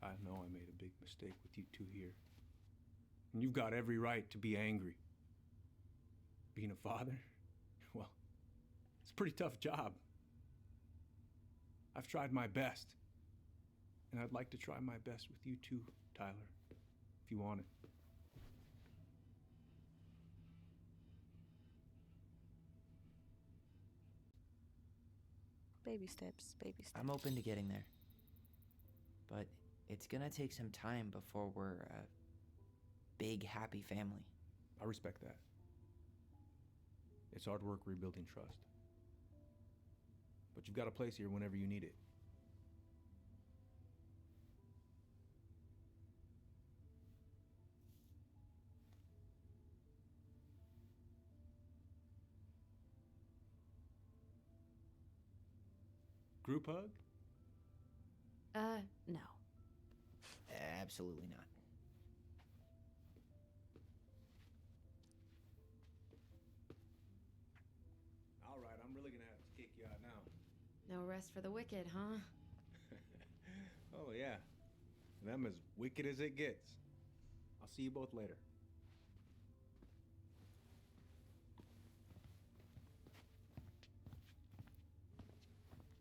I know I made a big mistake with you two here. And you've got every right to be angry. Being a father? Well, it's a pretty tough job. I've tried my best. And I'd like to try my best with you too, Tyler, if you want it. Baby steps, baby steps. I'm open to getting there. But it's gonna take some time before we're a big, happy family. I respect that. It's hard work rebuilding trust. But you've got a place here whenever you need it. Group hug? No. Absolutely not. All right, I'm really gonna have to kick you out now. No rest for the wicked, huh? Oh, yeah. Them as wicked as it gets. I'll see you both later.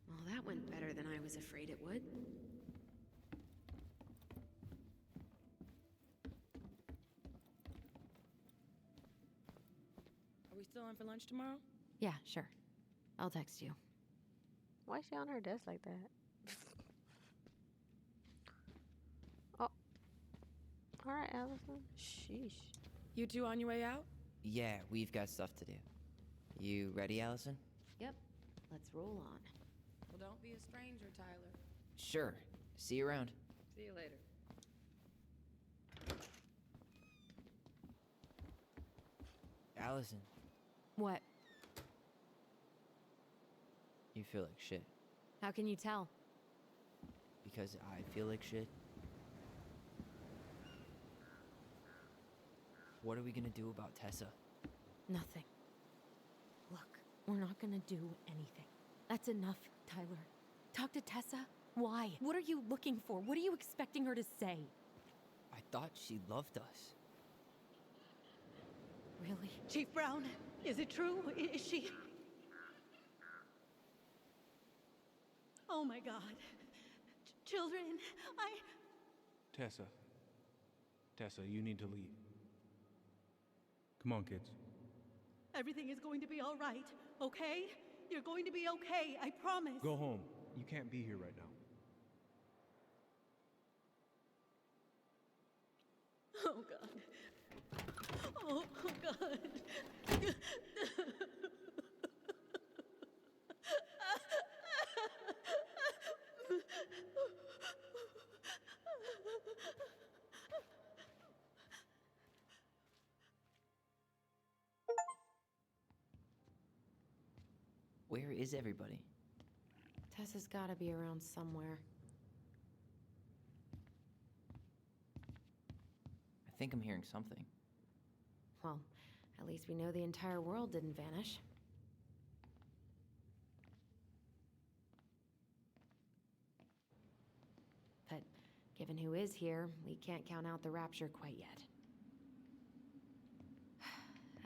Well, that went better than I was afraid it would. Are we still on for lunch tomorrow? Yeah, sure. I'll text you. Why is she on her desk like that? Oh. Alright, Allison. Sheesh. You two on your way out? Yeah, we've got stuff to do. You ready, Allison? Yep. Let's roll on. Well, don't be a stranger, Tyler. Sure. See you around. See you later. Allison, What? you feel like shit. How can you tell? Because I feel like shit. What are we gonna do about Tessa? Nothing. Look, we're not gonna do anything. That's enough, Tyler. Talk to Tessa? Why? What are you looking for? What are you expecting her to say? I thought she loved us. Really? Chief Brown, is it true? Is she... Oh my God. Children, Tessa. Tessa, you need to leave. Come on, kids. Everything is going to be all right, okay? You're going to be okay, I promise. Go home. You can't be here right now. Oh God. Oh God. Where is everybody? Tessa's gotta be around somewhere. I think I'm hearing something. Well, at least we know the entire world didn't vanish. But given who is here, we can't count out the rapture quite yet.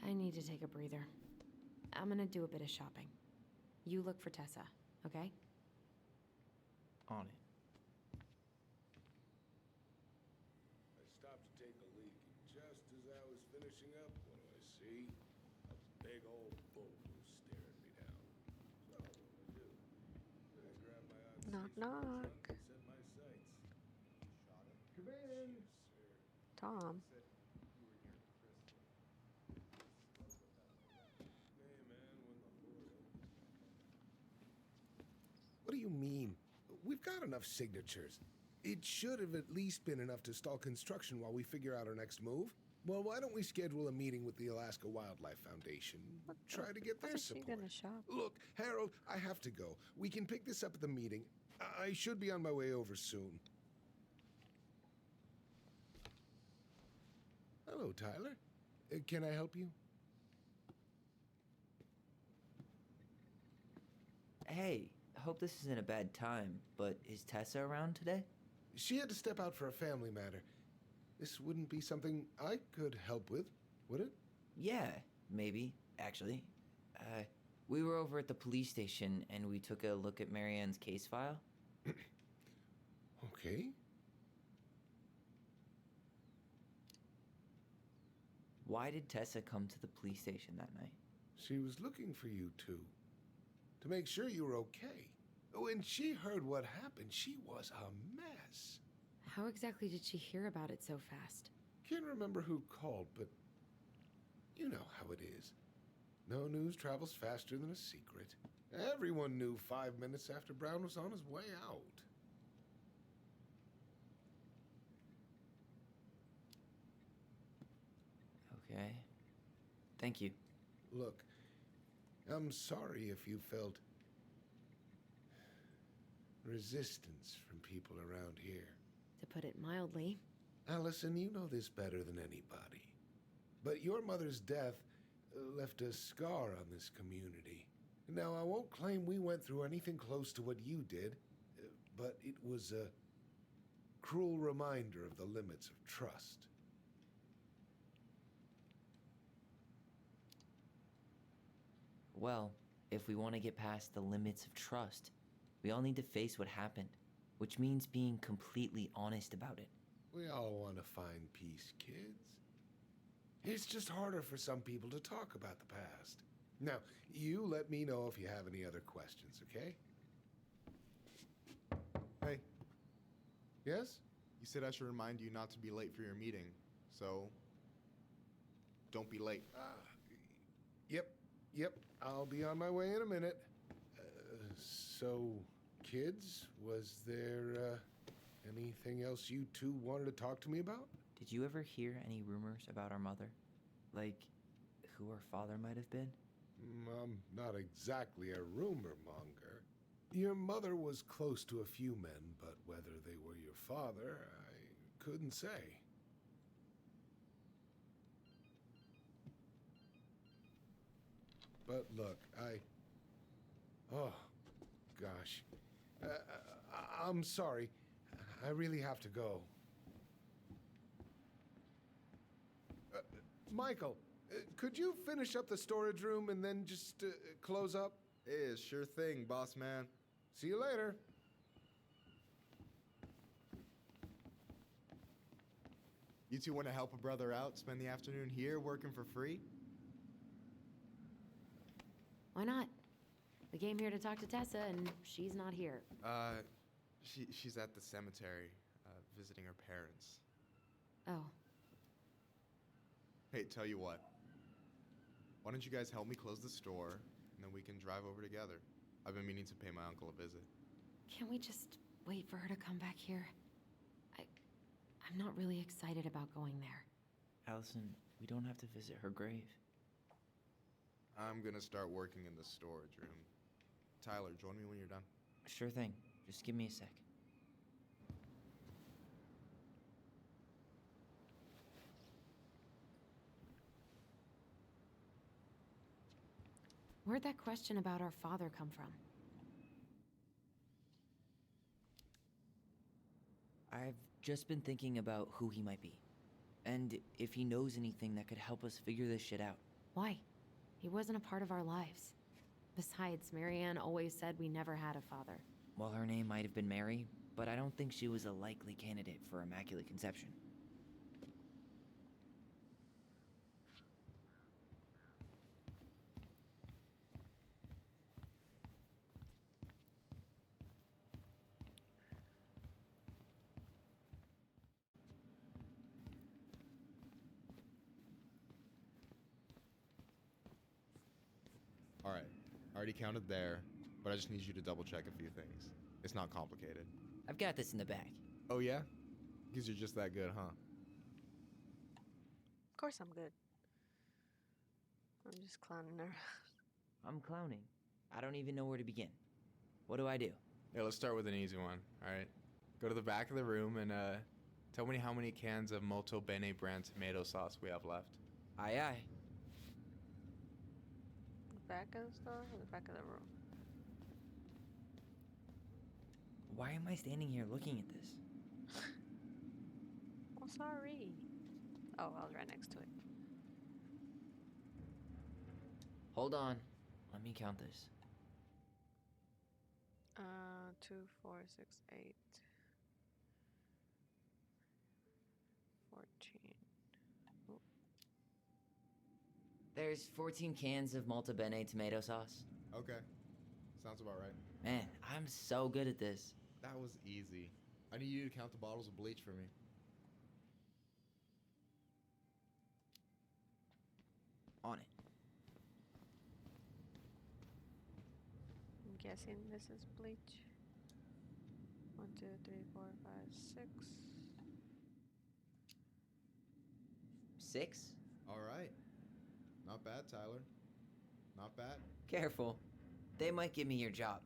I need to take a breather. I'm gonna do a bit of shopping. You look for Tessa, okay? On it. I stopped to take a leak, and just as I was finishing up, what do I see? A big old bulldozer staring me down. So, what do I do? I grab my odd Knock, six from the knock. trunk and set my sights. Shot it. Come in. Tom. What do you mean? We've got enough signatures. It should have at least been enough to stall construction while we figure out our next move. Well, why don't we schedule a meeting with the Alaska Wildlife Foundation? Try to get their support. Gonna shop? Look, Harold, I have to go. We can pick this up at the meeting. I should be on my way over soon. Hello, Tyler. Can I help you? Hey, I hope this isn't a bad time, but is Tessa around today? She had to step out for a family matter. This wouldn't be something I could help with, would it? Yeah, maybe, actually. We were over at the police station and we took a look at Marianne's case file. Okay. Why did Tessa come to the police station that night? She was looking for you two. To make sure you were okay. When she heard what happened, she was a mess. How exactly did she hear about it so fast? Can't remember who called, but you know how it is. No news travels faster than a secret. Everyone knew 5 minutes after Brown was on his way out. Okay. Thank you. Look, I'm sorry if you felt resistance from people around here. To put it mildly. Allison, you know this better than anybody. But your mother's death left a scar on this community. Now, I won't claim we went through anything close to what you did, but it was a cruel reminder of the limits of trust. Well, if we want to get past the limits of trust, we all need to face what happened, which means being completely honest about it. We all want to find peace, kids. It's just harder for some people to talk about the past. Now, you let me know if you have any other questions, okay? Hey. Yes? You said I should remind you not to be late for your meeting, so don't be late. Yep, I'll be on my way in a minute. So, kids, was there anything else you two wanted to talk to me about? Did you ever hear any rumors about our mother? Like, who her father might have been? I'm not exactly a rumor monger. Your mother was close to a few men, but whether they were your father, I couldn't say. But look, oh, gosh. I'm sorry. I really have to go. Michael, could you finish up the storage room and then just close up? Yeah, sure thing, boss man. See you later. You two want to help a brother out, spend the afternoon here working for free? Why not? We came here to talk to Tessa, and she's not here. She's at the cemetery, visiting her parents. Oh. Hey, tell you what. Why don't you guys help me close the store, and then we can drive over together? I've been meaning to pay my uncle a visit. Can't we just wait for her to come back here? I'm not really excited about going there. Allison, we don't have to visit her grave. I'm gonna start working in the storage room. Tyler, join me when you're done. Sure thing. Just give me a sec. Where'd that question about our father come from? I've just been thinking about who he might be. And if he knows anything that could help us figure this shit out. Why? He wasn't a part of our lives. Besides, Marianne always said we never had a father. Well, her name might have been Mary, but I don't think she was a likely candidate for Immaculate Conception. Alright, I already counted there, but I just need you to double check a few things. It's not complicated. I've got this in the bag. Oh yeah? Because you're just that good, huh? Of course I'm good. I'm just clowning around. I'm clowning. I don't even know where to begin. What do I do? Yeah, let's start with an easy one, alright? Go to the back of the room and tell me how many cans of Molto Bene brand tomato sauce we have left. Aye aye. The back of the store or the back of the room? Why am I standing here looking at this? Oh, sorry. Oh, I was right next to it. Hold on. Let me count this. 2, 4, 6, 8. 14. Ooh. There's 14 cans of Molto Bene tomato sauce. Okay. Sounds about right. Man, I'm so good at this. That was easy. I need you to count the bottles of bleach for me. On it. I'm guessing this is bleach. 1, 2, 3, 4, 5, 6. 6? Alright. Not bad, Tyler. Not bad. Careful. They might give me your job.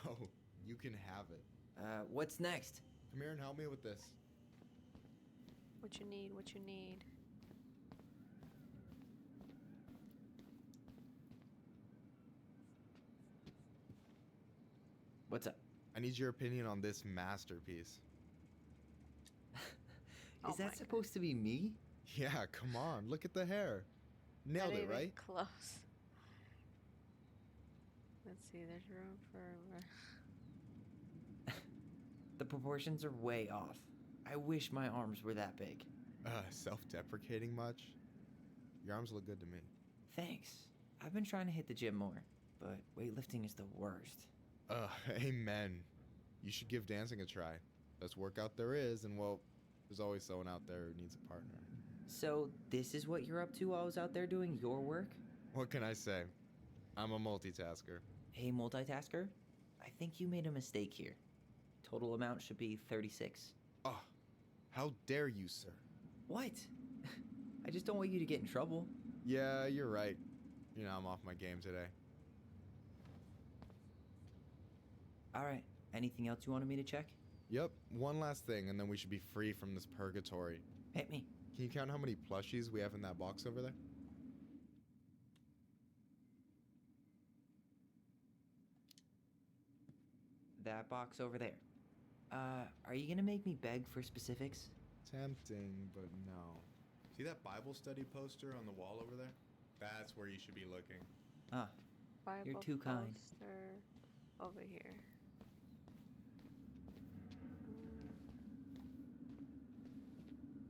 Oh, you can have it. What's next? Come here and help me with this. What you need, what you need. What's up? I need your opinion on this masterpiece. Is that supposed to be me? Yeah, come on. Look at the hair. Nailed Not it, even right? Close. Let's see, there's room for... The proportions are way off. I wish my arms were that big. Self-deprecating much? Your arms look good to me. Thanks. I've been trying to hit the gym more, but weightlifting is the worst. Amen. You should give dancing a try. Best workout there is, and well, there's always someone out there who needs a partner. So, this is what you're up to while I was out there doing your work? What can I say? I'm a multitasker. Hey, multitasker? I think you made a mistake here. Total amount should be 36. Oh, how dare you, sir? What? I just don't want you to get in trouble. Yeah, you're right. You know, I'm off my game today. Alright, anything else you wanted me to check? Yep, one last thing, and then we should be free from this purgatory. Hit me. Can you count how many plushies we have in that box over there? That box over there. Are you gonna make me beg for specifics? Tempting, but no. See that Bible study poster on the wall over there? That's where you should be looking. Ah, Bible you're too kind. poster over here.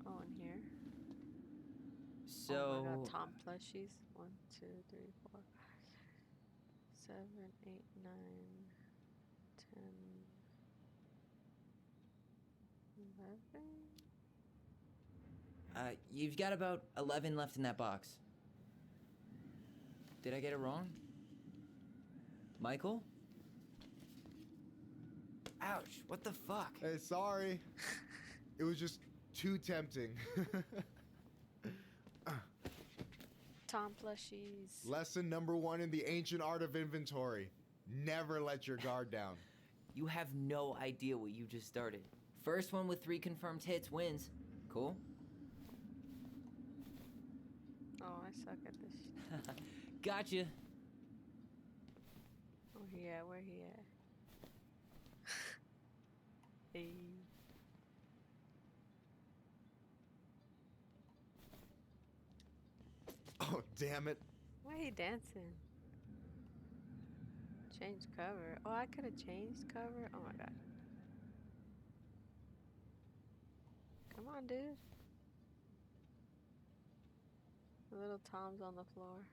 Oh, in here. So... Oh my god, Tom plushies. 1, 2, 3, 4, 7, 8, 9, 10, 11. You've got about 11 left in that box. Did I get it wrong? Michael? Ouch, what the fuck? Hey, sorry. It was just too tempting. Tom plushies. Lesson number 1 in the ancient art of inventory. Never let your guard down. You have no idea what you just started. First one with 3 confirmed hits wins. Cool? Oh, I suck at this. Gotcha. Where he at? Where he at? Hey. Oh, damn it. Why he dancing? Change cover. Oh, I could have changed cover. Oh my god. Come on, dude. The little Tom's on the floor.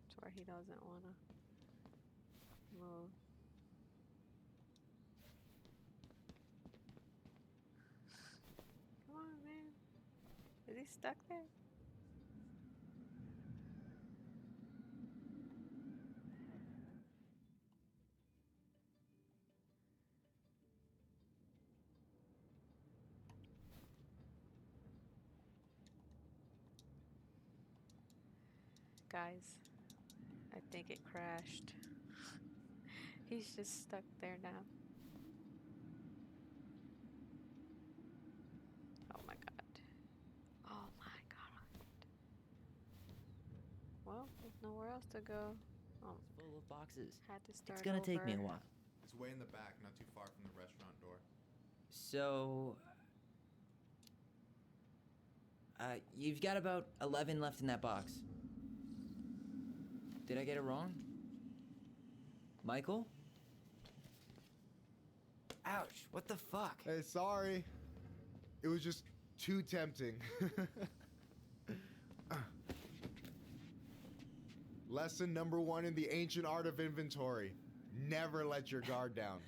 It's where he doesn't wanna move. Come on, man. Is he stuck there? Guys, I think it crashed. He's just stuck there now. Oh my god. Oh my god. Well, there's nowhere else to go. Oh, It's full of boxes. had to start It's gonna take me a over. while. It's way in the back, not too far from the restaurant door. So... you've got about 11 left in that box. Did I get it wrong? Michael? Ouch, what the fuck? Hey, sorry. It was just too tempting. Lesson number 1 in the ancient art of inventory. Never let your guard down.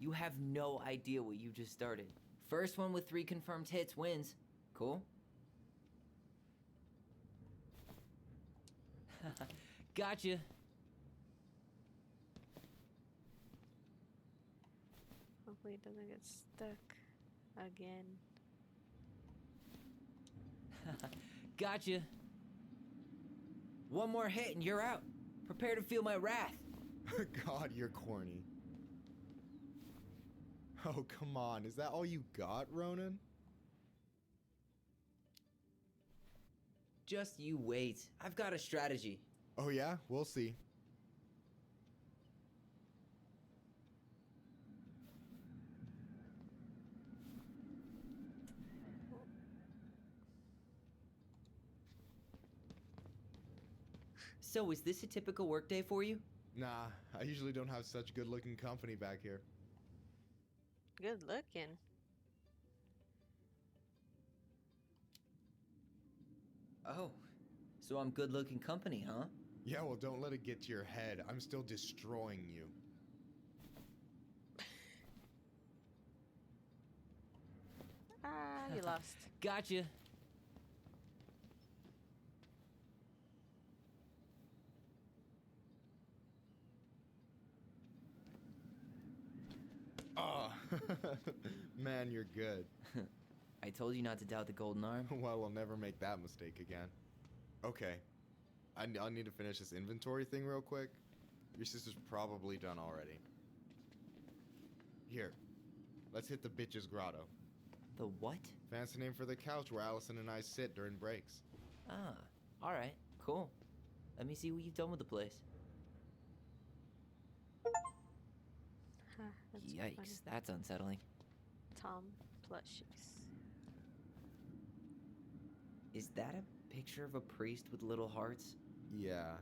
You have no idea what you just started. First one with 3 confirmed hits wins. Cool? Gotcha. Hopefully it doesn't get stuck again. Gotcha. One more hit and you're out. Prepare to feel my wrath. God, you're corny. Oh, come on. Is that all you got, Ronan? Just you wait. I've got a strategy. Oh, yeah? We'll see. So, is this a typical workday for you? Nah, I usually don't have such good-looking company back here. Good looking. Oh, so I'm good-looking company, huh? Yeah, well, don't let it get to your head. I'm still destroying you. Ah, you lost. Gotcha. Oh, man, you're good. I told you not to doubt the golden arm. Well, we'll never make that mistake again. Okay, I'll need to finish this inventory thing real quick. Your sister's probably done already. Here, let's hit the bitch's grotto. The what? Fancy name for the couch where Allison and I sit during breaks. Ah, alright, cool. Let me see what you've done with the place. That's Yikes, funny. that's unsettling. Tom plushies. Is that a picture of a priest with little hearts? Yeah,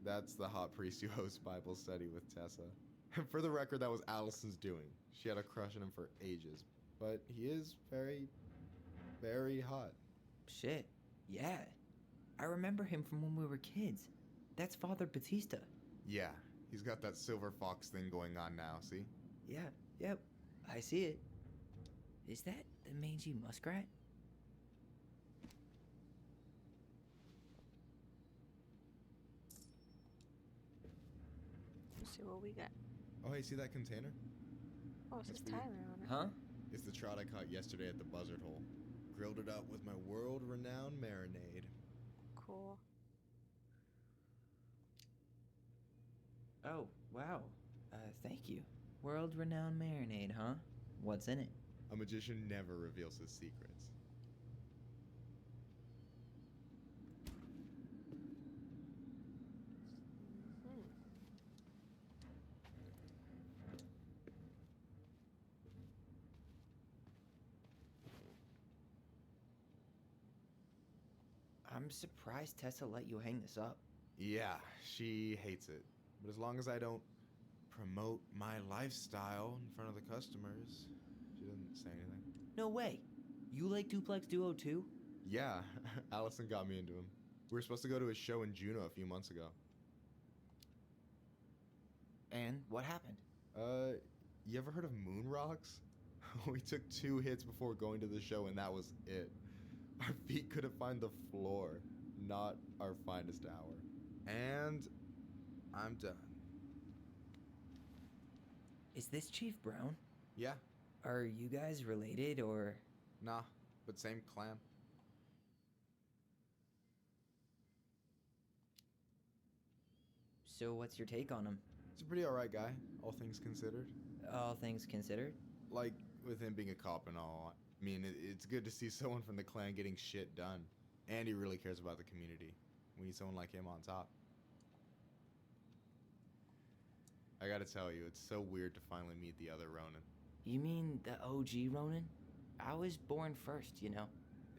that's the hot priest who hosts Bible study with Tessa. For the record, that was Allison's doing. She had a crush on him for ages, but he is very, very hot. Shit, yeah. I remember him from when we were kids. That's Father Batista. Yeah, he's got that silver fox thing going on now, see? Yeah, yep, I see it. Is that the mangy muskrat? Let's see what we got. Oh, hey, see that container? Oh, it says That's for you. Tyler on it. Huh? It's the trout I caught yesterday at the buzzard hole. Grilled it up with my world-renowned marinade. Cool. Oh, wow. Thank you. World-renowned marinade, huh? What's in it? A magician never reveals his secrets. I'm surprised Tessa let you hang this up. Yeah, she hates it. But as long as I don't promote my lifestyle in front of the customers, she doesn't say anything. No way. You like Duplex Duo too? Yeah, Allison got me into him. We were supposed to go to a show in Juneau a few months ago. And what happened? You ever heard of Moon Rocks? We took 2 hits before going to the show and that was it. Our feet couldn't find the floor. Not our finest hour. And I'm done. Is this Chief Brown? Yeah. Are you guys related or? Nah, but same clan. So what's your take on him? He's a pretty alright guy, all things considered. All things considered? Like, with him being a cop and all. I mean, it's good to see someone from the clan getting shit done. And he really cares about the community. We need someone like him on top. I gotta tell you, it's so weird to finally meet the other Ronan. You mean the OG Ronan? I was born first, you know.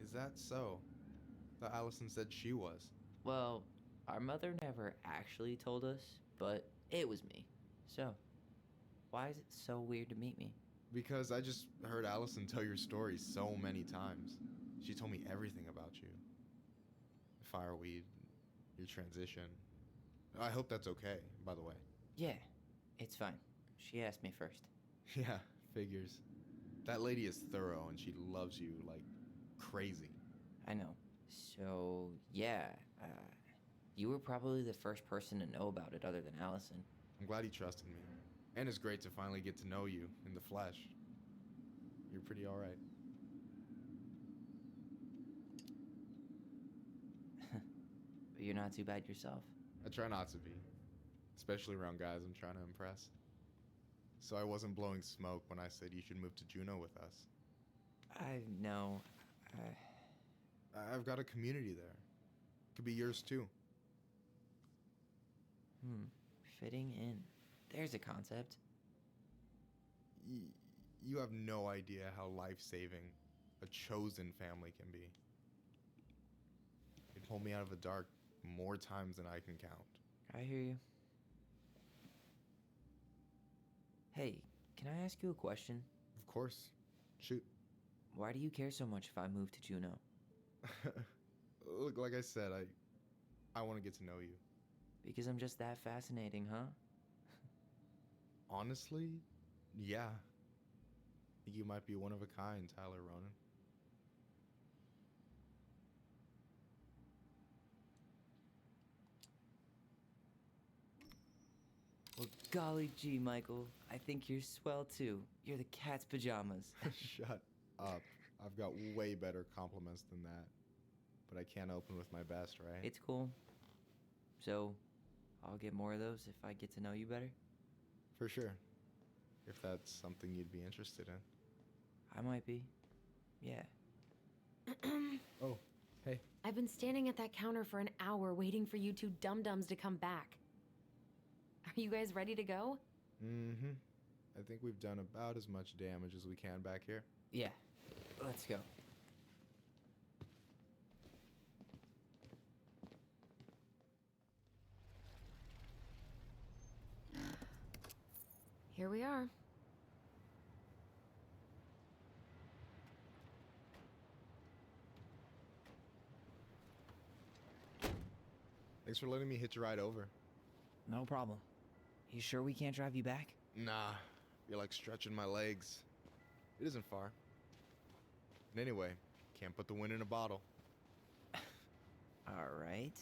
Is that so? Thought Allison said she was. Well, our mother never actually told us, but it was me. So, why is it so weird to meet me? Because I just heard Allison tell your story so many times. She told me everything about you. Fireweed, your transition. I hope that's okay, by the way. Yeah, it's fine. She asked me first. Yeah, figures. That lady is thorough and she loves you like crazy. I know. So, yeah, you were probably the first person to know about it other than Allison. I'm glad he trusted me. And it's great to finally get to know you in the flesh. You're pretty alright. you're not too bad yourself. I try not to be, especially around guys I'm trying to impress. So I wasn't blowing smoke when I said you should move to Juneau with us. I know. I've got a community there. Could be yours too. Fitting in. There's a concept. You have no idea how life-saving a chosen family can be. It pulled me out of the dark more times than I can count. I hear you. Hey, can I ask you a question? Of course. Shoot. Why do you care so much if I move to Juneau? Look, like I said, I want to get to know you. Because I'm just that fascinating, huh? Honestly, yeah. I think you might be one of a kind, Tyler Ronan. Well, golly gee, Michael. I think you're swell too. You're the cat's pajamas. Shut up. I've got way better compliments than that. But I can't open with my best, right? It's cool. So, I'll get more of those if I get to know you better? For sure. If that's something you'd be interested in. I might be. Yeah. Oh, hey. I've been standing at that counter for an hour waiting for you two dum-dums to come back. Are you guys ready to go? Mm-hmm. I think we've done about as much damage as we can back here. Yeah. Let's go. Here we are. Thanks for letting me hitch a ride over. No problem. You sure we can't drive you back? Nah, you're like stretching my legs. It isn't far. And anyway, can't put the wind in a bottle. All right.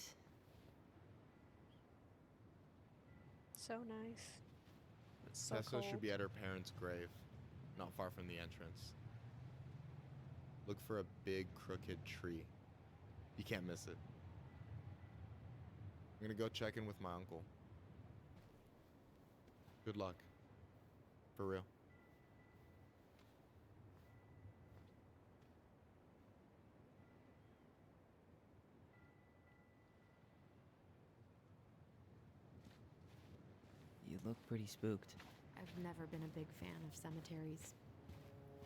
So nice. It's so Tessa cold. should be at her parents' grave, not far from the entrance. Look for a big crooked tree. You can't miss it. I'm gonna go check in with my uncle. Good luck. For real. You look pretty spooked. I've never been a big fan of cemeteries,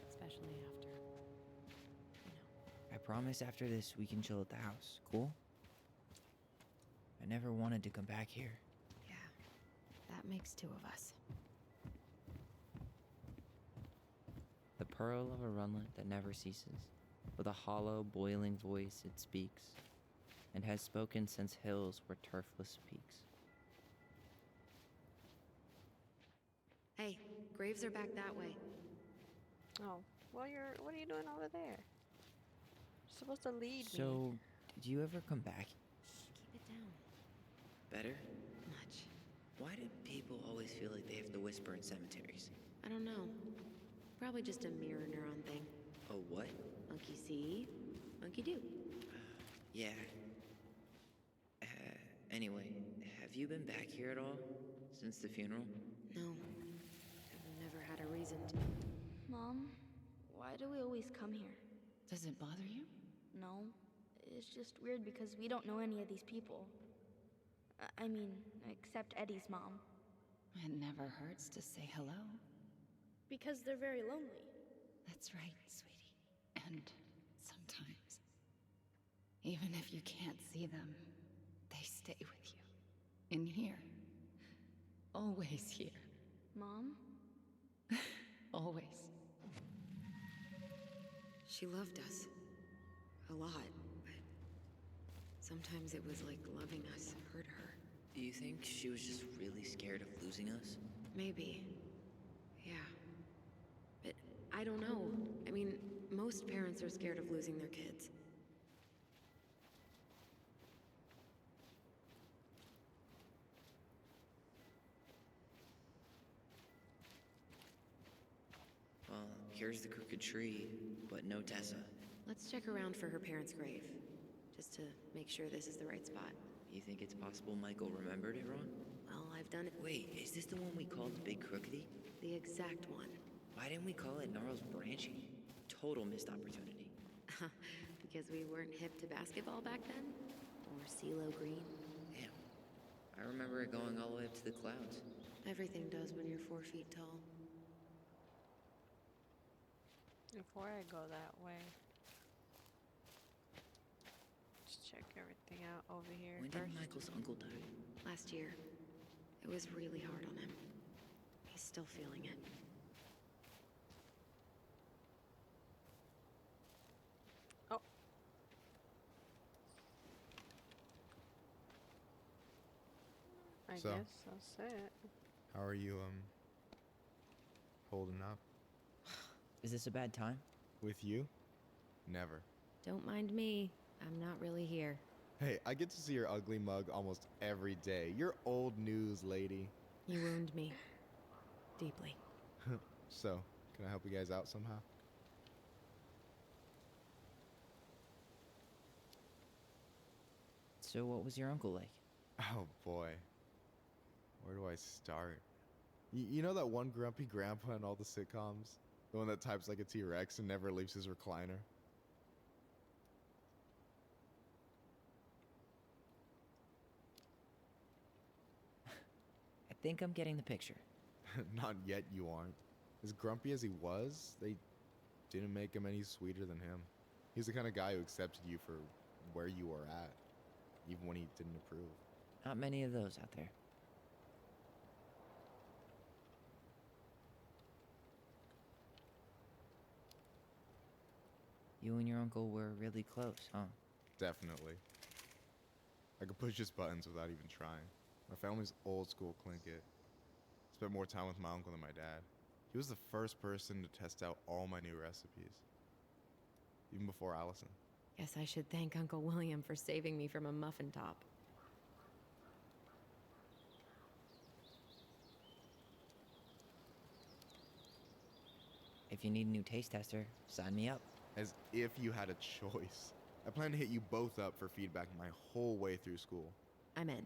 especially after, I promise after this we can chill at the house, cool? I never wanted to come back here. Yeah, that makes two of us. The pearl of a runlet that never ceases, with a hollow, boiling voice it speaks, and has spoken since hills were turfless peaks. Hey, graves are back that way. Oh, well, what are you doing over there? You're supposed to lead me. So, did you ever come back? Keep it down. Better? Much. Why do people always feel like they have to whisper in cemeteries? I don't know. Probably just a mirror neuron thing. A what? Monkey see, monkey do. Yeah. Anyway, have you been back here at all? Since the funeral? No. I've never had a reason to. Mom, why do we always come here? Does it bother you? No. It's just weird because we don't know any of these people. I mean, except Eddie's mom. It never hurts to say hello. Because they're very lonely. That's right, sweetie. And sometimes, even if you can't see them, they stay with you. In here. Always here. Mom? Always. She loved us. A lot, but sometimes it was like loving us hurt her. Do you think she was just really scared of losing us? Maybe. Yeah. But I don't know. I mean, most parents are scared of losing their kids. Well, here's the crooked tree, but no Tessa. Let's check around for her parents' grave, just to make sure this is the right spot. You think it's possible Michael remembered it wrong? Well, I've done it. Wait, is this the one we called the Big Crookedy? The exact one. Why didn't we call it Gnarls Branching? Total missed opportunity. Because we weren't hip to basketball back then? Or CeeLo Green? Damn. I remember it going all the way up to the clouds. Everything does when you're 4 feet tall. Before I go that way, let's check everything out over here When first. did Michael's uncle die? Last year. It was really hard on him. He's still feeling it. Oh. I So, guess that's it. How are you, holding up? Is this a bad time? With you? Never. Don't mind me. I'm not really here. Hey, I get to see your ugly mug almost every day. You're old news, lady. You wound me. Deeply. So, can I help you guys out somehow? So what was your uncle like? Oh boy. Where do I start? You know that one grumpy grandpa in all the sitcoms? The one that types like a T-Rex and never leaves his recliner? I think I'm getting the picture. Not yet, you aren't. As grumpy as he was, they didn't make him any sweeter than him. He's the kind of guy who accepted you for where you were at, even when he didn't approve. Not many of those out there. You and your uncle were really close, huh? Definitely. I could push his buttons without even trying. My family's old school Clinkit. Spent more time with my uncle than my dad. He was the first person to test out all my new recipes. Even before Allison. Guess I should thank Uncle William for saving me from a muffin top. If you need a new taste tester, sign me up. As if you had a choice. I plan to hit you both up for feedback my whole way through school. I'm in.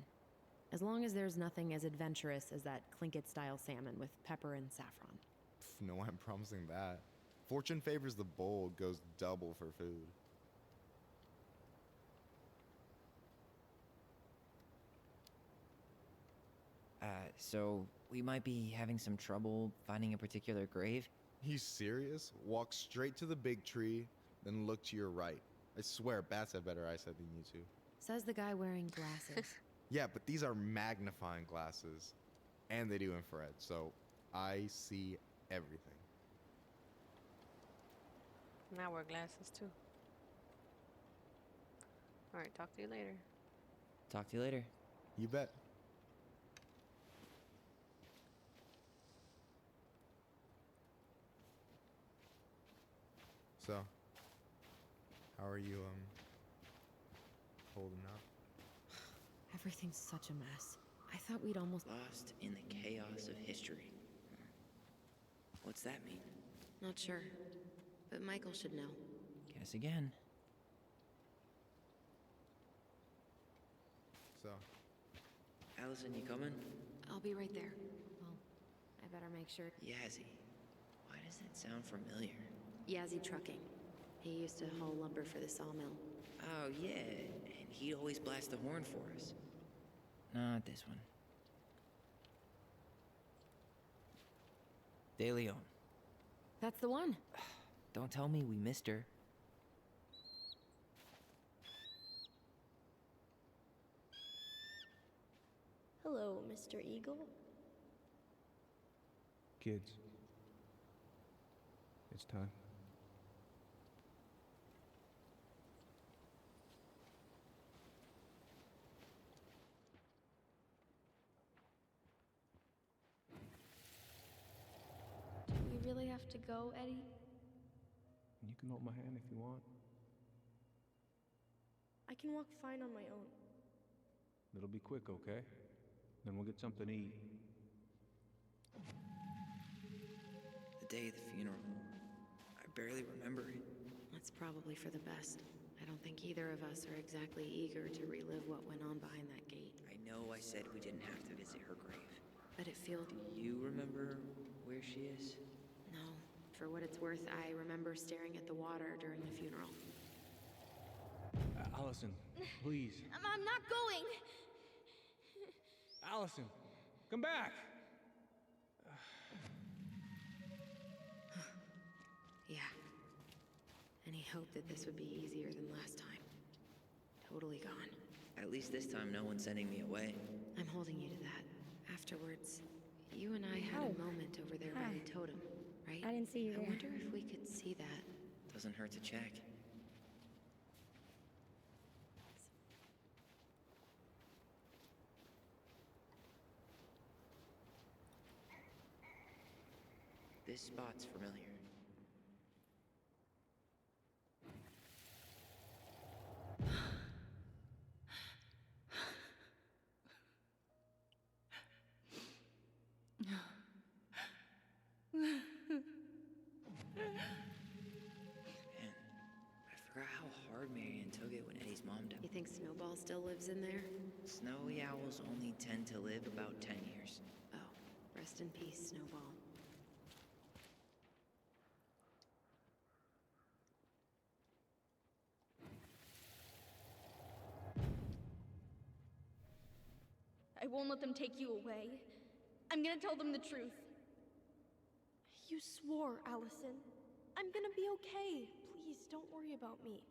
As long as there's nothing as adventurous as that Clinkit-style salmon with pepper and saffron. No, I'm promising that. Fortune favors the bold, goes double for food. So we might be having some trouble finding a particular grave? You serious? Walk straight to the big tree, then look to your right. I swear, bats have better eyesight than you two. Says the guy wearing glasses. Yeah, but these are magnifying glasses. And they do infrared, so I see everything. Now wear glasses too. Alright, talk to you later. Talk to you later. You bet. So, how are you, holding up? Everything's such a mess. I thought we'd almost... Lost in the chaos of history. What's that mean? Not sure. But Michael should know. Guess again. So, Allison, you coming? I'll be right there. Well, I better make sure... Yazzie. Why does that sound familiar? Yazzie Trucking. He used to haul lumber for the sawmill. Oh, yeah. And he'd always blast the horn for us. Not this one. De Leon. That's the one. Don't tell me we missed her. Hello, Mr. Eagle. Kids. It's time. Do we really have to go, Eddie? You can hold my hand if you want. I can walk fine on my own. It'll be quick, okay? Then we'll get something to eat. The day of the funeral. I barely remember it. That's probably for the best. I don't think either of us are exactly eager to relive what went on behind that gate. I know I said we didn't have to visit her grave. But it feels... Do you remember where she is? No. For what it's worth, I remember staring at the water during the funeral. Allison, please. I'm not going! Allison, come back! Yeah. Any hope that this would be easier than last time? Totally gone. At least this time no one's sending me away. I'm holding you to that. Afterwards, you and I had a moment over there by the totem, right? I didn't see you I there. wonder if we could see that. Doesn't hurt to check. This spot's familiar. Forgot how hard Marianne took it when Eddie's mom died. You think Snowball still lives in there? Snowy owls only tend to live about 10 years. Oh, rest in peace, Snowball. I won't let them take you away. I'm gonna tell them the truth. You swore, Allison. I'm gonna be okay. Please, don't worry about me.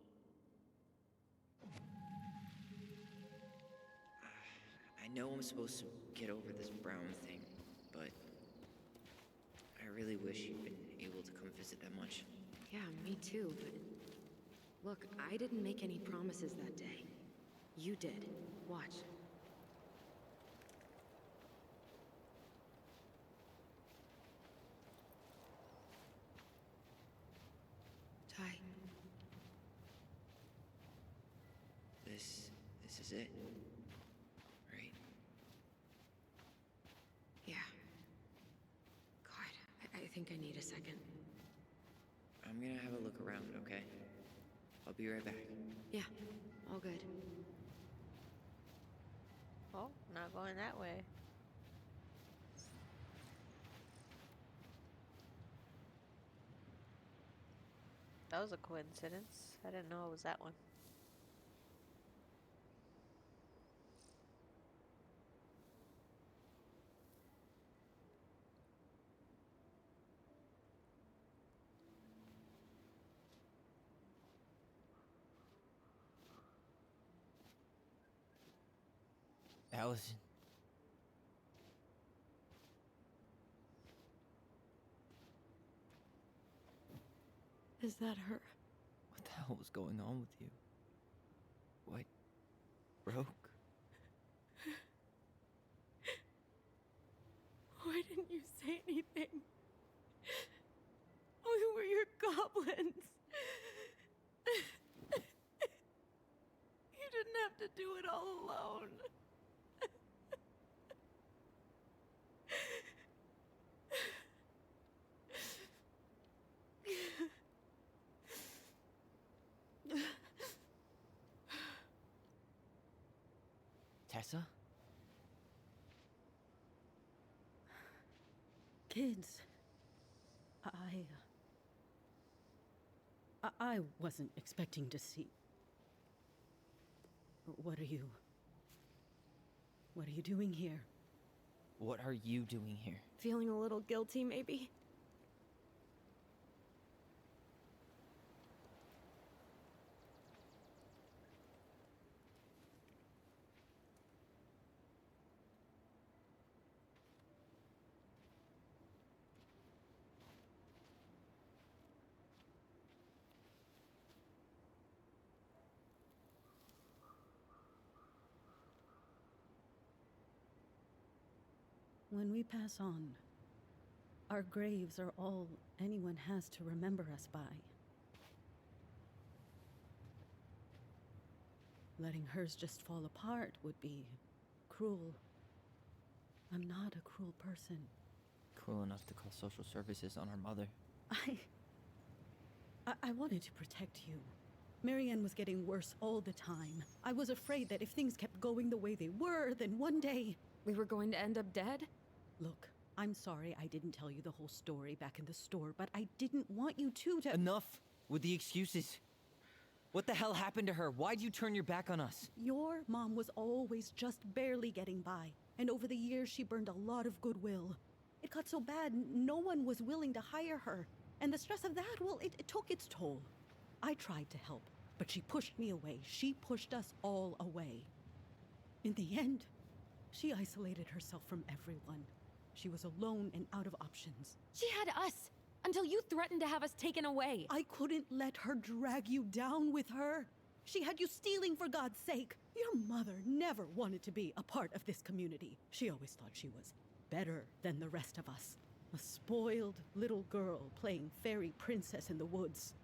I know I'm supposed to get over this Brown thing, but I really wish you'd been able to come visit that much. Yeah, me too, but... Look, I didn't make any promises that day. You did. Watch. Ty. This is it. Right? Yeah. God, I think I need a second. I'm gonna have a look around, okay? I'll be right back. Yeah, all good. Oh, not going that way. That was a coincidence. I didn't know it was that one. Allison. Is that her? What the hell was going on with you? What broke? Why didn't you say anything? We were your goblins. You didn't have to do it all alone. Tessa? Kids, I wasn't expecting to see. What are you doing here? What are you doing here? Feeling a little guilty, maybe? When we pass on, our graves are all anyone has to remember us by. Letting hers just fall apart would be cruel. I'm not a cruel person. Cruel enough to call social services on our mother. I wanted to protect you. Marianne was getting worse all the time. I was afraid that if things kept going the way they were, then one day... We were going to end up dead? Look, I'm sorry I didn't tell you the whole story back in the store, but I didn't want you to... Enough with the excuses. What the hell happened to her? Why'd you turn your back on us? Your mom was always just barely getting by, and over the years she burned a lot of goodwill. It got so bad, no one was willing to hire her. And the stress of that, well, it took its toll. I tried to help, but she pushed me away. She pushed us all away. In the end, she isolated herself from everyone. She was alone and out of options. She had us, until you threatened to have us taken away. I couldn't let her drag you down with her. She had you stealing for God's sake. Your mother never wanted to be a part of this community. She always thought she was better than the rest of us. A spoiled little girl playing fairy princess in the woods.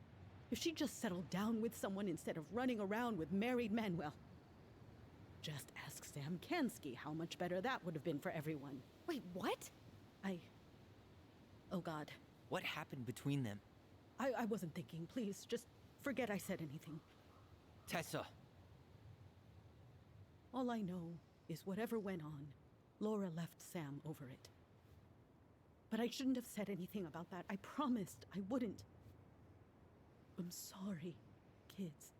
If she just settled down with someone instead of running around with married men, well, just ask Sam Kansky how much better that would have been for everyone. Wait, what? Oh God. What happened between them? I wasn't thinking. Please, just forget I said anything. Tessa! All I know is whatever went on, Laura left Sam over it. But I shouldn't have said anything about that. I promised I wouldn't. I'm sorry, kids.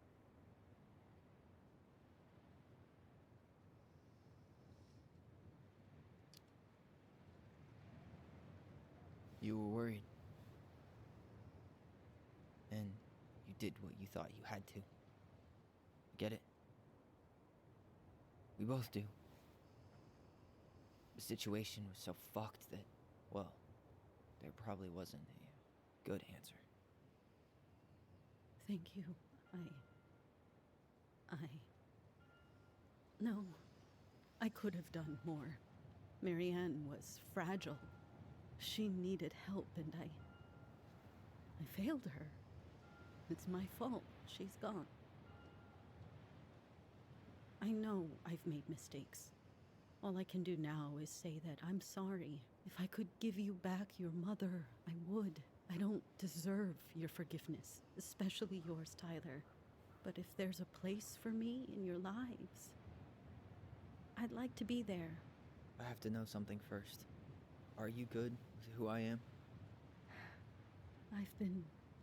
You were worried. And you did what you thought you had to. Get it? We both do. The situation was so fucked that, well, there probably wasn't a good answer. Thank you. No. I could have done more. Marianne was fragile. She needed help, and I failed her. It's my fault. She's gone. I know I've made mistakes. All I can do now is say that I'm sorry. If I could give you back your mother, I would. I don't deserve your forgiveness, especially yours, Tyler. But if there's a place for me in your lives, I'd like to be there. I have to know something first. Are you good with who I am? I've been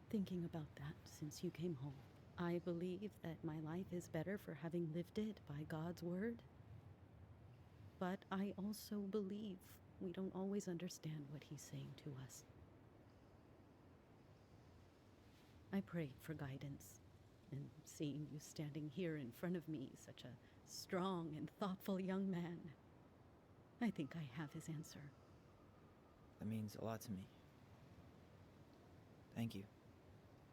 thinking about that since you came home. I believe that my life is better for having lived it by God's word. But I also believe we don't always understand what he's saying to us. I prayed for guidance, and seeing you standing here in front of me, such a strong and thoughtful young man, I think I have his answer. That means a lot to me. Thank you.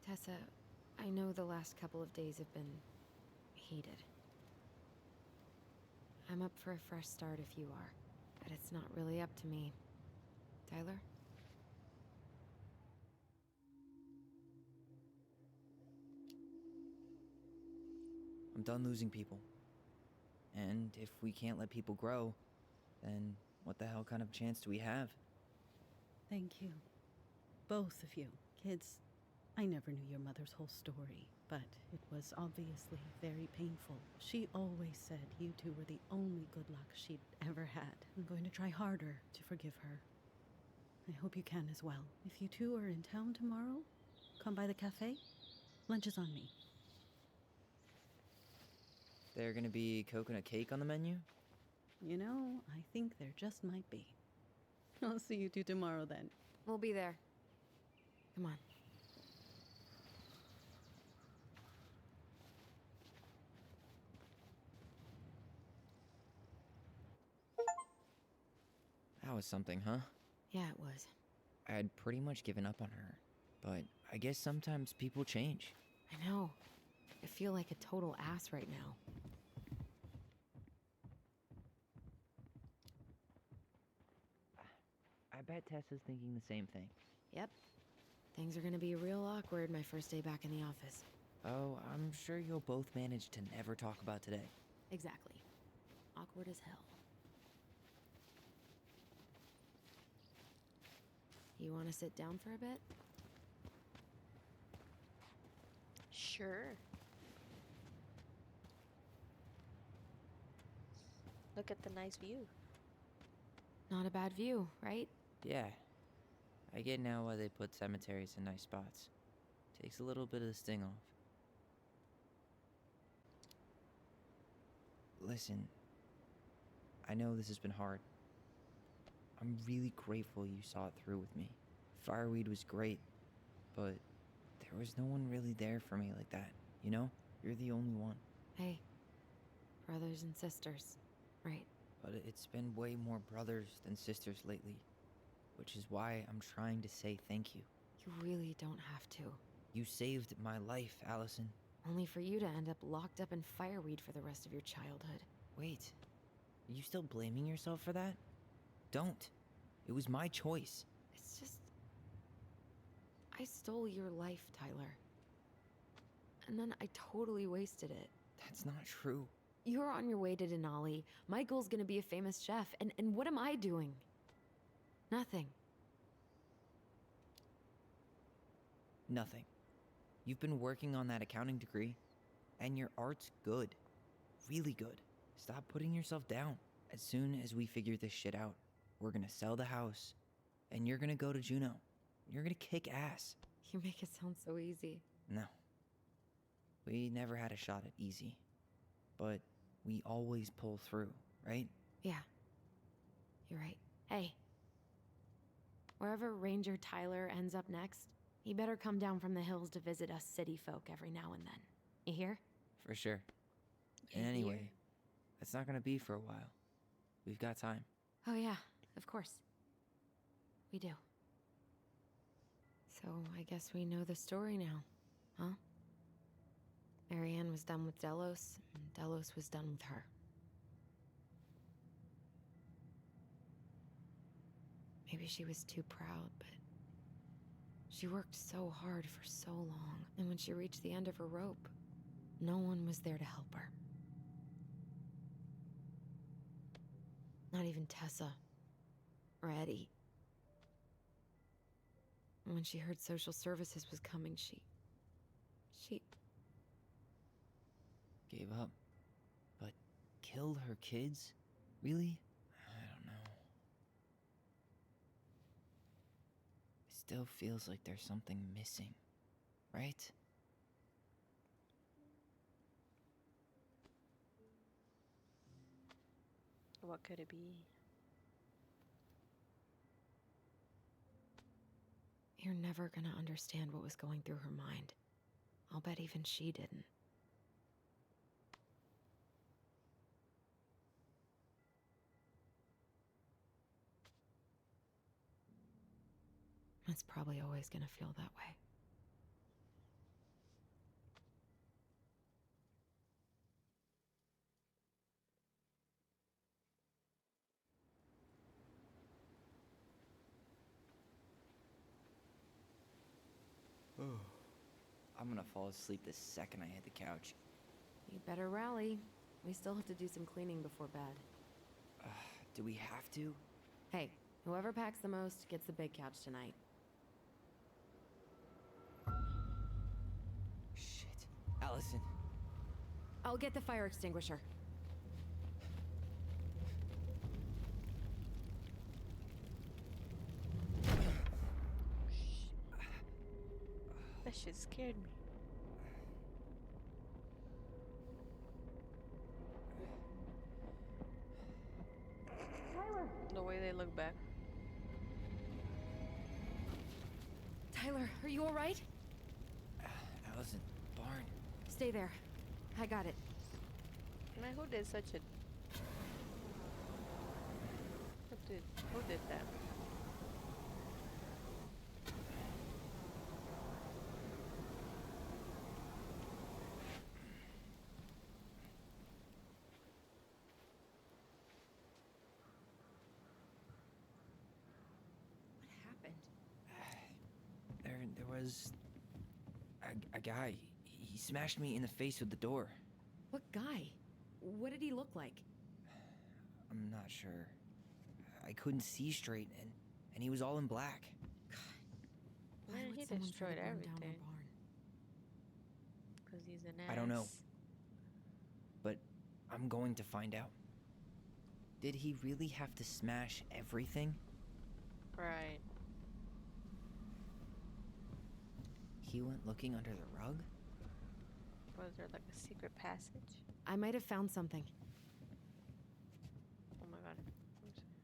Tessa, I know the last couple of days have been heated. I'm up for a fresh start if you are, but it's not really up to me. Tyler? I'm done losing people. And if we can't let people grow, then what the hell kind of chance do we have? Thank you. Both of you. Kids, I never knew your mother's whole story, but it was obviously very painful. She always said you two were the only good luck she'd ever had. I'm going to try harder to forgive her. I hope you can as well. If you two are in town tomorrow, come by the cafe. Lunch is on me. There gonna be coconut cake on the menu? You know, I think there just might be. I'll see you two tomorrow then. We'll be there. Come on. That was something, huh? Yeah, it was. I had pretty much given up on her, but I guess sometimes people change. I know. I feel like a total ass right now. I bet Tessa's thinking the same thing. Yep. Things are gonna be real awkward my first day back in the office. Oh, I'm sure you'll both manage to never talk about today. Exactly. Awkward as hell. You wanna sit down for a bit? Sure. Look at the nice view. Not a bad view, right? Yeah. I get now why they put cemeteries in nice spots. Takes a little bit of the sting off. Listen, I know this has been hard. I'm really grateful you saw it through with me. Fireweed was great, but there was no one really there for me like that, you know? You're the only one. Hey, brothers and sisters, right? But it's been way more brothers than sisters lately, which is why I'm trying to say thank you. You really don't have to. You saved my life, Allison. Only for you to end up locked up in fireweed for the rest of your childhood. Wait, are you still blaming yourself for that? Don't. It was my choice. It's just... I stole your life, Tyler. And then I totally wasted it. That's not true. You're on your way to Denali. Michael's gonna be a famous chef, and what am I doing? Nothing. Nothing. You've been working on that accounting degree, and your art's good. Really good. Stop putting yourself down. As soon as we figure this shit out, we're gonna sell the house, and you're gonna go to Juneau. You're gonna kick ass. You make it sound so easy. No. We never had a shot at easy. But we always pull through, right? Yeah. You're right. Hey. Wherever Ranger Tyler ends up next, he better come down from the hills to visit us city folk every now and then. You hear? For sure. And anyway, that's not gonna be for a while. We've got time. Oh yeah, of course. We do. So I guess we know the story now, huh? Marianne was done with Delos, and Delos was done with her. Maybe she was too proud, but she worked so hard for so long, and when she reached the end of her rope, no one was there to help her. Not even Tessa or Eddie. And when she heard social services was coming, she Gave up. But killed her kids? Really? I don't know. It still feels like there's something missing, right? What could it be? You're never gonna understand what was going through her mind. I'll bet even she didn't. It's probably always gonna feel that way. I'm gonna fall asleep the second I hit the couch. You better rally. We still have to do some cleaning before bed. Do we have to? Hey, whoever packs the most gets the big couch tonight. Shit. Allison. I'll get the fire extinguisher. That shit scared me. Tyler! The way they look back. Tyler, are you alright? Allison, barn. Stay there. I got it. Man, who did such a... Who did that? There was a guy. He smashed me in the face with the door. What guy? What did he look like? I'm not sure. I couldn't see straight, and he was all in black. Why Man, would he someone try destroyed to burn down everything. our barn? Because he's an ass. I don't know. But I'm going to find out. Did he really have to smash everything? Right. He went looking under the rug? Was there like a secret passage? I might have found something. Oh my god.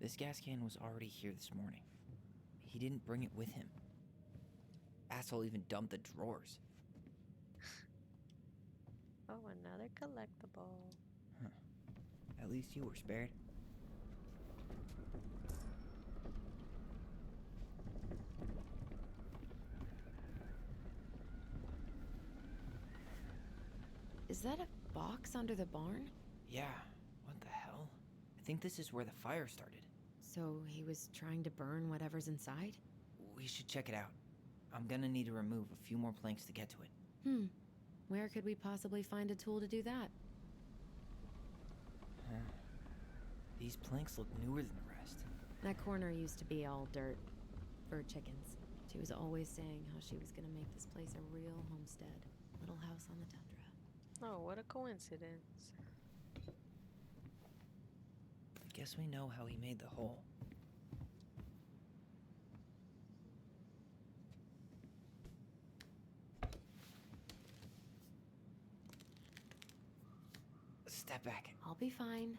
This gas can was already here this morning. He didn't bring it with him. Asshole even dumped the drawers. Oh, another collectible. Huh. At least you were spared. Is that a box under the barn? Yeah, what the hell? I think this is where the fire started. So he was trying to burn whatever's inside? We should check it out. I'm gonna need to remove a few more planks to get to it. Where could we possibly find a tool to do that? Huh. These planks look newer than the rest. That corner used to be all dirt for chickens. She was always saying how she was gonna make this place a real homestead. Little house on the tundra. Oh, what a coincidence. I guess we know how he made the hole. Step back. I'll be fine.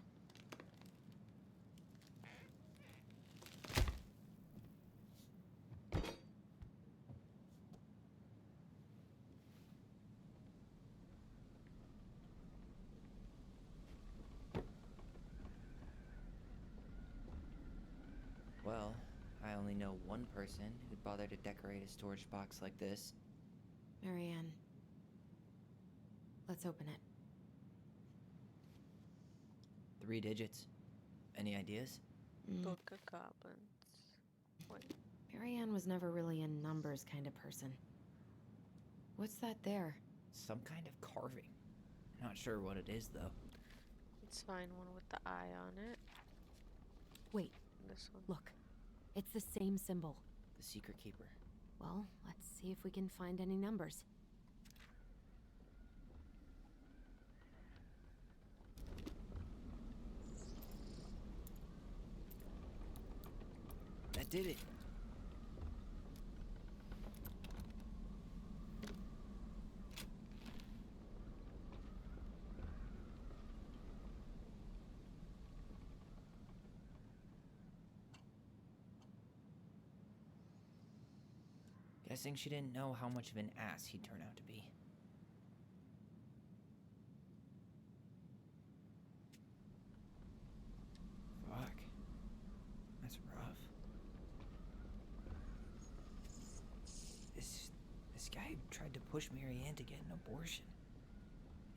Well, I only know one person who'd bother to decorate a storage box like this. Marianne. Let's open it. 3 digits. Any ideas? Book of Goblins. What? Marianne was never really a numbers kind of person. What's that there? Some kind of carving. Not sure what it is, though. Let's find one with the eye on it. Wait. This one. Look. It's the same symbol. The Secret Keeper. Well, let's see if we can find any numbers. That did it. Guessing she didn't know how much of an ass he'd turn out to be. Fuck. That's rough. This guy tried to push Marianne to get an abortion.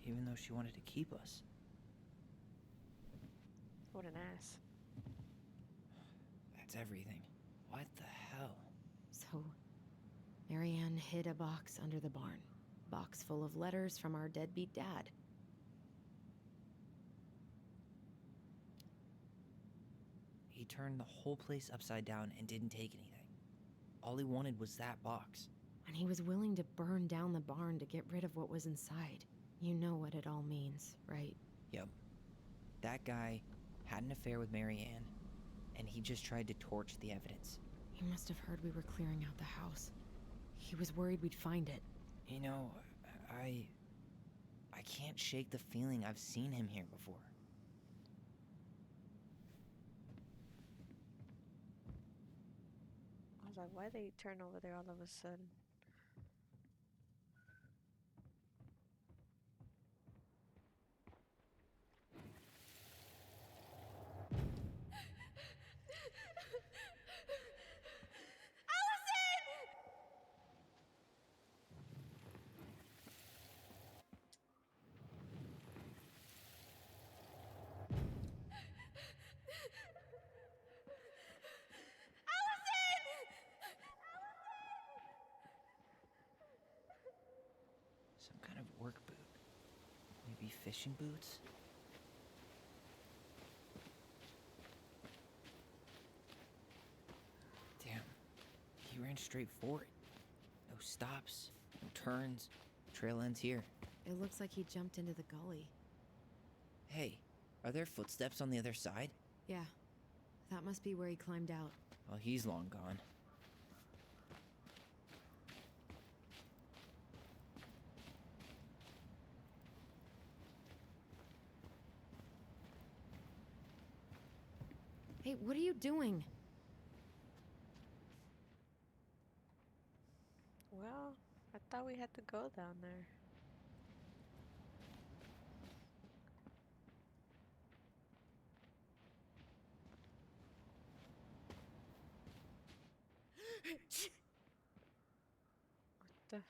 Even though she wanted to keep us. What an ass. That's everything. What the hell? So, Marianne hid a box under the barn. Box full of letters from our deadbeat dad. He turned the whole place upside down and didn't take anything. All he wanted was that box. And he was willing to burn down the barn to get rid of what was inside. You know what it all means, right? Yep. That guy had an affair with Marianne, and he just tried to torch the evidence. He must have heard we were clearing out the house. He was worried we'd find it. You know, I can't shake the feeling I've seen him here before. I was like, why they turn over there all of a sudden? Some kind of work boot. Maybe fishing boots? Damn. He ran straight for it. No stops, no turns. Trail ends here. It looks like he jumped into the gully. Hey, are there footsteps on the other side? Yeah, that must be where he climbed out. Well, he's long gone. Hey, what are you doing? Well, I thought we had to go down there. What the f...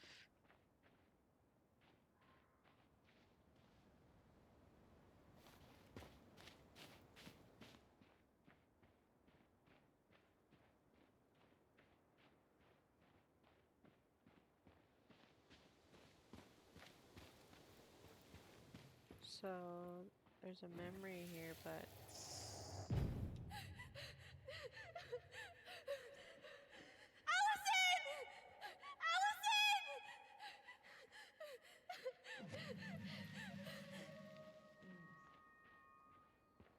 So, there's a memory here, but... Allison! Allison!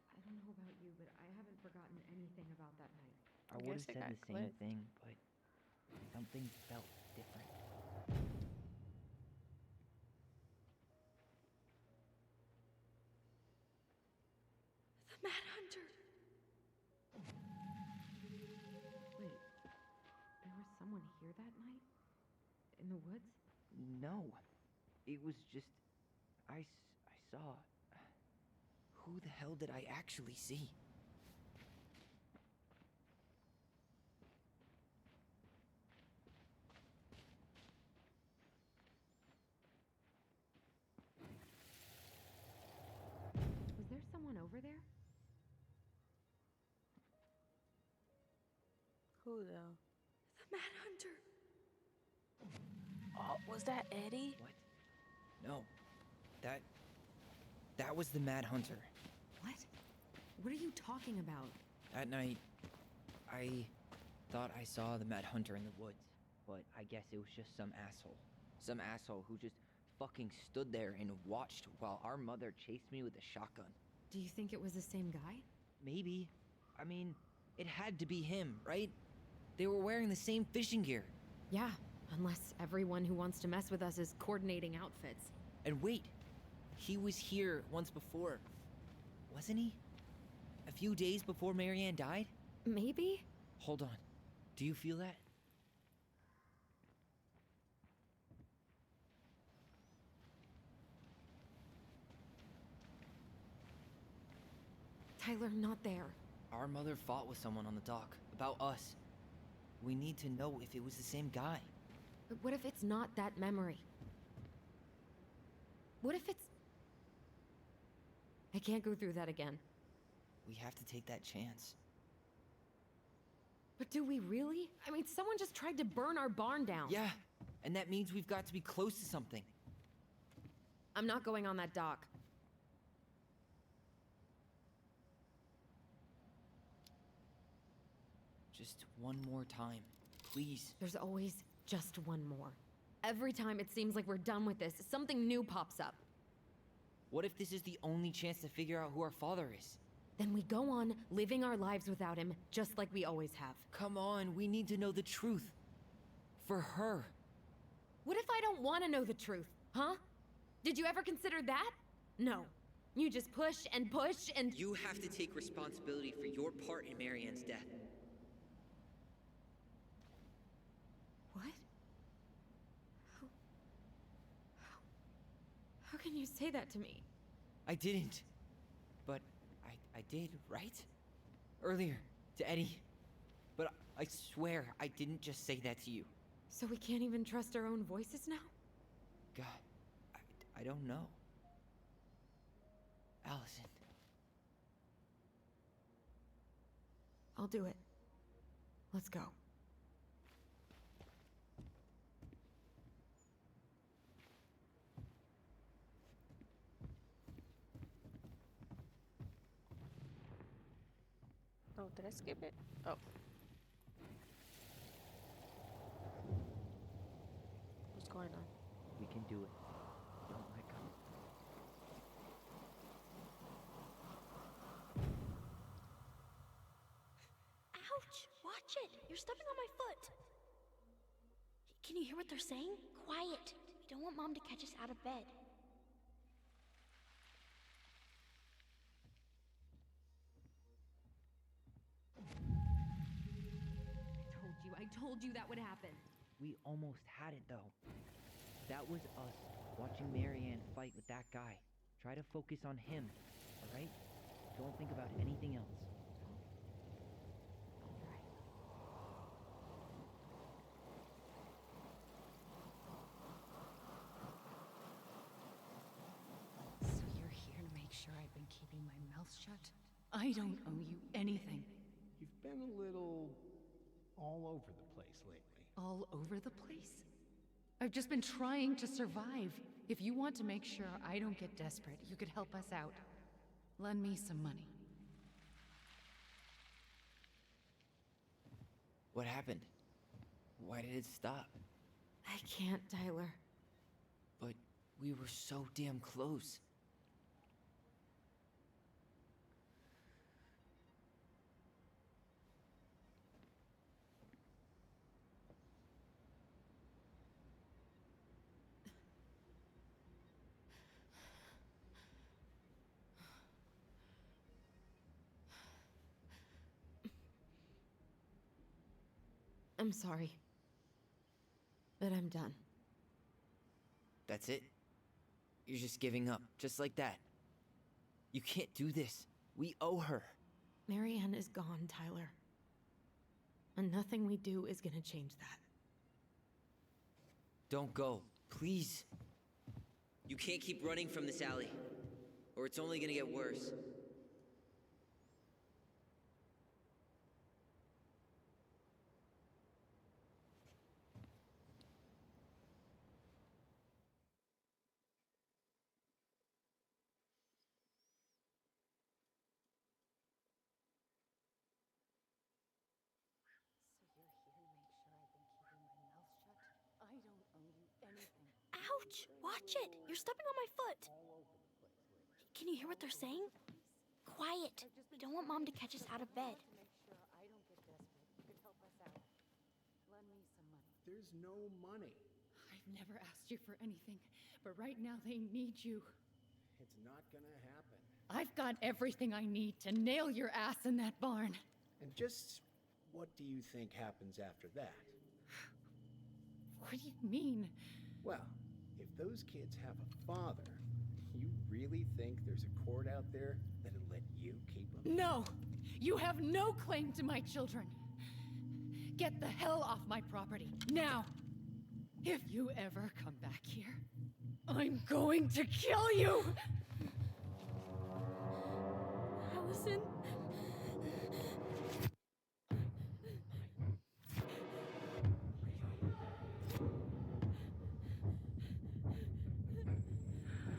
I don't know about you, but I haven't forgotten anything about that night. I would have said the same thing, but something felt different. The Mad Hunter! Wait, there was someone here that night? In the woods? No, it was just... I saw... Who the hell did I actually see? Was there someone over there? Who, though? The Mad Hunter! Oh, was that Eddie? What? No. That was the Mad Hunter. What? What are you talking about? That night, I thought I saw the Mad Hunter in the woods, but I guess it was just some asshole. Some asshole who just fucking stood there and watched while our mother chased me with a shotgun. Do you think it was the same guy? Maybe. I mean, it had to be him, right? They were wearing the same fishing gear. Yeah, unless everyone who wants to mess with us is coordinating outfits. And wait, he was here once before, wasn't he? A few days before Marianne died? Maybe? Hold on. Do you feel that? Tyler, not there. Our mother fought with someone on the dock about us. We need to know if it was the same guy. But what if it's not that memory? What if it's... I can't go through that again. We have to take that chance. But do we really? I mean, someone just tried to burn our barn down. Yeah, and that means we've got to be close to something. I'm not going on that dock. Just one more time, please. There's always just one more. Every time it seems like we're done with this, something new pops up. What if this is the only chance to figure out who our father is? Then we go on living our lives without him, just like we always have. Come on, we need to know the truth. For her. What if I don't want to know the truth, huh? Did you ever consider that? No. You just push and push and... You have to take responsibility for your part in Marianne's death. What? How can you say that to me? I didn't. But I did, right? Earlier, to Eddie. But I swear I didn't just say that to you. So we can't even trust our own voices now? God, I don't know. Allison. I'll do it. Let's go. Oh, did I skip it? Oh. What's going on? We can do it. Don't let go. Ouch! Watch it! You're stepping on my foot! Can you hear what they're saying? Quiet! We don't want Mom to catch us out of bed. I told you that would happen. We almost had it, though. That was us watching Marianne fight with that guy. Try to focus on him, alright? Don't think about anything else. So you're here to make sure I've been keeping my mouth shut? I don't owe you anything. You've been a little all over the place lately. All over the place? I've just been trying to survive. If you want to make sure I don't get desperate, you could help us out. Lend me some money. What happened? Why did it stop? I can't, Tyler. But we were so damn close. I'm sorry. But I'm done. That's it? You're just giving up, just like that. You can't do this. We owe her. Marianne is gone, Tyler. And nothing we do is gonna change that. Don't go, please. You can't keep running from this alley, or it's only gonna get worse. I don't owe you anything. Ouch! Watch it! You're stepping on my foot! Can you hear what they're saying? Quiet! We don't want Mom to catch us out of bed. There's no money. I've never asked you for anything, but right now they need you. It's not gonna happen. I've got everything I need to nail your ass in that barn. And just what do you think happens after that? What do you mean? Well, if those kids have a father, you really think there's a court out there that'll let you keep them? No! You have no claim to my children. Get the hell off my property, now! If you ever come back here, I'm going to kill you! Allison?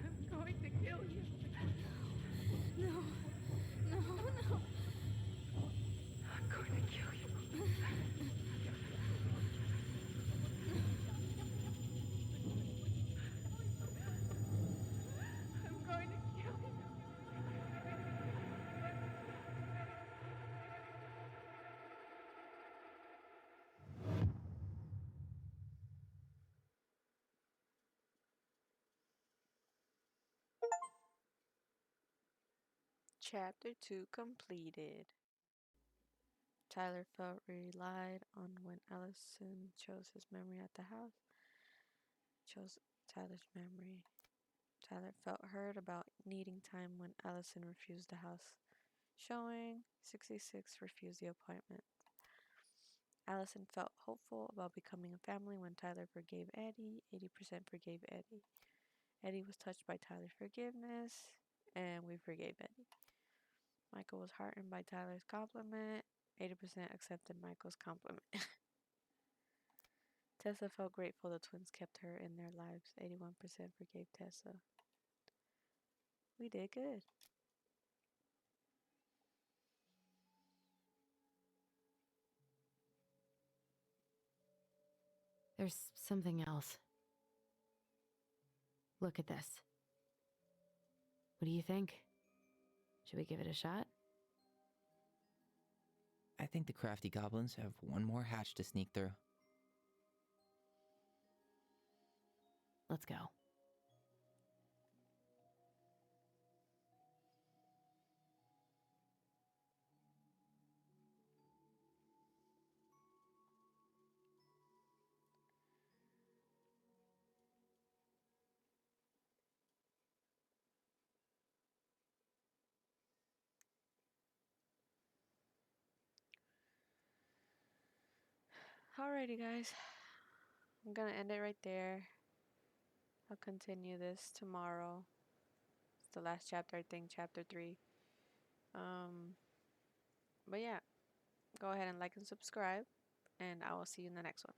I'm going to kill you. No. No, no. I'm going to kill you. I'm going to kill you. Chapter 2 completed. Tyler felt relied on when Allison chose his memory at the house. Chose Tyler's memory. Tyler felt hurt about needing time when Allison refused the house showing. 66 refused the appointment. Allison felt hopeful about becoming a family when Tyler forgave Eddie. 80% forgave Eddie. Eddie was touched by Tyler's forgiveness, and we forgave Eddie. Michael was heartened by Tyler's compliment. 80% accepted Michael's compliment. Tessa felt grateful the twins kept her in their lives. 81% forgave Tessa. We did good. There's something else. Look at this. What do you think? Should we give it a shot? I think the crafty goblins have one more hatch to sneak through. Let's go. Alrighty, guys. I'm gonna end it right there. I'll continue this tomorrow. It's the last chapter, I think, chapter 3. But yeah, go ahead and like and subscribe, and I will see you in the next one.